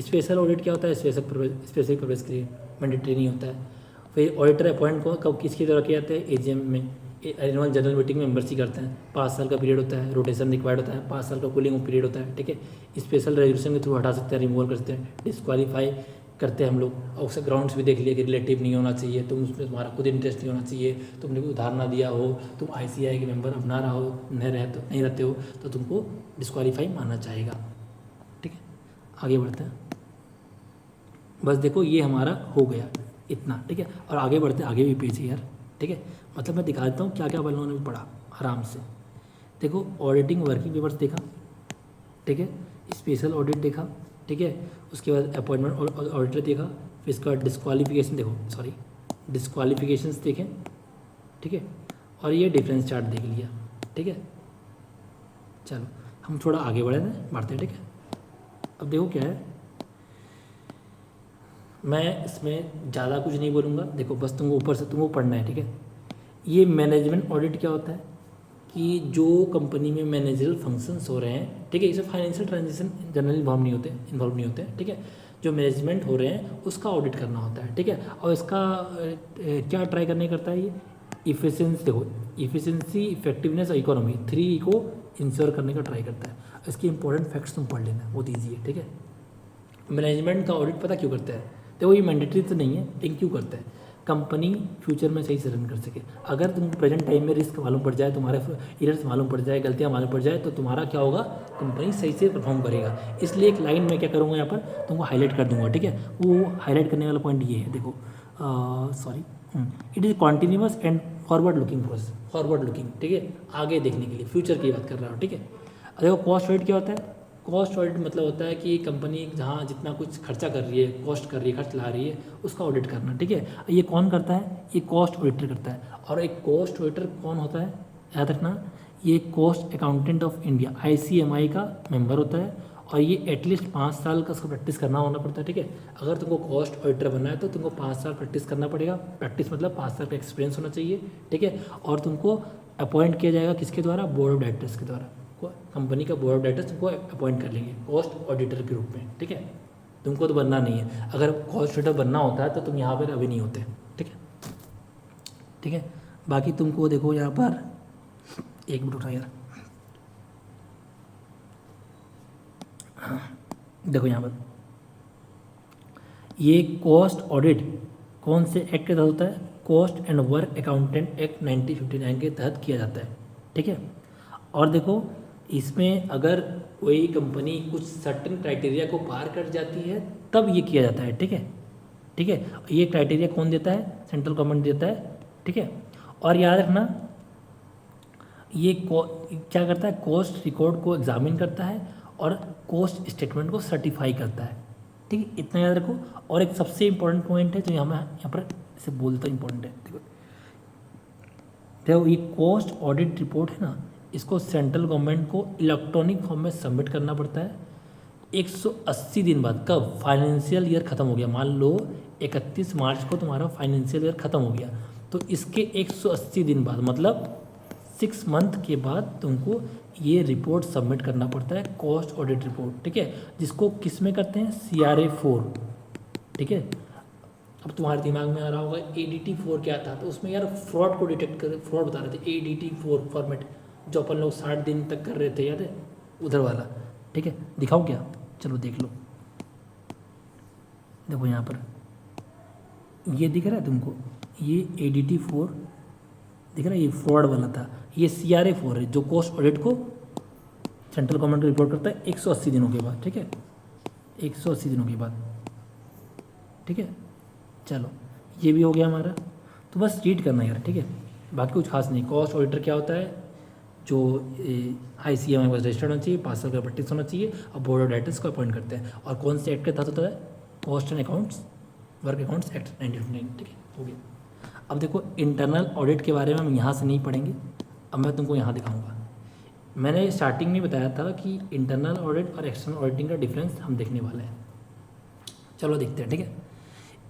स्पेशल ऑडिट क्या होता है, स्पेसिफिक पर्पस के लिए, मैंडेटरी नहीं होता है। फिर ऑडिटर अपॉइंट को कब किसके द्वारा किया जाता है, एजीएम में, एनुअल जनरल मीटिंग में मेंबर्स ही करते हैं। 5 साल का पीरियड होता है, रोटेशन रिक्वायर्ड होता है, 5 साल का कूलिंग पीरियड होता है, ठीक है। स्पेशल रेजोल्यूशन के थ्रू हटा सकते हैं, रिमूवल कर सकते हैं, डिस्क्वालीफाई करते हैं हम लोग। और उससे ग्राउंड्स भी देख लिए कि रिलेटिव नहीं होना चाहिए, तुम उसमें तुम्हारा खुद इंटरेस्ट नहीं होना चाहिए, तुमने कोई उधार ना दिया हो, तुम ICI के मेंबर अब ना रहो, नहीं रहते हो तो तुमको डिस्क्वालीफाई मानना चाहेगा, ठीक है। आगे बढ़ते हैं। बस देखो ये हमारा हो गया इतना, ठीक है। और आगे बढ़ते हैं, आगे भी पेज है यार, ठीक है। मतलब मैं दिखा देता हूँ क्या क्या बलों ने पढ़ा आराम से। देखो ऑडिटिंग वर्किंग पेपर्स देखा, ठीक है, स्पेशल ऑडिट देखा, ठीक है। उसके बाद अपॉइंटमेंट ऑडिटर देखा, फिर इसका डिस्क्वालिफिकेशन देखो, सॉरी डिस्क्वालिफिकेशंस देखें, ठीक है। और ये डिफरेंस चार्ट देख लिया, ठीक है। चलो हम थोड़ा आगे बढ़ते हैं, ठीक है। अब देखो क्या है, मैं इसमें ज़्यादा कुछ नहीं बोलूँगा, देखो बस तुमको ऊपर से तुमको पढ़ना है, ठीक है। ये मैनेजमेंट ऑडिट क्या होता है कि जो कंपनी में मैनेजरल फंक्शंस हो रहे हैं, ठीक है, इसमें फाइनेंशियल ट्रांजेक्शन जनरली इन्वॉल्व नहीं होते, ठीक है। जो मैनेजमेंट हो रहे हैं उसका ऑडिट करना होता है, ठीक है। और इसका क्या ट्राई करने करता है ये, इफिशिएंसी, देखो इफिशिएंसी, इफेक्टिवनेस और इकोनॉमी, 3 को इंश्योर करने का ट्राई करता है। इसके इंपॉर्टेंट फैक्ट्स तुम पढ़ लेना, बहुत ईजी है, ठीक है। मैनेजमेंट का ऑडिट पता क्यों करता है, देखो ये मैंडेटरी तो नहीं है, लेकिन क्यों करता है, कंपनी फ्यूचर में सही से रन कर सके। अगर तुमको प्रेजेंट टाइम में रिस्क मालूम पड़ जाए, तुम्हारे एरर्स मालूम पड़ जाए, गलतियाँ मालूम पड़ जाए, तो तुम्हारा क्या होगा, कंपनी सही से परफॉर्म करेगा। इसलिए एक लाइन में क्या करूँगा यहाँ पर तुमको हाईलाइट कर दूंगा, ठीक है। वो हाईलाइट करने वाला पॉइंट ये है, देखो sorry, it is continuous and forward looking process, forward looking, ठीक है, आगे देखने के लिए, फ्यूचर की बात कर रहा हूँ, ठीक है। देखो कॉस्ट ऑडिट क्या होता है, कॉस्ट ऑडिट मतलब होता है कि कंपनी जहाँ जितना कुछ खर्चा कर रही है, कॉस्ट कर रही है, खर्च ला रही है, उसका ऑडिट करना, ठीक है। ये कौन करता है, ये कॉस्ट ऑडिटर करता है। और एक कॉस्ट ऑडिटर कौन होता है, याद रखना, ये cost accountant of India ICMI का मेंबर होता है। और ये एटलीस्ट 5 साल का उसका प्रैक्टिस करना होना पड़ता है, ठीक है। अगर तुमको कॉस्ट ऑडिटर बनना है तो तुमको 5 साल प्रैक्टिस करना पड़ेगा। प्रैक्टिस मतलब 5 साल का एक्सपीरियंस होना चाहिए, ठीक है। और तुमको अपॉइंट किया जाएगा किसके द्वारा, बोर्ड ऑफ डायरेक्टर्स के द्वारा। कंपनी का बोर्ड ऑफ डायरेक्टर्स तुमको अपॉइंट कर लेंगे कॉस्ट ऑडिटर के रूप में, ठीक है। तुमको तो बनना नहीं है, अगर कॉस्ट ऑडिटर बनना होता है तो तुम यहाँ पर अभी नहीं होते, ठीक है, ठीक है। बाकी तुमको देखो यहाँ पर, एक मिनट उठा यार, देखो यहाँ पर ये कॉस्ट ऑडिट कौन से एक्ट के तहत होता है, cost and work accountant act 1959 के तहत किया जाता है, ठीक है। और देखो इसमें अगर कोई कंपनी कुछ सर्टेन क्राइटेरिया को पार कर जाती है तब ये किया जाता है, ठीक है, ठीक है। ये क्राइटेरिया कौन देता है, सेंट्रल गवर्नमेंट देता है, ठीक है। और याद रखना ये क्या करता है, कॉस्ट रिकॉर्ड को एग्जामिन करता है और कॉस्ट स्टेटमेंट को सर्टिफाई करता है, ठीक है, इतना याद रखो। और एक सबसे इंपॉर्टेंट पॉइंट है जो यहाँ पर इसे बोलता इंपॉर्टेंट है, देखो ये कॉस्ट ऑडिट रिपोर्ट है ना, इसको सेंट्रल गवर्नमेंट को इलेक्ट्रॉनिक फॉर्म में सबमिट करना पड़ता है 180 दिन बाद। कब, फाइनेंशियल ईयर ख़त्म हो गया, मान लो 31 मार्च को तुम्हारा फाइनेंशियल ईयर ख़त्म हो गया, तो इसके 180 दिन बाद मतलब 6 मंथ के बाद तुमको ये रिपोर्ट सबमिट करना पड़ता है, कॉस्ट ऑडिट रिपोर्ट, ठीक है। जिसको किस में करते हैं, CRA 4, ठीक है। अब तुम्हारे दिमाग में आ रहा होगा ADT 4 क्या था, तो उसमें यार फ्रॉड को डिटेक्ट कर, फ्रॉड बता रहे थे, ADT 4 फॉर्मेट जो अपन लोग 60 दिन तक कर रहे थे, याद है, उधर वाला, ठीक है। दिखाऊं क्या, चलो देख लो, देखो यहाँ पर ये दिख रहा है तुमको, ये ADT 4 दिख रहा है, ये फ्रॉड वाला था, ये CRA 4 है जो कॉस्ट ऑडिट को सेंट्रल गवर्नमेंट को रिपोर्ट करता है 180 दिनों के बाद, ठीक है, 180 दिनों के बाद, ठीक है। चलो ये भी हो गया हमारा, तो बस रीड करना यार, ठीक है, बाकी कुछ खास नहीं। कॉस्ट ऑडिटर क्या होता है, जो ICM में रजिस्टर्ड होना चाहिए, 5 साल का प्रैक्टिस होना चाहिए, और बोर्ड ऑफ डायरेक्टर्स को अपॉइंट करते हैं। और कौन से एक्ट के तहत होता है, cost and accounts work accounts act 1959, ठीक है, हो गया। अब देखो इंटरनल ऑडिट के बारे में हम यहाँ से नहीं पढ़ेंगे, अब मैं तुमको यहाँ दिखाऊंगा। मैंने स्टार्टिंग में बताया था कि इंटरनल ऑडिट और एक्सटर्नल ऑडिटिंग का डिफरेंस हम देखने वाले हैं। चलो देखते हैं, ठीक है।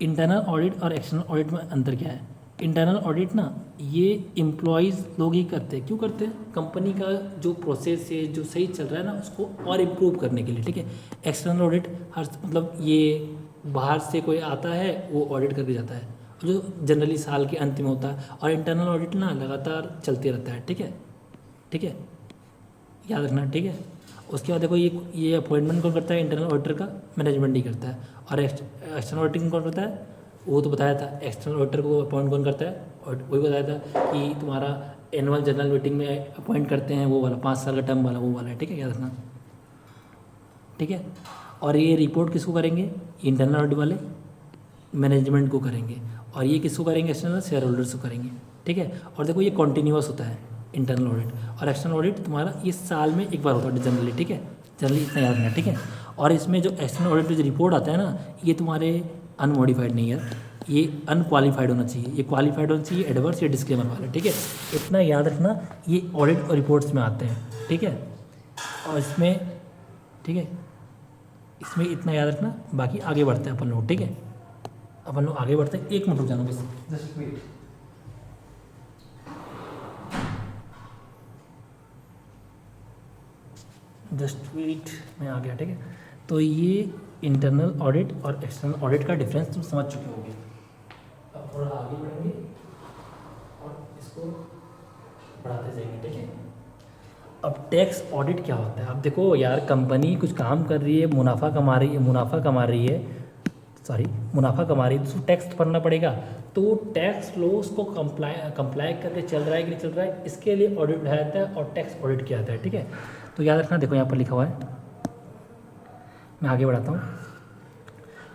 इंटरनल ऑडिट और एक्सटर्नल ऑडिट में अंतर क्या है। इंटरनल ऑडिट ना ये एम्प्लॉयज़ लोग ही करते हैं। क्यों करते हैं, कंपनी का जो प्रोसेस है जो सही चल रहा है ना उसको और इम्प्रूव करने के लिए, ठीक है। एक्सटर्नल ऑडिट हर मतलब ये बाहर से कोई आता है वो ऑडिट करके जाता है, जो जनरली साल के अंत में होता है। और इंटरनल ऑडिट ना लगातार चलते रहता है, ठीक है, ठीक है, याद रखना, ठीक है। उसके बाद देखो ये अपॉइंटमेंट कौन करता है, इंटरनल ऑडिटर का मैनेजमेंट ही करता है। और एक्सटर्नल ऑडिटिंग कौन करता है, वो तो बताया था। एक्सटर्नल ऑडिटर को अपॉइंट कौन करता है, और वही बताया था कि तुम्हारा एनुअल जनरल मीटिंग में अपॉइंट करते हैं, वो वाला 5 साल का टर्म वाला, वो वाला है, ठीक है, याद रखना, ठीक है। और ये रिपोर्ट किसको करेंगे, इंटरनल ऑडिट वाले मैनेजमेंट को करेंगे, और ये किसको करेंगे, एक्सटर्नल शेयर होल्डर्स को करेंगे, ठीक है। और देखो ये कॉन्टीन्यूअस होता है इंटरनल ऑडिट, और एक्सटर्नल ऑडिट तुम्हारा इस साल में एक बार होता है जनरली, ठीक है, जनरली इतना याद रखना, ठीक है। और इसमें जो एक्सटर्नल ऑडिट जो रिपोर्ट आता है ना, ये तुम्हारे अनमॉडिफाइड नहीं है, ये अनक्वालिफाइड होना चाहिए, ये क्वालिफाइड होना चाहिए, एडवर्स या डिस्क्लेमर वाले, ठीक है। इतना याद रखना, ये ऑडिट और रिपोर्ट्स में आते हैं, ठीक है। और इसमें, ठीक है, इसमें इतना याद रखना। बाकी आगे बढ़ते हैं अपन लोग, ठीक है, अपन लोग आगे बढ़ते हैं। 1 मिनट रुक जाना बस, जस्ट वेट। जस्ट वेट, मैं आ गया, ठीक है। तो ये इंटरनल ऑडिट और एक्सटर्नल ऑडिट का डिफरेंस तुम समझ चुके होगे। अब थोड़ा आगे बढ़ेंगे और इसको बढ़ाते जाएंगे, ठीक है। अब टैक्स ऑडिट क्या होता है। अब देखो यार, कंपनी कुछ काम कर रही है, मुनाफा कमा रही है, मुनाफा कमा रही है तो टैक्स भरना पड़ेगा। तो टैक्स लॉस को कंप्लाई करके चल रहा है कि नहीं चल रहा है, इसके लिए ऑडिट उठाया जाता है और टैक्स ऑडिट किया जाता है, ठीक है। तो याद रखना, देखो यहाँ पर लिखा हुआ है, मैं आगे बढ़ाता हूँ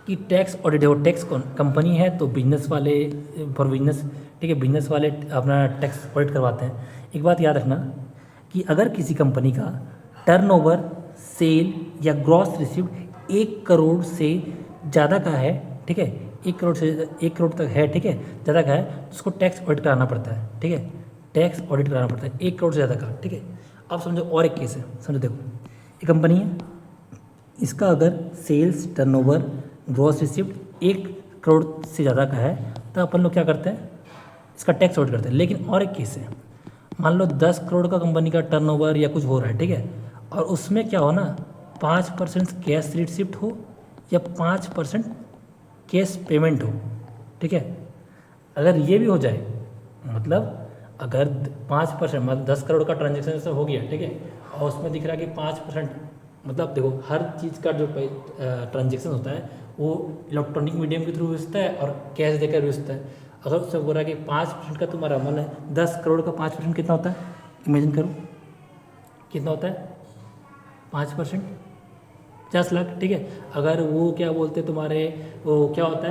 कि टैक्स ऑडिट, देखो टैक्स कंपनी है तो बिजनेस वाले फॉर बिजनेस, ठीक है, बिजनेस वाले अपना टैक्स ऑडिट करवाते हैं। एक बात याद रखना कि अगर किसी कंपनी का टर्नओवर, सेल या ग्रॉस रिसीव्ड 1 करोड़ से ज़्यादा का है, ठीक है, 1 करोड़ तक है, ठीक है, ज़्यादा का है, तो उसको टैक्स ऑडिट कराना पड़ता है, ठीक है, टैक्स ऑडिट कराना पड़ता है 1 करोड़ से ज़्यादा का, ठीक है। अब समझो और एक केस है, समझो, देखो ये कंपनी है, इसका अगर sales, turnover, gross receipt 1 crore से ज़्यादा का है तो अपन लोग क्या करते हैं, इसका टैक्स ऑडिट करते हैं। लेकिन और एक केस है, मान लो 10 करोड़ का कंपनी का टर्नओवर या कुछ हो रहा है, ठीक है, और उसमें क्या हो ना 5% कैश रिसिप्ट हो या 5% कैश पेमेंट हो, ठीक है। अगर ये भी हो जाए, मतलब अगर 5% मतलब 10 करोड़ का ट्रांजेक्शन से हो गया, ठीक है, और उसमें दिख रहा है कि 5%, मतलब देखो हर चीज़ का जो ट्रांजेक्शन होता है वो इलेक्ट्रॉनिक मीडियम के थ्रू भेजता है और कैश देकर भेजता है। अगर उससे बोल रहा है कि 5% का तुम्हारा मन है, 10 करोड़ का 5% कितना होता है, इमेजिन करो कितना होता है 5%, 50 लाख, ठीक है। अगर वो क्या बोलते हैं तुम्हारे, वो क्या होता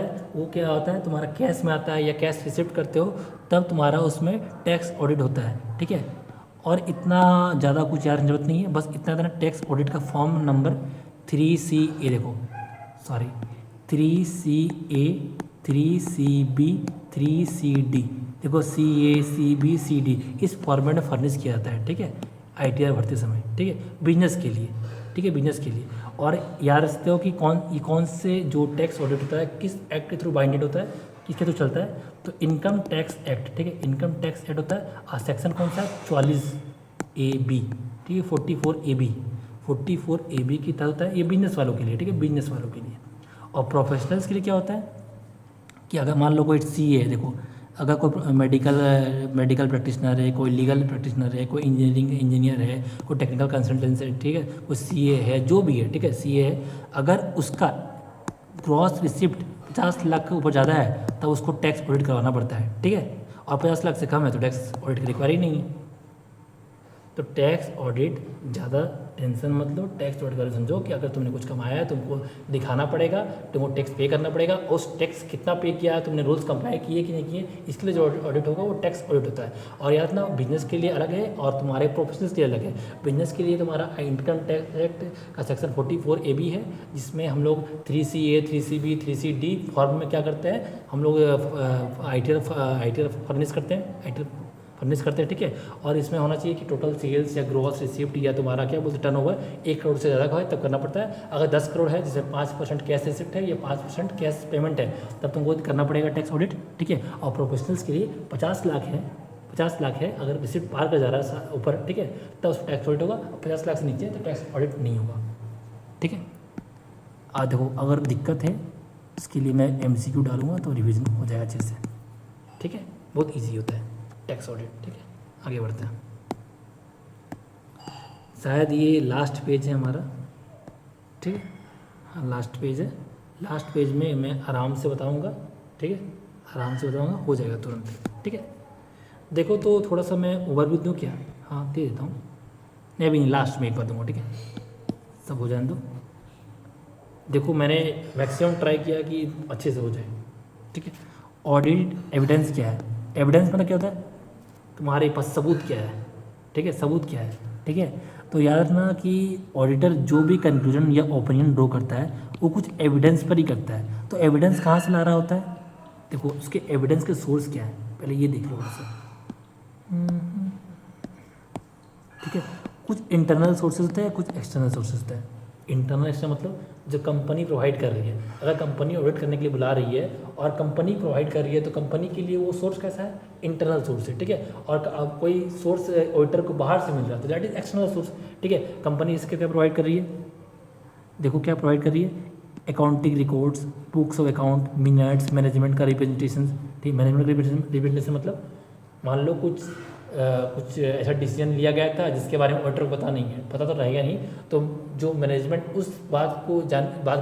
है तुम्हारा कैश में आता है या कैश रिसिप्ट करते हो, तब तुम्हारा उसमें टैक्स ऑडिट होता है, ठीक है। और इतना ज़्यादा कुछ यार जरूरत नहीं है, बस इतना देना, टैक्स ऑडिट का फॉर्म नंबर 3CA, देखो सॉरी 3CA, 3CB, 3CD, देखो CA, CB, CD इस फॉर्मेट में फर्निश किया जाता है, ठीक है, ITR भरते समय, ठीक है, बिजनेस के लिए, ठीक है, बिजनेस के लिए। और याद रखते हो कि कौन से जो टैक्स ऑडिट होता है किस एक्ट के थ्रू बाइंडेड होता है, किसके थ्रू चलता है, तो इनकम टैक्स एक्ट, ठीक है, इनकम टैक्स एक्ट होता है। सेक्शन कौन सा है, 44AB, ठीक है, 44AB की तहत होता है, ये बिजनेस वालों के लिए, ठीक है, बिजनेस वालों के लिए। और प्रोफेशनल्स के लिए क्या होता है कि अगर मान लो कोई CA है, देखो अगर कोई मेडिकल प्रैक्टिशनर है, कोई लीगल प्रैक्टिशनर है, कोई इंजीनियर है, कोई टेक्निकल कंसल्टेंट है, ठीक है, कोई CA है, जो भी है, ठीक है, CA है, अगर उसका ग्रॉस रिसिप्ट 50 लाख के ऊपर ज़्यादा है तब उसको टैक्स ऑडिट करवाना पड़ता है, ठीक है। और 50 लाख से कम है तो टैक्स ऑडिट की रिक्वायरी नहीं है, तो टैक्स ऑडिट ज़्यादा टेंशन मत लो। टैक्स ऑडिट कर समझो कि अगर तुमने कुछ कमाया है तुमको दिखाना पड़ेगा, तुमको टैक्स पे करना पड़ेगा, उस टैक्स कितना पे किया है, तुमने रूल्स कंप्लाई किए कि नहीं किए, इसके लिए जो ऑडिट होगा वो टैक्स ऑडिट होता है। और याद ना, बिजनेस के लिए अलग है और तुम्हारे प्रोफेशनल्स के लिए अलग है। बिजनेस के लिए तुम्हारा इनकम टैक्स एक्ट का सेक्शन 44AB है, जिसमें हम लोग 3CA 3CB 3CD फॉर्म में क्या करते हैं, हम लोग ITR फर्निश करते हैं, ठीक है। और इसमें होना चाहिए कि टोटल सेल्स या ग्रॉस रिसिप्ट या तुम्हारा क्या बोलते टर्नओवर 1 करोड़ से ज़्यादा का है तब करना पड़ता है। अगर 10 करोड़ है, जैसे 5% कैश रिसिप्ट है या 5% कैश पेमेंट है, तब तुमको करना पड़ेगा टैक्स ऑडिट, ठीक है। और प्रोफेशनल्स के लिए 50 लाख है, अगर रिसिप्ट पार कर जा रहा है ऊपर, ठीक है, तब उस टैक्स ऑडिट होगा। 50 लाख से नीचे तो टैक्स ऑडिट नहीं होगा, ठीक है। आज देखो, अगर दिक्कत है इसके लिए मैं MCQ डालूंगा तो रिवीजन हो जाएगा अच्छे से, ठीक है। बहुत ईजी होता है टैक्स ऑडिट, ठीक है। आगे बढ़ते हैं। शायद ये लास्ट पेज है हमारा, ठीक है। हाँ, लास्ट पेज है। लास्ट पेज में मैं आराम से बताऊंगा, ठीक है, आराम से बताऊंगा, हो जाएगा तुरंत, ठीक है। देखो तो थोड़ा सा मैं ओवरव्यू दूँ क्या? हाँ, दे देता हूँ। नहीं, अभी नहीं, लास्ट में एक बार दूँगा, ठीक है। सब हो जाने दो। देखो, मैंने मैक्सिमम ट्राई किया कि अच्छे से हो जाए, ठीक है। ऑडिट एविडेंस क्या है? एविडेंस मतलब क्या होता है? तुम्हारे पास सबूत क्या है, ठीक है, सबूत क्या है, ठीक है। तो याद रखना कि ऑडिटर जो भी कंक्लूजन या ओपिनियन ड्रॉ करता है वो कुछ एविडेंस पर ही करता है। तो एविडेंस कहाँ से ला रहा होता है? देखो, उसके एविडेंस के सोर्स क्या है, पहले ये देख लो वैसे, ठीक है। कुछ इंटरनल सोर्सेज होते हैं, कुछ एक्सटर्नल सोर्सेज होते हैं। इंटरनल एक्सटर्नल मतलब जो कंपनी प्रोवाइड कर रही है। अगर कंपनी ऑडिट करने के लिए बुला रही है और कंपनी प्रोवाइड कर रही है तो कंपनी के लिए वो सोर्स कैसा है? इंटरनल सोर्स है, ठीक है। और कोई सोर्स ऑडिटर को बाहर से मिल रहा है तो दैट इज एक्सटर्नल सोर्स, ठीक है। कंपनी इसके क्या प्रोवाइड कर रही है? देखो क्या प्रोवाइड कर रही है? Accounting records, books of account, minutes, management का रिप्रेजेंटेशन, ठीक। मैनेजमेंट का रिप्रेजेंटेशन मतलब मान लो कुछ ऐसा डिसीजन लिया गया था जिसके बारे में ऑडिटर को पता नहीं है, पता तो रहेगा नहीं, तो जो मैनेजमेंट उस बात की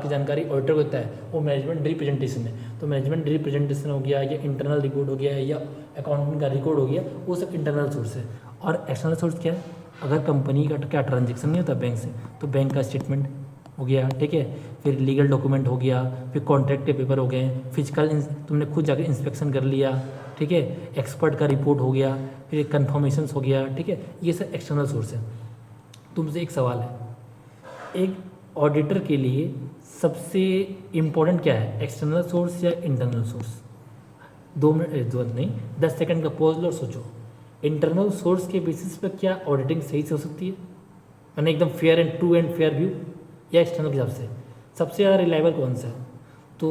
जानकारी ऑडिटर को देता है वो मैनेजमेंट रिप्रेजेंटेशन है। तो मैनेजमेंट रिप्रेजेंटेशन हो गया या इंटरनल रिकॉर्ड हो गया या अकाउंटिंग का रिकॉर्ड हो गया, वो सब इंटरनल सोर्स है। और एक्सटर्नल सोर्स क्या है? अगर कंपनी का क्या ट्रांजेक्शन नहीं होता बैंक से, तो बैंक का स्टेटमेंट हो गया, ठीक है। फिर लीगल डॉक्यूमेंट हो गया, फिर कॉन्ट्रैक्ट के पेपर हो गए, फिजिकल तुमने खुद जाकर इंस्पेक्शन कर लिया, ठीक है। एक्सपर्ट का रिपोर्ट हो गया, फिर कन्फर्मेशंस हो गया, ठीक है। ये सब एक्सटर्नल सोर्स है। तुमसे एक सवाल है, एक ऑडिटर के लिए सबसे इम्पोर्टेंट क्या है? एक्सटर्नल सोर्स या इंटरनल सोर्स? 2 मिनट, 2 नहीं, 10 सेकंड का पॉज लो और सोचो। इंटरनल सोर्स के बेसिस पर क्या ऑडिटिंग सही से हो सकती है, मैंने एकदम fair and true and fair view, या एक्सटर्नल के हिसाब से सबसे ज़्यादा रिलायबल कौन सा है? तो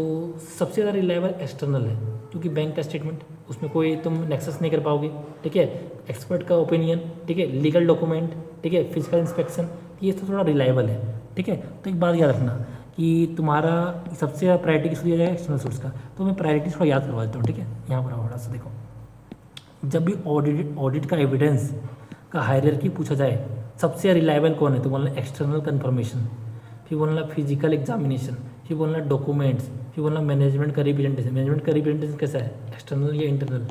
सबसे ज़्यादा रिलायबल एक्सटर्नल है, क्योंकि बैंक का स्टेटमेंट, उसमें कोई तुम नेक्सस नहीं कर पाओगे, ठीक है। एक्सपर्ट का ओपिनियन, ठीक है, लीगल डॉक्यूमेंट, ठीक है, फिजिकल इंस्पेक्शन, ये तो थोड़ा रिलायबल है, ठीक है। तो एक बात याद रखना कि तुम्हारा सबसे ज़्यादा प्रायोरिटी किस दिया जाएगा? एक्सटर्नल सोर्स का। तो मैं प्रायोरिटी थोड़ा याद करवा देता हूँ, ठीक है। यहाँ पर थोड़ा सा देखो, जब भी ऑडिट का एविडेंस का हायरार्की पूछा जाए, सबसे रिलायबल कौन है? तो बोलना एक्सटर्नल कन्फर्मेशन, फिर बोलना फिजिकल एग्जामिनेशन, फिर बोलना डॉक्यूमेंट्स, फिर बोलना मैनेजमेंट का रिप्रेजेंटेशन। मैनेजमेंट का रिप्रेजेंटेशन कैसा है? एक्सटर्नल या इंटरनल?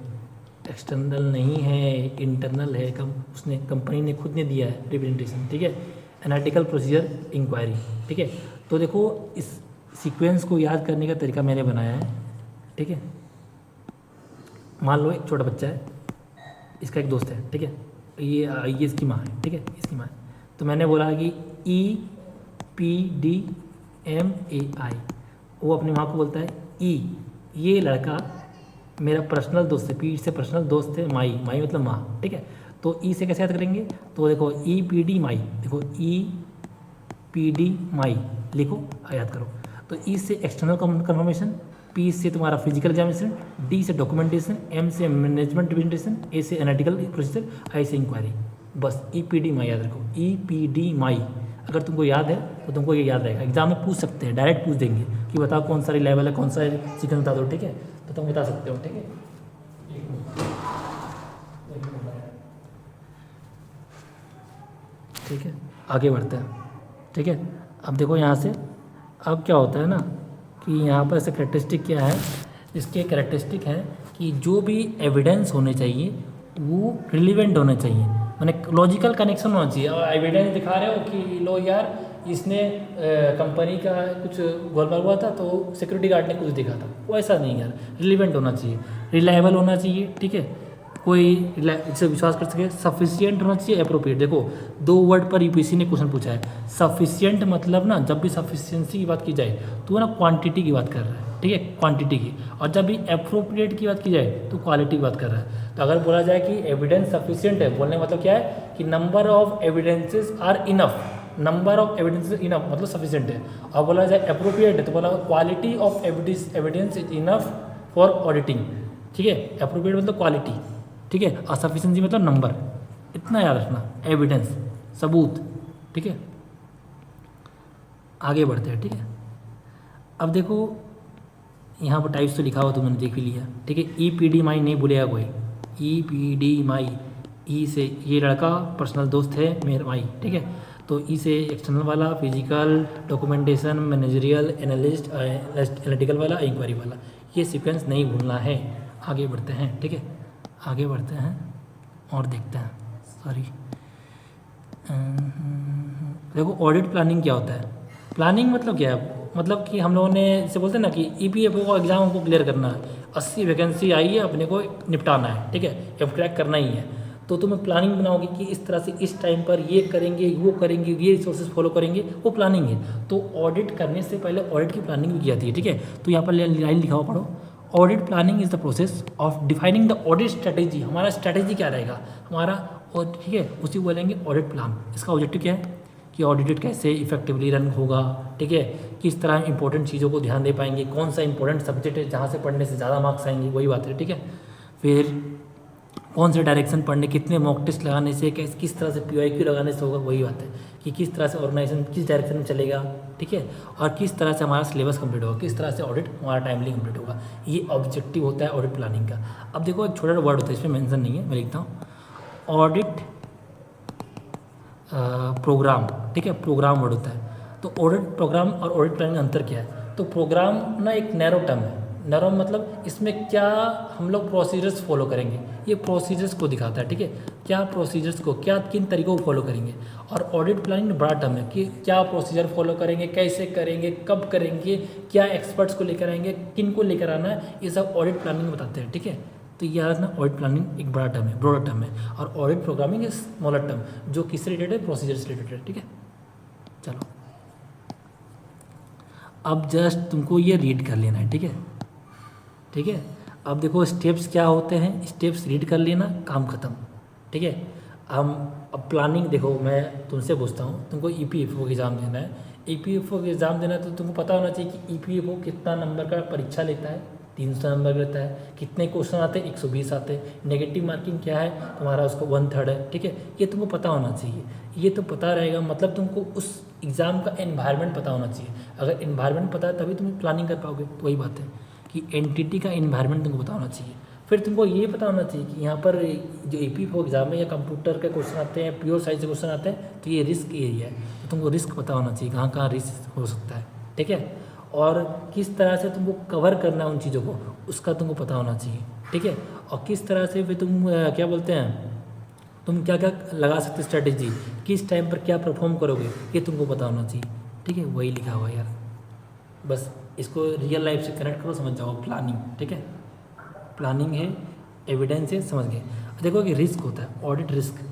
एक्सटर्नल नहीं है, इंटरनल है। उसने कंपनी ने खुद ने दिया है रिप्रेजेंटेशन, ठीक है। एनालिटिकल प्रोसीजर इंक्वायरी, ठीक है। तो देखो, इस सीक्वेंस को याद करने का तरीका मैंने बनाया है, ठीक है। मान लो एक छोटा बच्चा है, इसका एक दोस्त है, ठीक है, ये इसकी माँ है, ठीक है, इसकी माँ है। तो मैंने बोला कि EPDMAI, वो अपनी माँ को बोलता है ये लड़का मेरा पर्सनल दोस्त है। पी से पर्सनल दोस्त है, माई मतलब माँ, ठीक है। तो से कैसे याद करेंगे? तो देखो EPD माई, देखो EPD माई लिखो, याद करो। तो से एक्सटर्नल कन्फर्मेशन, P से तुम्हारा फिजिकल एग्जामिनेशन, D से डॉक्यूमेंटेशन, M से मैनेजमेंट रिप्रेजेंटेशन, A से एनालिटिकल प्रोसीजर, I से इंक्वायरी। बस EPD माई याद रखो, EPD माई। अगर तुमको याद है तो तुमको ये याद रहेगा। एग्जाम में पूछ सकते हैं, डायरेक्ट पूछ देंगे कि बताओ कौन सा रिलायबल है, कौन सा सीक्वेंस बता दो, ठीक है। तो तुम बता सकते हो, ठीक है। ठीक है, आगे बढ़ते हैं, ठीक है। अब देखो यहाँ से, अब क्या होता है ना कि यहाँ पर ऐसे कैरेक्टरिस्टिक क्या है, इसके कैरेक्टरिस्टिक है कि जो भी एविडेंस होने चाहिए वो रिलीवेंट होने चाहिए। मैंने लॉजिकल कनेक्शन होना चाहिए। और एविडेंस दिखा रहे हो कि लो यार इसने कंपनी का कुछ गोलमाल हुआ था तो सिक्योरिटी गार्ड ने कुछ दिखा था, वो ऐसा नहीं यार, रिलीवेंट होना चाहिए, रिलायबल होना चाहिए, ठीक है, कोई इसे विश्वास कर सके, सफिशिएंट होना चाहिए, अप्रोप्रिएट। देखो 2 वर्ड पर यूपीएससी ने क्वेश्चन पूछा है। सफिशिएंट मतलब ना, जब भी सफिशिएंसी की बात की जाए तो वो ना क्वांटिटी की बात कर रहा है, ठीक है, क्वांटिटी की। और जब भी अप्रोप्रिएट की बात की जाए तो क्वालिटी की बात कर रहा है। तो अगर बोला जाए कि एविडेंस सफिशिएंट है, बोलने का मतलब क्या है कि number of evidences are enough, number of evidences enough मतलब सफिशिएंट है। और बोला जाए अप्रोप्रिएट है तो बोला quality of evidence is enough for auditing, ठीक है। अप्रोप्रिएट मतलब क्वालिटी, ठीक है, और सफिशिएंसी मतलब नंबर। इतना याद रखना, एविडेंस सबूत, ठीक है। आगे बढ़ते हैं, ठीक है। अब देखो यहाँ पर टाइप्स तो लिखा हुआ, तुमने देख भी लिया, ठीक है। ई पी डी माई नहीं भूलेगा कोई, ई पी डी माई, ई से ये लड़का पर्सनल दोस्त है मेरा माई, ठीक है। तो ई से एक्सटर्नल वाला, physical, documentation, managerial, analyst, analytical वाला, इंक्वायरी वाला, ये सीक्वेंस नहीं भूलना है। आगे बढ़ते हैं, ठीक है, आगे बढ़ते हैं और देखते हैं। सॉरी, देखो ऑडिट प्लानिंग क्या होता है। प्लानिंग मतलब क्या है, मतलब कि हम लोगों ने जैसे बोलते हैं ना कि ईपीएफओ का एग्ज़ाम हमको क्लियर करना है, 80 वैकेंसी आई है, अपने को निपटाना है, ठीक है, अब क्रैक करना ही है। तो तुम्हें प्लानिंग बनाओगे कि इस तरह से इस टाइम पर ये करेंगे, वो करेंगे, ये रिसोर्सेज फॉलो करेंगे, वो प्लानिंग है। तो ऑडिट करने से पहले ऑडिट की प्लानिंग भी की जाती है, ठीक है। तो यहाँ पर लाइन लिखा हुआ पढ़ो, audit planning is the process of defining the audit strategy. हमारा स्ट्रेटेजी क्या रहेगा हमारा, और ठीक है, उसी को बोलेंगे ऑडिट प्लान। इसका ऑब्जेक्टिव क्या है कि ऑडिट कैसे इफेक्टिवली रन होगा, ठीक है, किस तरह इंपॉर्टेंट चीज़ों को ध्यान दे पाएंगे, कौन सा इंपॉर्टेंट सब्जेक्ट है जहाँ से पढ़ने से ज़्यादा मार्क्स आएंगे, वही बात है, ठीक है। फिर कौन से डायरेक्शन पढ़ने, कितने मॉक टेस्ट लगाने से, किस तरह से PYQ लगाने से होगा, वही बात है कि किस तरह से ऑर्गेनाइजेशन किस डायरेक्शन में चलेगा, ठीक है, और किस तरह से हमारा सिलेबस कंप्लीट होगा, किस तरह से ऑडिट हमारा टाइमली कंप्लीट होगा। ये ऑब्जेक्टिव होता है ऑडिट प्लानिंग का। अब देखो एक छोटा वर्ड होता है, इसमें मेंशन नहीं है, मैं लिखता हूँ ऑडिट प्रोग्राम, ठीक है, प्रोग्राम वर्ड होता है। तो ऑडिट प्रोग्राम और ऑडिट प्लानिंग में अंतर क्या है, तो प्रोग्राम ना एक नैरो टर्म है, नैरो मतलब इसमें क्या हम लोग प्रोसीजर्स फॉलो करेंगे, ये प्रोसीजर्स को दिखाता है, ठीक है, क्या प्रोसीजर्स को, क्या किन तरीकों को फॉलो करेंगे। और ऑडिट प्लानिंग बड़ा टर्म है कि क्या प्रोसीजर फॉलो करेंगे, कैसे करेंगे, कब करेंगे, क्या एक्सपर्ट्स को लेकर आएंगे, किन को लेकर आना है, ये सब ऑडिट प्लानिंग बताते हैं, ठीक है। तो ये याद रखना, ऑडिट प्लानिंग एक बड़ा टर्म है, ब्रॉडर टर्म है, और audit programming is smaller term जो किससे रिलेटेड है, प्रोसीजर से रिलेटेड है, ठीक है। चलो अब जस्ट तुमको ये रीड कर लेना है, ठीक है, ठीक है। अब देखो स्टेप्स क्या होते हैं, स्टेप्स रीड कर लेना, काम खत्म, ठीक है। हम अब प्लानिंग देखो, मैं तुमसे पूछता हूँ, तुमको EPFO का एग्ज़ाम देना है, EPFO का एग्ज़ाम देना है तो तुमको पता होना चाहिए कि EPFO कितना नंबर का परीक्षा लेता है, 300 नंबर लेता है, कितने क्वेश्चन आते हैं, 120 आते हैं, नेगेटिव मार्किंग क्या है तुम्हारा, उसको 1/3 है, ठीक है। ये तुमको पता होना चाहिए, ये तो पता रहेगा, मतलब तुमको उस एग्ज़ाम का एनवायरनमेंट पता होना चाहिए। अगर एनवायरनमेंट पता है तभी तुम प्लानिंग कर पाओगे। तो वही बात है कि एंटिटी का एनवायरनमेंट तुमको पता होना चाहिए। फिर तुमको ये पता होना चाहिए कि यहाँ पर जो EPFO एग्ज़ाम है या कंप्यूटर के क्वेश्चन आते हैं, प्योर साइंस के क्वेश्चन आते हैं, तो ये रिस्क एरिया है, तो तुमको रिस्क पता होना चाहिए, कहाँ कहाँ रिस्क हो सकता है, ठीक है। और किस तरह से तुमको कवर करना है उन चीज़ों को, उसका तुमको पता होना चाहिए, ठीक है। और किस तरह से फिर तुम क्या बोलते हैं, तुम क्या क्या लगा सकते स्ट्रैटेजी, किस टाइम पर क्या परफॉर्म करोगे, ये तुमको पता होना चाहिए, ठीक है। वही लिखा हुआ यार, बस इसको रियल लाइफ से कनेक्ट करो, समझ जाओ। प्लानिंग, ठीक है, प्लानिंग है, एविडेंस है, समझ गए। देखो कि रिस्क होता है, ऑडिट रिस्क।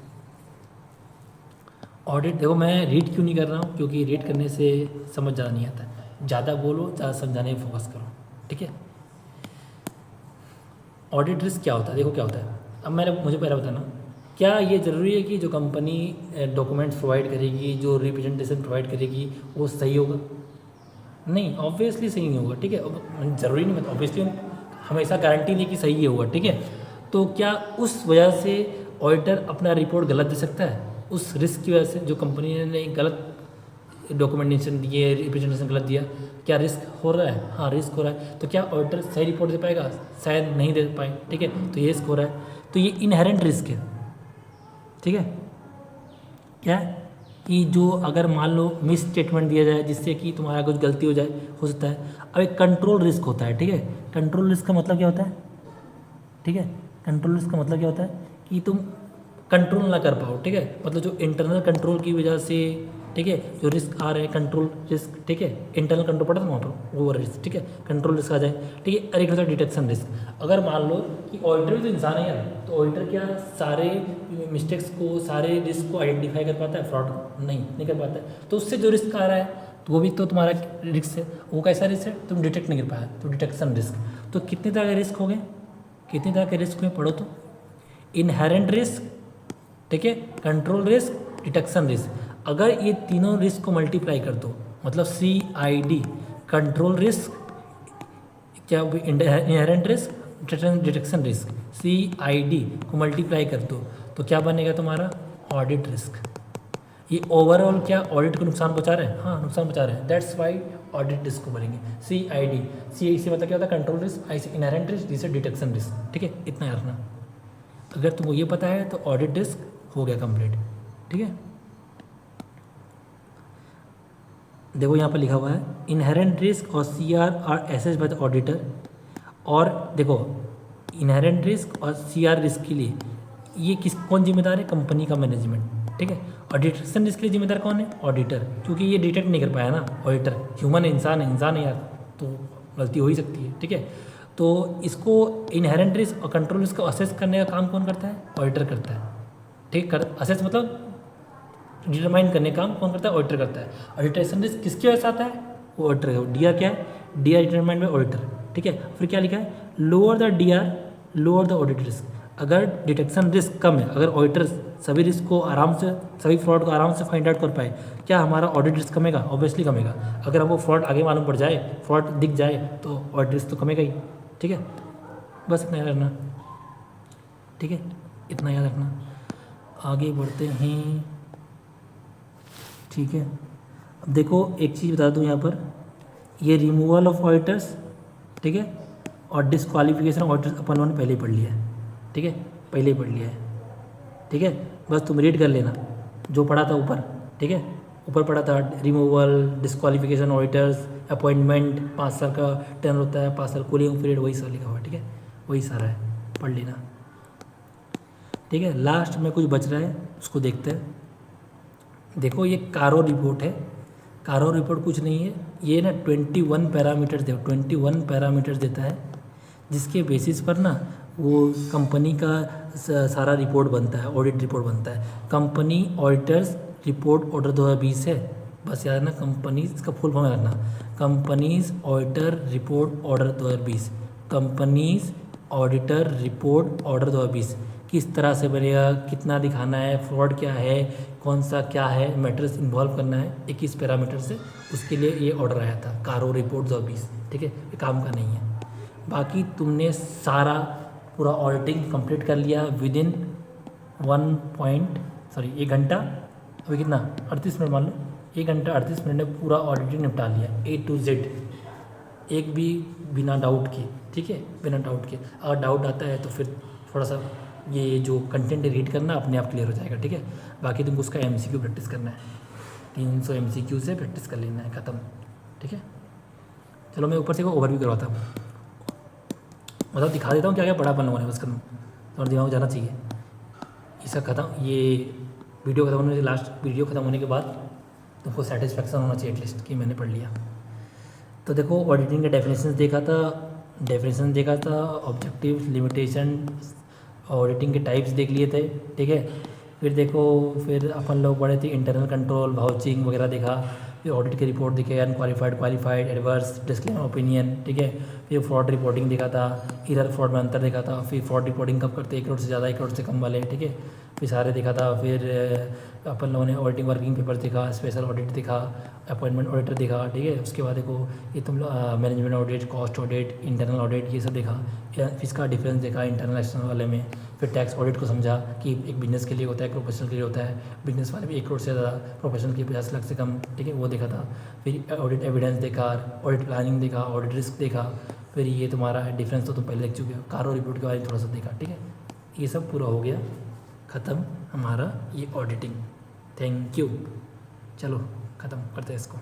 ऑडिट देखो मैं रीड क्यों नहीं कर रहा हूँ, क्योंकि रीड करने से समझ ज़्यादा नहीं आता है, ज़्यादा बोलो, ज़्यादा समझाने में फोकस करो, ठीक है। ऑडिट रिस्क क्या होता है, देखो क्या होता है। अब मुझे पहले बताना, क्या ये ज़रूरी है कि जो कंपनी डॉक्यूमेंट्स प्रोवाइड करेगी, जो रिप्रेजेंटेशन प्रोवाइड करेगी, वो सही होगा? नहीं, ऑब्वियसली सही नहीं होगा, ठीक है। ज़रूरी नहीं, मतलब ऑब्वियसली हमेशा गारंटी नहीं कि सही ही होगा, ठीक है। तो क्या उस वजह से ऑडिटर अपना रिपोर्ट गलत दे सकता है, उस रिस्क की वजह से, जो कंपनी ने गलत डॉक्यूमेंटेशन दिए, रिप्रेजेंटेशन गलत दिया, क्या रिस्क हो रहा है? हाँ, रिस्क हो रहा है। तो क्या ऑडिटर सही रिपोर्ट दे पाएगा? शायद नहीं दे पाए, ठीक है, तो ये रिस्क हो रहा है। तो ये इनहेरेंट रिस्क है, ठीक है। क्या कि जो अगर मान लो मिस स्टेटमेंट दिया जाए जिससे कि तुम्हारा कुछ गलती हो जाए, हो सकता है। अब एक कंट्रोल रिस्क होता है, ठीक है। कंट्रोल रिस्क का मतलब क्या होता है, ठीक है, कंट्रोल रिस्क का मतलब क्या होता है कि तुम कंट्रोल ना कर पाओ, ठीक है, मतलब जो इंटरनल कंट्रोल की वजह से, ठीक है, जो रिस्क आ रहे हैं, कंट्रोल रिस्क, ठीक है, इंटरनल कंट्रोल पड़ा था वहाँ पर, ओवर रिस्क, ठीक है, कंट्रोल रिस्क आ जाए, ठीक है। और एक होता है डिटेक्शन रिस्क। अगर मान लो कि ऑडिटर भी तो इंसान है यार, तो ऑडिटर क्या सारे मिस्टेक्स को, सारे रिस्क को आइडेंटिफाई कर पाता है? फ्रॉड नहीं कर पाता है। तो उससे जो रिस्क आ रहा है तो वो भी तो तुम्हारा रिस्क है। वो कैसा रिस्क है? तुम डिटेक्ट नहीं कर पाया, तो डिटेक्शन रिस्क। तो कितने तरह के रिस्क हो गए? कितने तरह के रिस्क हुए पढ़ो तो। इनहेरेंट रिस्क, ठीक है, कंट्रोल रिस्क, डिटेक्शन रिस्क। अगर ये तीनों रिस्क को मल्टीप्लाई कर दो, मतलब CID, कंट्रोल रिस्क, क्या inherent risk, detection risk, CID को मल्टीप्लाई कर दो तो क्या बनेगा तुम्हारा? Audit risk. ये ओवरऑल क्या ऑडिट को नुकसान पहुंचा रहे हैं? हाँ, नुकसान पहुंचा रहे हैं। दैट्स वाई ऑडिट रिस्क को बोलेंगे CID। सी से मतलब क्या होता है? कंट्रोल रिस्क, आई से इनहेरेंट रिस्क, डी से डिटेक्शन रिस्क, ठीक है, इतना याद रखना। अगर तुमको ये पता है तो ऑडिट रिस्क हो गया कंप्लीट, ठीक है। देखो यहाँ पर लिखा हुआ है इनहेरेंट रिस्क और CR are assessed by the auditor. और देखो इनहेरेंट रिस्क और CR रिस्क के लिए ये कौन जिम्मेदार है? कंपनी का मैनेजमेंट, ठीक है। और डिटेक्शन रिस्क के लिए जिम्मेदार कौन है? ऑडिटर, क्योंकि ये डिटेक्ट नहीं कर पाया ना ऑडिटर। ह्यूमन है, इंसान है यार, तो गलती हो ही सकती है, ठीक है। तो इसको इनहेरेंट रिस्क और कंट्रोल रिस्क को असेस करने का काम कौन करता है? ऑडिटर करता है, ठीक। असेस मतलब डिटरमाइन करने का काम कौन करता है? ऑडिटर करता है। और डिटेक्शन रिस्क किसकी वजह से आता है? वो ऑडिटर है। DR क्या है? DR डिटरमाइंड बाय ऑडिटर, ठीक है। फिर क्या लिखा है? Lower the DR lower the audit risk. अगर डिटेक्शन रिस्क कम है, अगर ऑडिटर सभी रिस्क को आराम से, सभी फ्रॉड को आराम से फाइंड आउट कर पाए, क्या हमारा ऑडिट रिस्क कमेगा? ऑब्वियसली कमेगा। अगर हमको फ्रॉड आगे मालूम पड़ जाए, फ्रॉड दिख जाए, तो ऑडिट रिस्क तो कमेगा ही, ठीक है। बस इतना याद रखना, ठीक है, इतना याद रखना। आगे बढ़ते हैं, ठीक है। अब देखो एक चीज़ बता दूँ यहाँ पर, ये रिमूवल ऑफ ऑडिटर्स, ठीक है, और डिस्क्वालिफिकेशन ऑफ ऑडिटर्स अपन लोगों ने पहले ही पढ़ लिया है, ठीक है, पहले ही पढ़ लिया है, ठीक है। बस तुम रीड कर लेना जो पढ़ा था ऊपर, ठीक है। ऊपर पढ़ा था रिमूवल, डिस्क्वालिफिकेशन ऑडिटर्स, अपॉइंटमेंट, 5 साल का टर्न होता है, 5 साल कूलिंग पीरियड, वही सारा लिखा हुआ है, ठीक है, वही सारा है, पढ़ लेना, ठीक है। लास्ट में कुछ बच रहा है उसको देखते हैं। देखो ये कारो रिपोर्ट है। कारो रिपोर्ट कुछ नहीं है, ये ना 21 पैरामीटर्स 21 पैरामीटर्स देता है, जिसके बेसिस पर ना वो कंपनी का सारा रिपोर्ट बनता है, ऑडिट रिपोर्ट बनता है। कंपनी ऑडिटर्स रिपोर्ट ऑर्डर 2020 है, बस याद रखना। कंपनीज, इसका फुल फॉर्म याद रखना, companies auditor report order 2020। Companies auditor report order 2020 किस तरह से बनेगा, कितना दिखाना है, फ्रॉड क्या है, कौन सा क्या है, मैटर्स इन्वॉल्व करना है 21 पैरामीटर से, उसके लिए ये ऑर्डर आया था कारो रिपोर्ट 2020, ठीक है। ये काम का नहीं है। बाकी तुमने सारा पूरा ऑडिटिंग कंप्लीट कर लिया विदिन 1 घंटा, अभी कितना 38 मिनट मान लो, 1 घंटा 38 मिनट में पूरा ऑडिटिंग निपटा लिया A to Z, एक भी बिना डाउट के, ठीक है, बिना डाउट के। अगर डाउट आता है तो फिर थोड़ा सा ये जो कंटेंट रीड करना अपने आप क्लियर हो जाएगा, ठीक है। बाकी तुमको उसका MCQ प्रैक्टिस करना है, 300 MCQ से प्रैक्टिस कर लेना है, ख़त्म, ठीक है। चलो मैं ऊपर से ओवरव्यू करवाता हूँ, मतलब दिखा देता हूँ क्या क्या पढ़ा अपन लोगों ने, बस खत्म, और दिमाग जाना चाहिए इसका ख़त्म। ये वीडियो ख़त्म होने, लास्ट वीडियो ख़त्म होने के बाद तुमको सेटिस्फेक्शन होना चाहिए एटलीस्ट कि मैंने पढ़ लिया। तो देखो ऑडिटिंग के डेफिनेशन देखा था, ऑब्जेक्टिव, लिमिटेशन, ऑडिटिंग के टाइप्स देख लिए थे, ठीक है। फिर देखो, फिर अपन लोग पढ़े थे इंटरनल कंट्रोल, वाउचिंग वगैरह देखा। फिर ऑडिट की रिपोर्ट दिखे, unqualified, qualified, adverse, disclaimer, opinion, ठीक है। फिर फ्रॉड रिपोर्टिंग देखा था, इरर फ्रॉड में अंतर देखा था। फिर फ्रॉड रिपोर्टिंग कब करते, 1 करोड़ से ज़्यादा, 1 करोड़ से कम वाले, ठीक है, फिर सारे देखा था। फिर अपन लोगों ने ऑडिटिंग वर्किंग पेपर देखा, स्पेशल ऑडिट देखा, अपॉइंटमेंट ऑडिटर देखा, ठीक है। उसके बाद देखो ये तुम लोग management audit, cost audit, internal audit, ये सब देखा। इसका डिफरेंस देखा इंटरनल एक्सटर्नल वाले में। फिर टैक्स ऑडिट को समझा कि एक बिजनेस के लिए होता है, एक प्रोफेशनल के लिए होता है। बिजनेस वाले भी 1 करोड़ से ज़्यादा, प्रोफेशनल के 50 लाख से कम, ठीक है, वो देखा था। फिर ऑडिट एविडेंस देखा, ऑडिट प्लानिंग देखा, ऑडिट रिस्क देखा। फिर ये तुम्हारा डिफरेंस तो तुम पहले देख चुके हो। कारो रिपोर्ट के बारे में थोड़ा सा देखा, ठीक है। ये सब पूरा हो गया, ख़त्म हमारा ये ऑडिटिंग। Thank you. चलो ख़त्म करते हैं इसको।